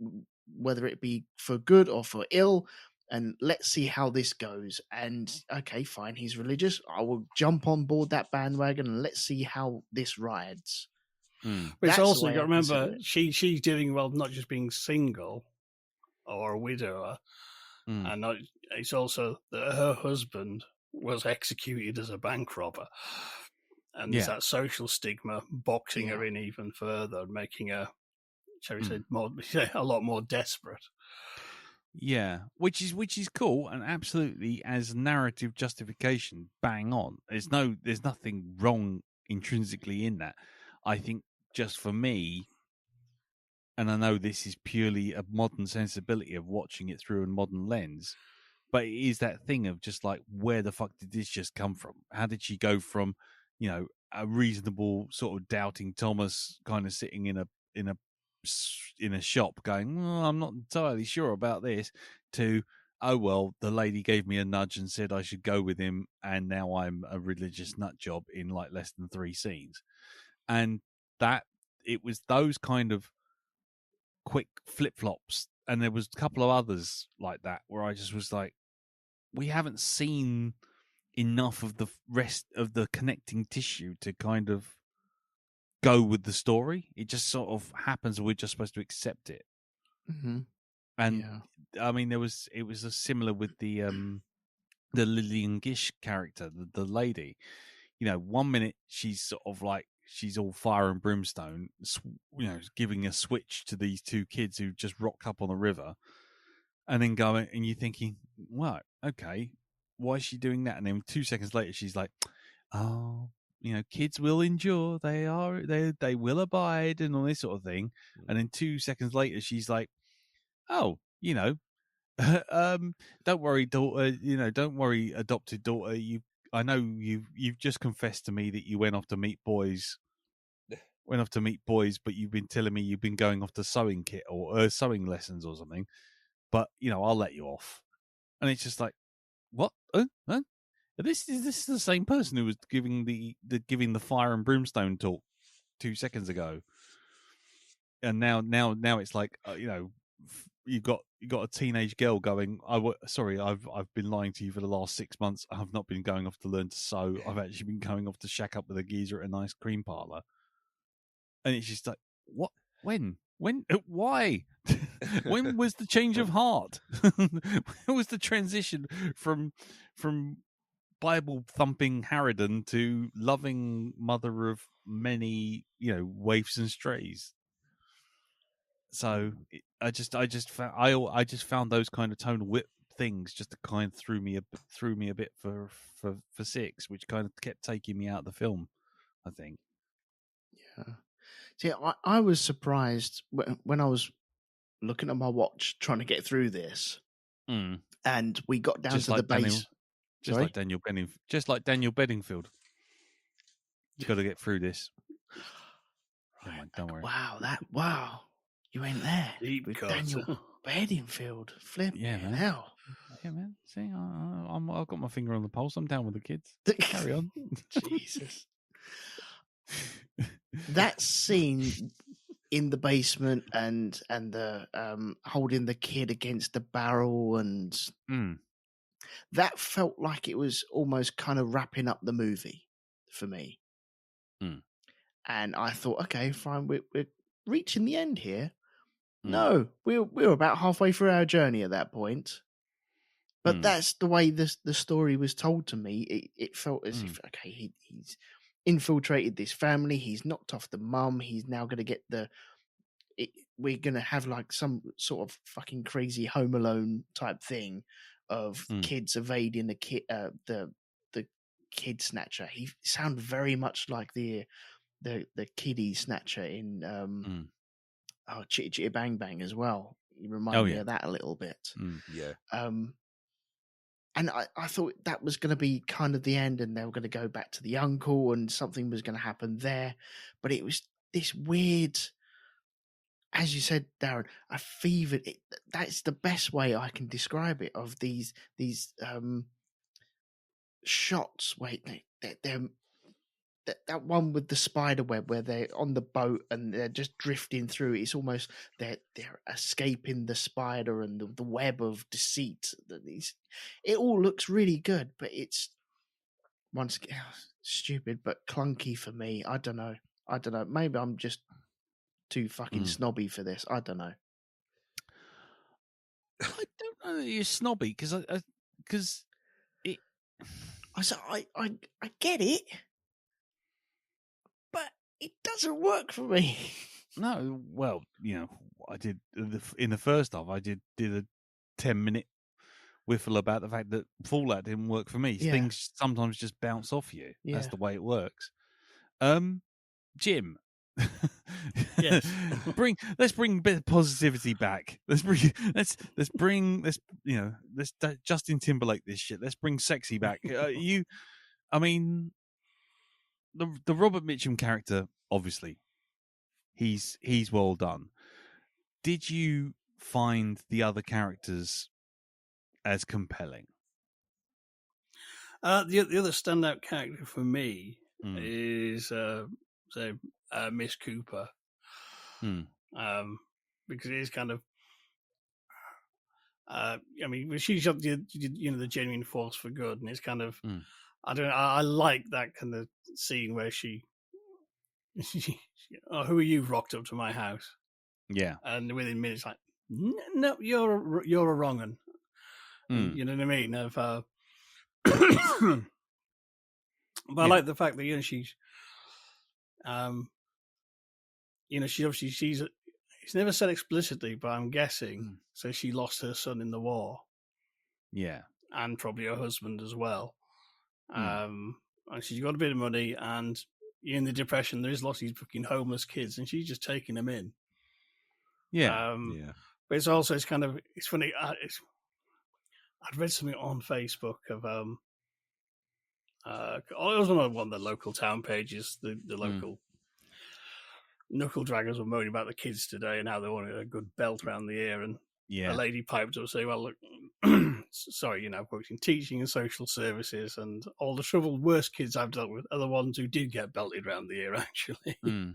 whether it be for good or for ill, and let's see how this goes. And okay, fine, he's religious, I will jump on board that bandwagon and let's see how this rides. But it's That's the also, way you got to I consider remember, it. she's dealing well, not just being single or a widower, and it's also that her husband was executed as a bank robber. And there's that social stigma boxing her in even further, making her, shall we say, a lot more desperate. Yeah, which is cool and absolutely as narrative justification, bang on. There's nothing wrong intrinsically in that. I think just for me, and I know this is purely a modern sensibility of watching it through a modern lens, but it is that thing of just like, where the fuck did this just come from? How did she go from, a reasonable sort of doubting Thomas kind of sitting in a shop going, I'm not entirely sure about this, to, oh, well, the lady gave me a nudge and said I should go with him, and now I'm a religious nut job in like less than 3 scenes. And that it was those kind of quick flip-flops, and there was a couple of others like that where I just was like, we haven't seen enough of the rest of the connecting tissue to kind of go with the story. It just sort of happens, and we're just supposed to accept it. Mm-hmm. And I mean, it was a similar with the Lillian Gish character, the lady. 1 minute she's sort of like, she's all fire and brimstone, giving a switch to these 2 kids who just rock up on the river, and then going, and you're thinking, well, okay, why is she doing that? And then 2 seconds later, she's like, oh, kids will endure, they will abide, and all this sort of thing. And then 2 seconds later, she's like, oh, don't worry, daughter. Don't worry, adopted daughter. I know you've just confessed to me that you went off to meet boys. But you've been telling me you've been going off to sewing kit or sewing lessons or something. But I'll let you off. And it's just like, what? Huh? This is the same person who was giving the fire and brimstone talk 2 seconds ago. And now it's like, you've got a teenage girl going, sorry, I've been lying to you for the last 6 months. I've not been going off to learn to sew. I've actually been going off to shack up with a geezer at a nice cream parlor. And it's just like, what? When? Why? When was the change of heart? When was the transition from Bible thumping harridan to loving mother of many, waifs and strays? So I just found those kind of tonal whip things just to kind of threw me a bit for 6, which kind of kept taking me out of the film, I think. Yeah. See, I was surprised when I was looking at my watch trying to get through this, and we got down to the base. Like Daniel Bedingfield. You've got to get through this. Right. Don't worry. Wow. You went there Deep with cut. Daniel Bedingfield. Flip, yeah, man. Hell. Yeah, man. See, I've got my finger on the pulse. I'm down with the kids. Carry on. Jesus. That scene in the basement and the holding the kid against the barrel, and that felt like it was almost kind of wrapping up the movie for me. And I thought, okay, fine, we're reaching the end here. No, we're about halfway through our journey at that point. But that's the way the story was told to me. It felt as if, okay, he's infiltrated this family. He's knocked off the mum. He's now going to get we're going to have like some sort of fucking crazy Home Alone type thing of kids evading the kid snatcher. He sounded very much like the kiddie snatcher in Chitty Chitty Bang Bang as well. You remind me of that a little bit. Yeah. And I thought that was going to be kind of the end, and they were going to go back to the uncle, and something was going to happen there. But it was this weird, as you said, Darren, a fevered. That's the best way I can describe it. Of these shots where they're that one with the spider web where they're on the boat and they're just drifting through. It's almost they're escaping the spider and the web of deceit. It all looks really good, but it's once again stupid but clunky for me. I don't know. Maybe I'm just too fucking snobby for this. I don't know. I don't know that you're snobby because it. I get it. But it doesn't work for me. No, well, I did in the first half. I did a 10-minute whiffle about the fact that Fallout didn't work for me. Yeah. Things sometimes just bounce off you. Yeah. That's the way it works. Jim, yes, let's bring a bit of positivity back. Let's bring Justin Timberlake this shit. Let's bring sexy back. I mean. The Robert Mitchum character, obviously, he's well done. Did you find the other characters as compelling? The other standout character for me is Miss Cooper, because it is kind of. I mean, she's the genuine force for good, and it's kind of. I like that kind of scene where she who are you rocked up to my house? Yeah. And within minutes, like, no, you're a wrong one. You know what I mean? But I like the fact that, she's, she obviously, it's never said explicitly, but I'm guessing, so she lost her son in the war. Yeah. And probably her husband as well. And she's got a bit of money, and in the Depression, there is lots of these fucking homeless kids, and she's just taking them in. Yeah. But it's kind of, it's funny. I'd read something on Facebook of, it was on one of the local town pages, the local knuckle draggers were moaning about the kids today and how they wanted a good belt around the ear, and a lady piped up saying, well, look, sorry, I've worked in teaching and social services, and all the worst kids I've dealt with are the ones who did get belted around the ear, actually. I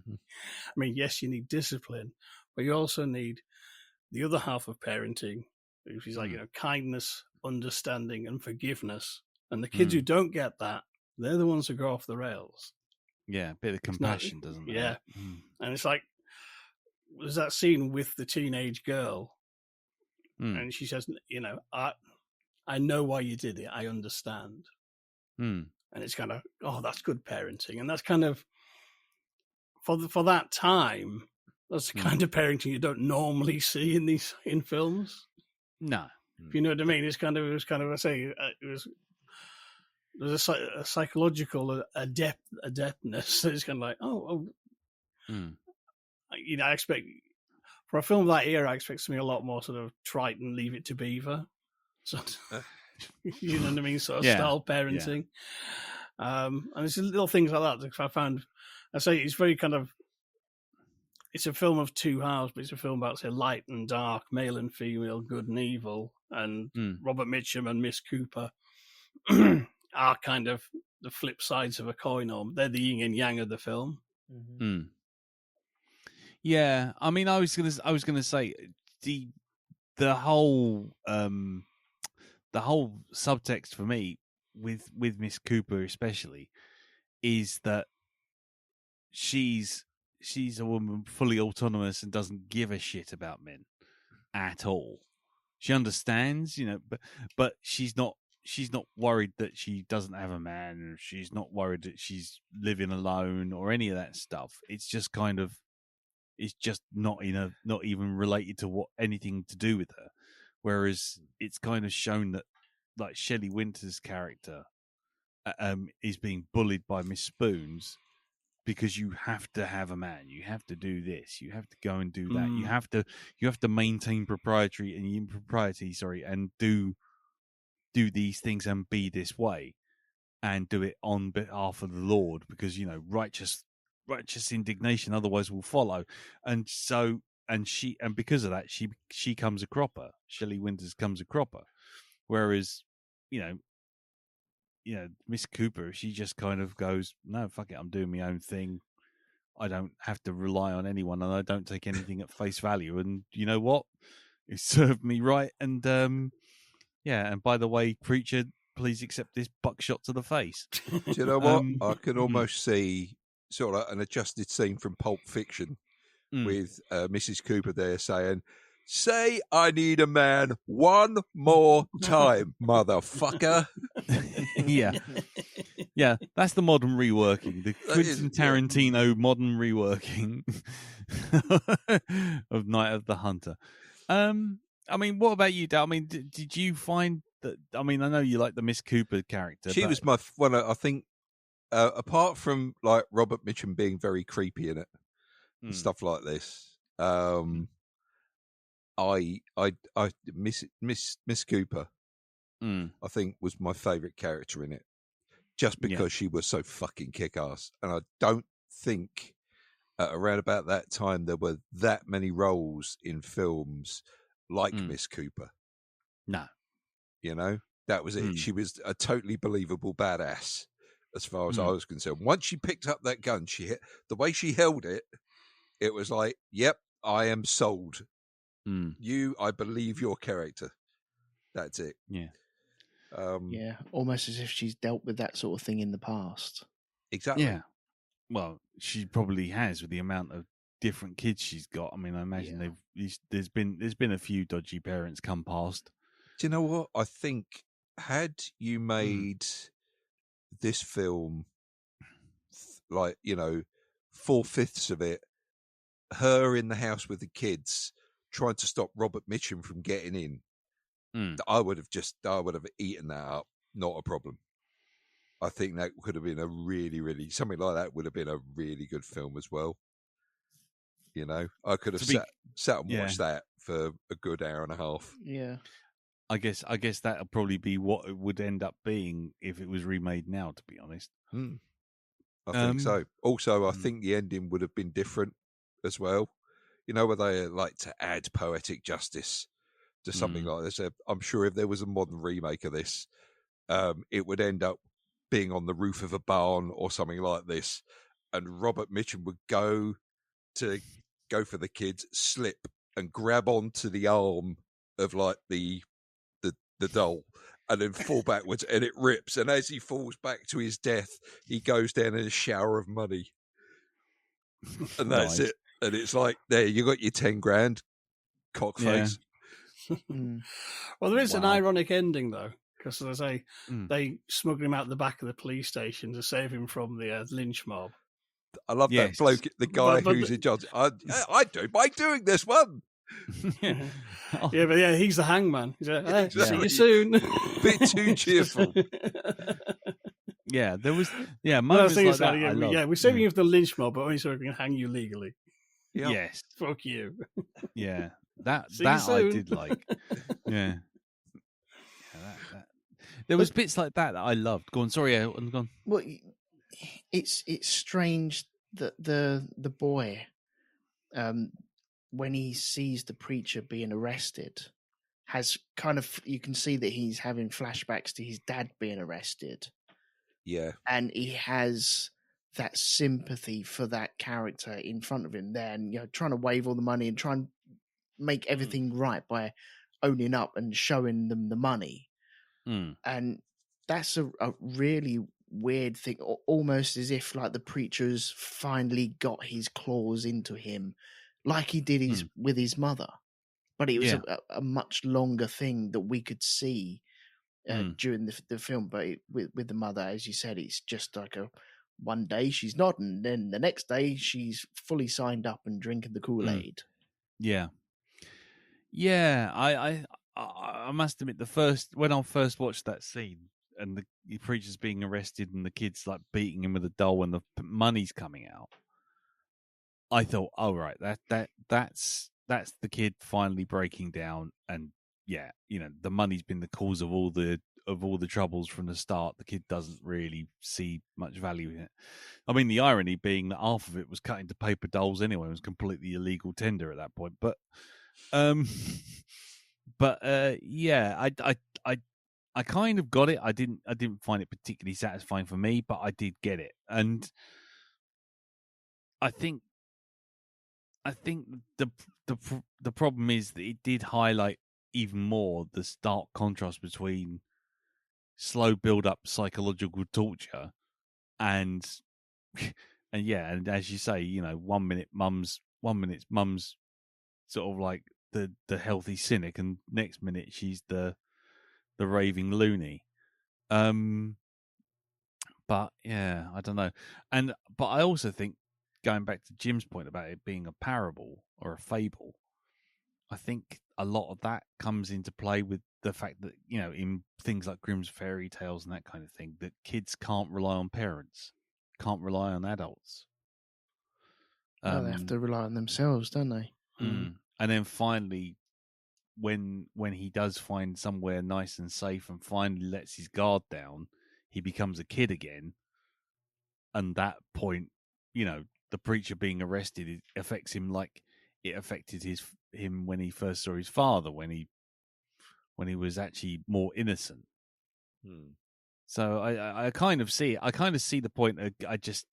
mean, yes, you need discipline, but you also need the other half of parenting, which is like, kindness, understanding, and forgiveness. And the kids who don't get that, they're the ones who go off the rails. Yeah, a bit of compassion, doesn't it? Yeah. And it's like, there's that scene with the teenage girl, and she says, I know why you did it. I understand. And it's kind of, that's good parenting. And that's kind of, for that time, that's the kind of parenting you don't normally see in films. No. If you know what I mean? It was there's a psychological adeptness. It's kind of like, I expect, for a film of that era, I expect something a lot more sort of trite and Leave It to Beaver. So, you know what I mean? Sort of style parenting. Yeah. And it's little things like that. It's very kind of, it's a film of two halves, but it's a film about, say, light and dark, male and female, good and evil. And Robert Mitchum and Miss Cooper are kind of the flip sides of a coin, or they're the yin and yang of the film. Yeah, I mean, I was gonna say the whole subtext for me with Miss Cooper especially is that she's a woman fully autonomous and doesn't give a shit about men at all. She understands, but she's not worried that she doesn't have a man, or she's not worried that she's living alone or any of that stuff. It's just kind of, it's just not even related to anything to do with her. Whereas it's kind of shown that, like, Shelley Winter's character is being bullied by Miss Spoons, because you have to have a man, you have to do this, you have to go and do that, you have to maintain propriety, and do these things and be this way, and do it on behalf of the Lord, because righteous indignation otherwise will follow. And so, and because of that, she comes a cropper. Shelley Winters comes a cropper, whereas Miss Cooper, she just kind of goes, no, fuck it, I'm doing my own thing. I don't have to rely on anyone, and I don't take anything at face value. And you know what? It served me right. And and by the way, preacher, please accept this buckshot to the face. Do you know what? I can almost see sort of like an adjusted scene from Pulp Fiction with Mrs. Cooper there saying, "Say I need a man one more time, motherfucker." Yeah, that's the modern reworking, the Quentin Tarantino modern reworking of Night of the Hunter. I mean, what about you, Dal? I mean, did you find that? I mean, I know you like the Miss Cooper character. She was my one. I think, apart from like Robert Mitchum being very creepy in it and stuff like this, Miss Cooper, I think, was my favourite character in it, just because she was so fucking kick-ass. And I don't think around about that time there were that many roles in films like Miss Cooper. No. That was it. She was a totally believable badass as far as I was concerned. Once she picked up that gun, the way she held it, it was like, yep, I am sold. I believe your character. That's it. Yeah. Almost as if she's dealt with that sort of thing in the past. Exactly. Yeah. Well, she probably has, with the amount of different kids she's got. I mean, I imagine there's been a few dodgy parents come past. Do you know what? I think had you made this film, like 4/5 of it, her in the house with the kids trying to stop Robert Mitchum from getting in, I would have eaten that up. Not a problem. I think that could have been a really, really, something like that would have been a really good film as well. I could have sat and watched that for a good hour and a half. Yeah. I guess that'll probably be what it would end up being if it was remade now, to be honest. I think so. Also, I think the ending would have been different as well. Where they like to add poetic justice to something like this. I'm sure if there was a modern remake of this, it would end up being on the roof of a barn or something like this, and Robert Mitchum would go for the kids, slip and grab onto the arm of like the doll, and then fall backwards, and it rips. And as he falls back to his death, he goes down in a shower of money, and that's it. And it's like, there, you got your 10 grand, cockface. Yeah. Well, there is an ironic ending though, because as I say, they smuggle him out the back of the police station to save him from the lynch mob. I love that bloke, the guy who's in charge. I don't mind doing this one. He's the hangman. He's like, see you soon. Bit too cheerful. Yeah, there was moments like that. We're saving you from the lynch mob, but only so we can hang you legally. Yep. Yes, fuck you. Yeah, that I did like. Yeah. There was bits like that I loved. Go on, sorry, go on. Well, it's strange that the boy, when he sees the preacher being arrested, has kind of, you can see that he's having flashbacks to his dad being arrested. Yeah. And he has that sympathy for that character in front of him there, and trying to wave all the money and try and make everything right by owning up and showing them the money. And that's a really weird thing, almost as if like the preacher's finally got his claws into him, like he did with his mother. But it was a much longer thing that we could see during the film. But with the mother, as you said, it's just like one day she's not, and then the next day she's fully signed up and drinking the Kool-Aid. Yeah. I must admit, when I first watched that scene, the preacher's being arrested and the kid's like beating him with a doll and the money's coming out, I thought, oh right, that's the kid finally breaking down, and yeah, the money's been the cause of all the troubles from the start. The kid doesn't really see much value in it. I mean, the irony being that half of it was cut into paper dolls anyway. It was completely illegal tender at that point. But, yeah, I kind of got it. I didn't find it particularly satisfying for me, but I did get it, and I think the problem is that it did highlight even more the stark contrast between slow build up psychological torture and as you say, 1 minute mum's sort of like the healthy cynic, and next minute she's the raving loony. But yeah, I don't know. But I also think, going back to Jim's point about it being a parable or a fable, I think a lot of that comes into play with the fact that, in things like Grimm's fairy tales and that kind of thing, that kids can't rely on parents, can't rely on adults. No, they have to rely on themselves, don't they? And then finally, when he does find somewhere nice and safe and finally lets his guard down, he becomes a kid again. And that point, the preacher being arrested, it affects him like it affected him when he first saw his father, when he was actually more innocent. So I kind of see the point.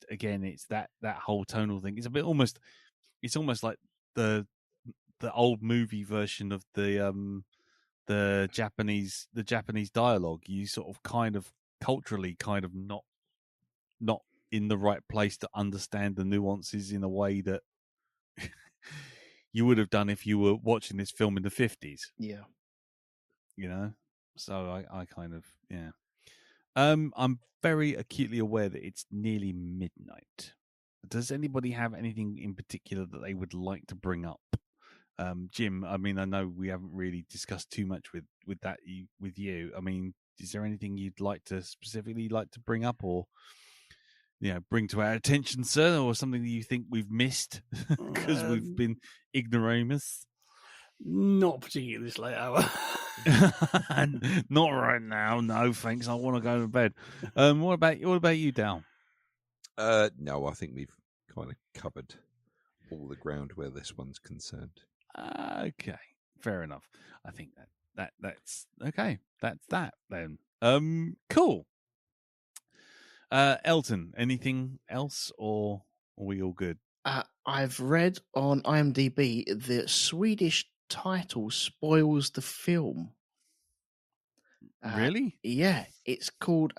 Again, it's that whole tonal thing. It's a bit almost like the old movie version of the Japanese dialogue. You sort of kind of culturally kind of not in the right place to understand the nuances in a way that you would have done if you were watching this film in the 50s. Yeah. So I kind of, yeah. I'm very acutely aware that it's nearly midnight. Does anybody have anything in particular that they would like to bring up? Jim, I mean, I know we haven't really discussed too much with you. I mean, is there anything you'd like to specifically bring up, or bring to our attention, sir, or something that you think we've missed because we've been ignoramus? Not particularly this late hour. Not right now. No, thanks. I want to go to bed. What about you, Dal? No, I think we've kind of covered all the ground where this one's concerned. Okay, fair enough. I think that's okay. That's that then. Cool. Elton, anything else, or are we all good? I've read on IMDb the Swedish title spoils the film. Really? Yeah, it's called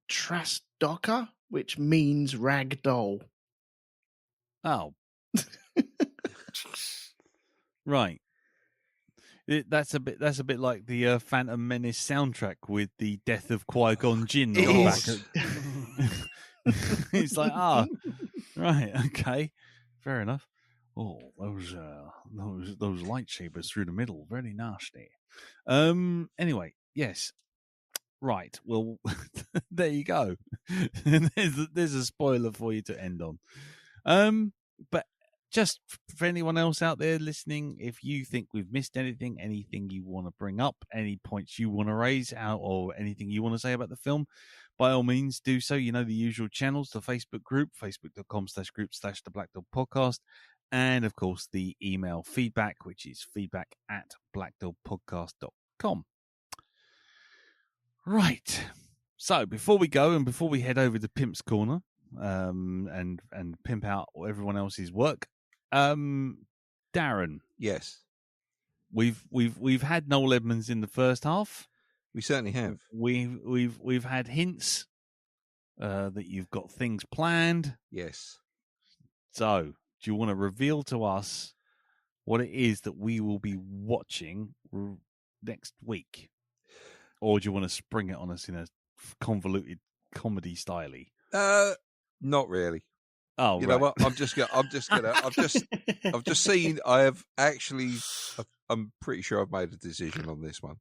Trasdocka, which means rag doll. Oh. Right. That's a bit like the Phantom Menace soundtrack with the death of Qui-Gon Jinn on the back. It's like, right, okay, fair enough. Oh, those lightsabers through the middle, very nasty. Anyway, yes, right. Well, there you go. There's a spoiler for you to end on. But just for anyone else out there listening, if you think we've missed anything you want to bring up, any points you want to raise out, or anything you want to say about the film, by all means do so. The usual channels, the Facebook group, facebook.com/group/the Black Dog Podcast, and of course the email feedback, which is feedback@blackdogpodcast.com. Right. So before we go and before we head over to Pimp's Corner, and pimp out everyone else's work, Darren. Yes. We've had Noel Edmonds in the first half. We certainly have. We've had hints that you've got things planned. Yes. So, do you want to reveal to us what it is that we will be watching next week, or do you want to spring it on us in a convoluted comedy style-y? Not really. Oh, you know what? I've just seen. I'm pretty sure I've made a decision on this one.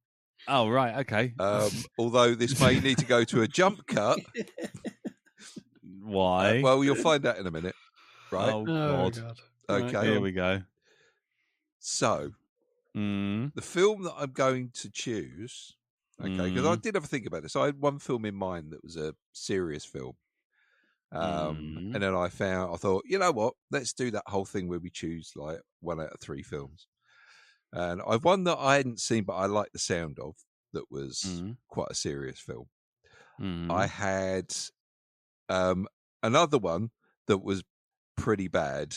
Oh, right. Okay. Although this may need to go to a jump cut. Why? Well, you'll find out in a minute. Right? Oh, Oh, God. God. Okay. Right, Here we go. So, Mm. the film that I'm going to choose, okay, because I did have a think about this. I had one film in mind that was a serious film. And then I thought, you know what? Let's do that whole thing where we choose like 1 out of 3 films. And I've one that I hadn't seen, but I liked the sound of, that was quite a serious film. I had another one that was pretty bad.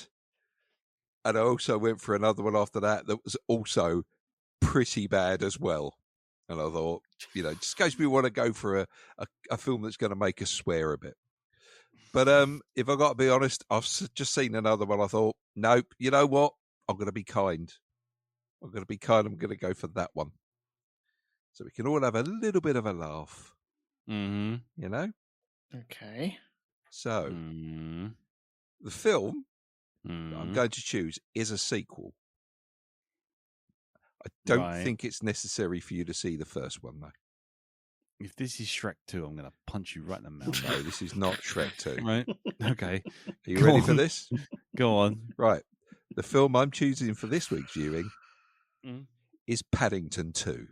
And I also went for another one after that was also pretty bad as well. And I thought, just in case we want to go for a film that's going to make us swear a bit. But if I got to be honest, I've just seen another one. I thought, nope, you know what? I'm going to be kind. I'm going to go for that one. So we can all have a little bit of a laugh. You know? Okay. So, the film that I'm going to choose is a sequel. I don't think it's necessary for you to see the first one, though. If this is Shrek 2, I'm going to punch you right in the mouth. No, this is not Shrek 2. Right? Okay. Are you ready for this? Go on. Right. The film I'm choosing for this week's viewing is Paddington 2.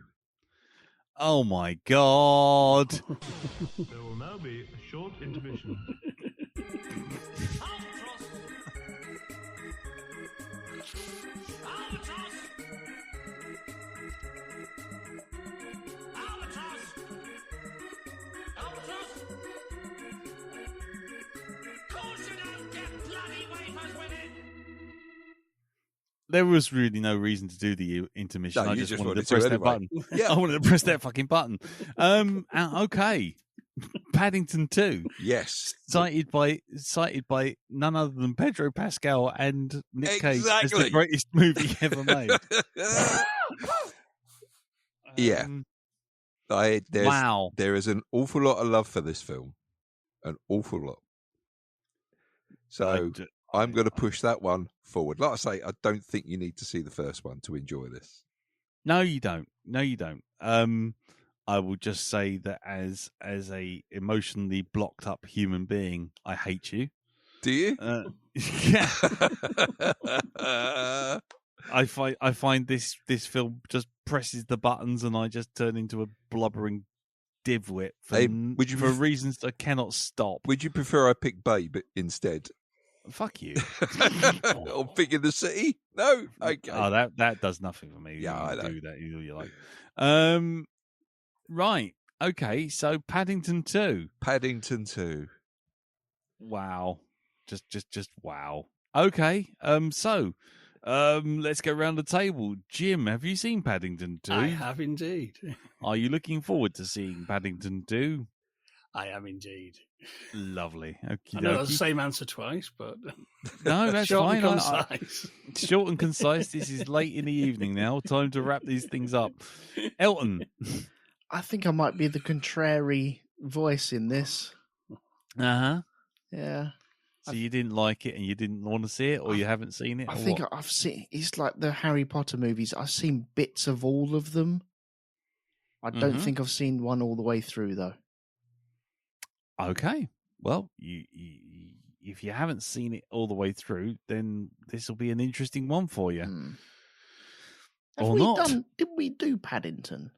Oh, my God. There will now be a short intermission. There was really no reason to do the intermission. No, I you just just wanted to wanted press to that anyway. button. Yeah. I wanted to press that fucking button. Okay. Paddington 2. Yes. Cited by none other than Pedro Pascal and Nick Cage as Exactly. the greatest movie ever made. Yeah. Wow. There is an awful lot of love for this film. An awful lot. So I'm going to push that one forward. Like I say, I don't think you need to see the first one to enjoy this. No, you don't. I will just say that as a emotionally blocked up human being, I hate you. Do you? Yeah. I find this film just presses the buttons and I just turn into a blubbering divwit for reasons I cannot stop. Would you prefer I pick Babe instead? Fuck you. Or Pig in the City? No? Okay. Oh, that does nothing for me. Yeah, I know. Do that you like. Right. Okay, so Paddington 2. Paddington 2. Wow. Just wow. Okay. So let's go around the table. Jim, have you seen Paddington 2? I have indeed. Are you looking forward to seeing Paddington 2? I am indeed. Lovely. I know that's the same answer twice, but no, that's short fine. and concise. Short and concise. This is late in the evening now. Time to wrap these things up. Elton. I think I might be the contrary voice in this. Uh-huh. Yeah. So you didn't like it and you didn't want to see it, or you haven't seen it? I think what? I've seen. It's like the Harry Potter movies. I've seen bits of all of them. I don't think I've seen one all the way through, though. Okay. Well, if you haven't seen it all the way through, then this will be an interesting one for you. Or not. Did we do Paddington?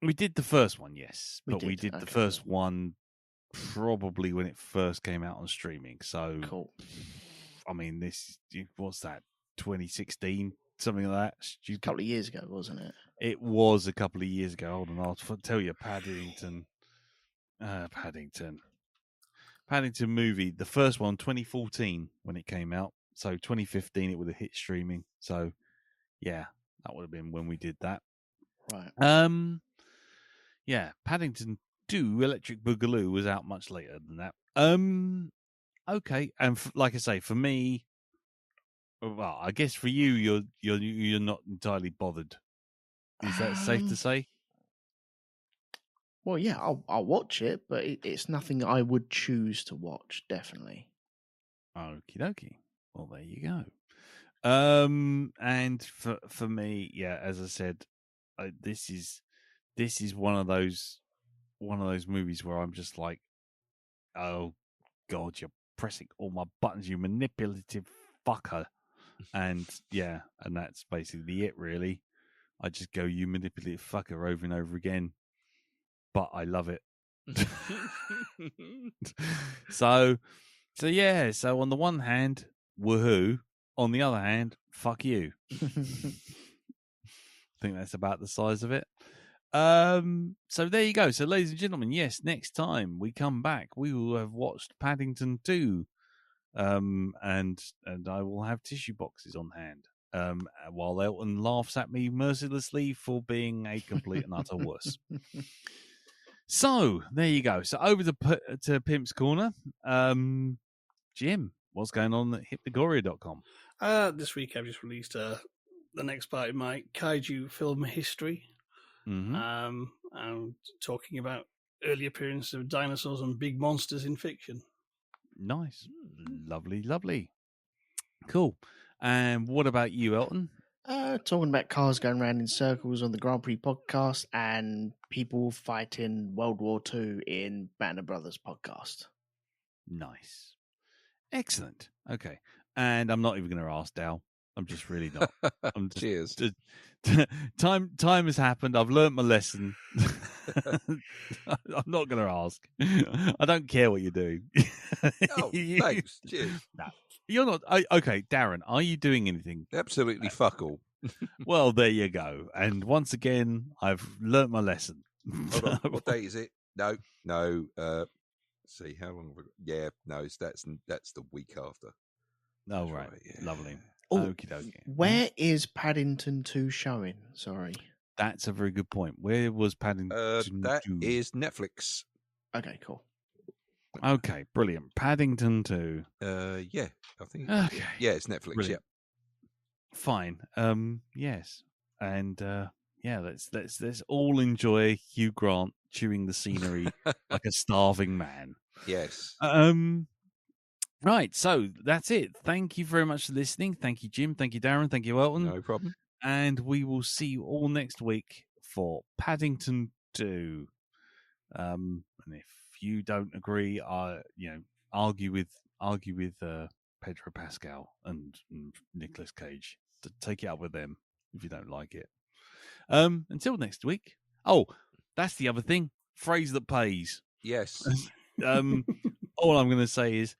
We did the first one, yes. We We did, did the okay. first one probably when it first came out on streaming. So, Cool. I mean, what's that, 2016? Something like that? A couple of years ago, wasn't it? It was a couple of years ago. Hold on, I'll tell you. Paddington movie, the first one, 2014 when it came out. So 2015 it would have hit streaming. So yeah, that would have been when we did that. Right. Yeah, Paddington 2 Electric Boogaloo was out much later than that. Okay, and like I say, for me, well, I guess for you, you're not entirely bothered. Is that safe to say? Well, yeah, I'll watch it, but it's nothing I would choose to watch. Definitely. Okie dokie. Well, there you go. And for me, yeah, as I said, this is this is one of those movies where I'm just like, oh God, you're pressing all my buttons, you manipulative fucker. And yeah, and that's basically it, really. I just go, you manipulative fucker, over and over again. But I love it. So yeah, so on the one hand, woohoo. On the other hand, fuck you. I think that's about the size of it. So there you go. So ladies and gentlemen, yes, next time we come back, we will have watched Paddington 2. And I will have tissue boxes on hand. While Elton laughs at me mercilessly for being a complete and utter wuss. So there you go. So over to Pimp's Corner. Jim, what's going on at Hypnagoria.com? This week I've just released the next part in my kaiju film history. Mm-hmm. I'm talking about early appearances of dinosaurs and big monsters in fiction. Nice. Lovely. Cool. And what about you, Elton? Talking about cars going round in circles on the Grand Prix podcast and people fighting World War II in Banner Brothers podcast. Nice. Excellent. Okay. And I'm not even going to ask Dal. I'm just really not. I'm just, Cheers. Time has happened. I've learnt my lesson. I'm not going to ask. I don't care what you're doing. Oh, thanks. Cheers. No, you're not. Okay, Darren, are you doing anything? Absolutely fuck all. Well, there you go. And once again, I've learnt my lesson. Hold on. What day is it? No. See, how long have I got? Yeah, no, that's the week after. Oh, right. Yeah. Lovely. Oh, Okie dokie. where is Paddington 2 showing? Sorry. That's a very good point. Where was Paddington? That 2? is Netflix. Okay, cool. Okay, brilliant. Paddington 2. Yeah, I think. Okay. Yeah, it's Netflix. Brilliant. Fine. Yes. And yeah, let's all enjoy Hugh Grant chewing the scenery like a starving man. Yes. Right, so that's it. Thank you very much for listening. Thank you, Jim. Thank you, Darren. Thank you, Elton. No problem. And we will see you all next week for Paddington 2. And if you don't agree, argue with Pedro Pascal and Nicolas Cage. To take it up with them if you don't like it. Until next week. Oh, that's the other thing. Phrase that pays. Yes. All I'm going to say is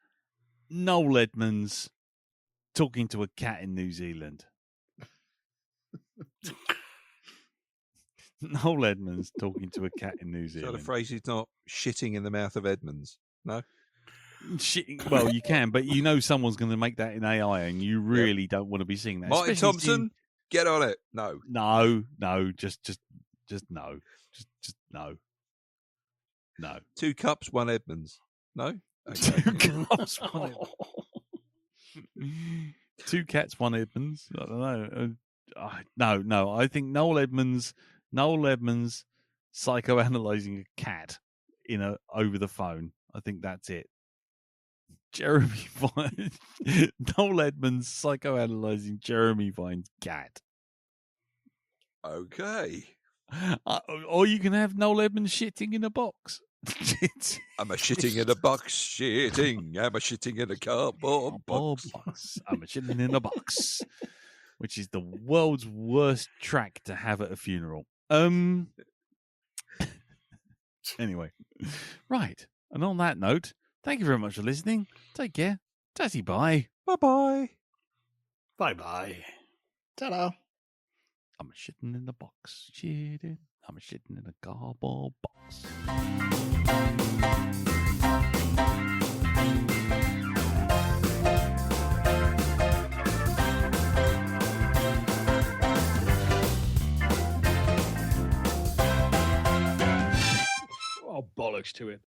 Noel Edmonds talking to a cat in New Zealand. Noel Edmonds talking to a cat in New Zealand. So the phrase is not shitting in the mouth of Edmonds. No? Well, you can, but you know someone's going to make that in AI, and you really don't want to be seeing that. Martin Especially Thompson, get on it. No, just no, just no. 2 cups, 1 Edmonds. No, okay. 2 cups, 1 Edmonds. 2 cats, 1 Edmonds. I don't know. No. I think Noel Edmonds psychoanalyzing a cat over the phone. I think that's it. Jeremy Vine, Noel Edmonds psychoanalyzing Jeremy Vine's cat. Okay. Or you can have Noel Edmonds shitting in a box. I'm a shitting in a box, shitting. I'm a shitting in a cardboard box. I'm a shitting in a box, which is the world's worst track to have at a funeral. Anyway, right. And on that note, thank you very much for listening. Take care. Tatty bye. Bye-bye. Bye-bye. Ta-da. I'm a shitting in the box. Shitting. I'm a shitting in a cardboard box. Oh, bollocks to it.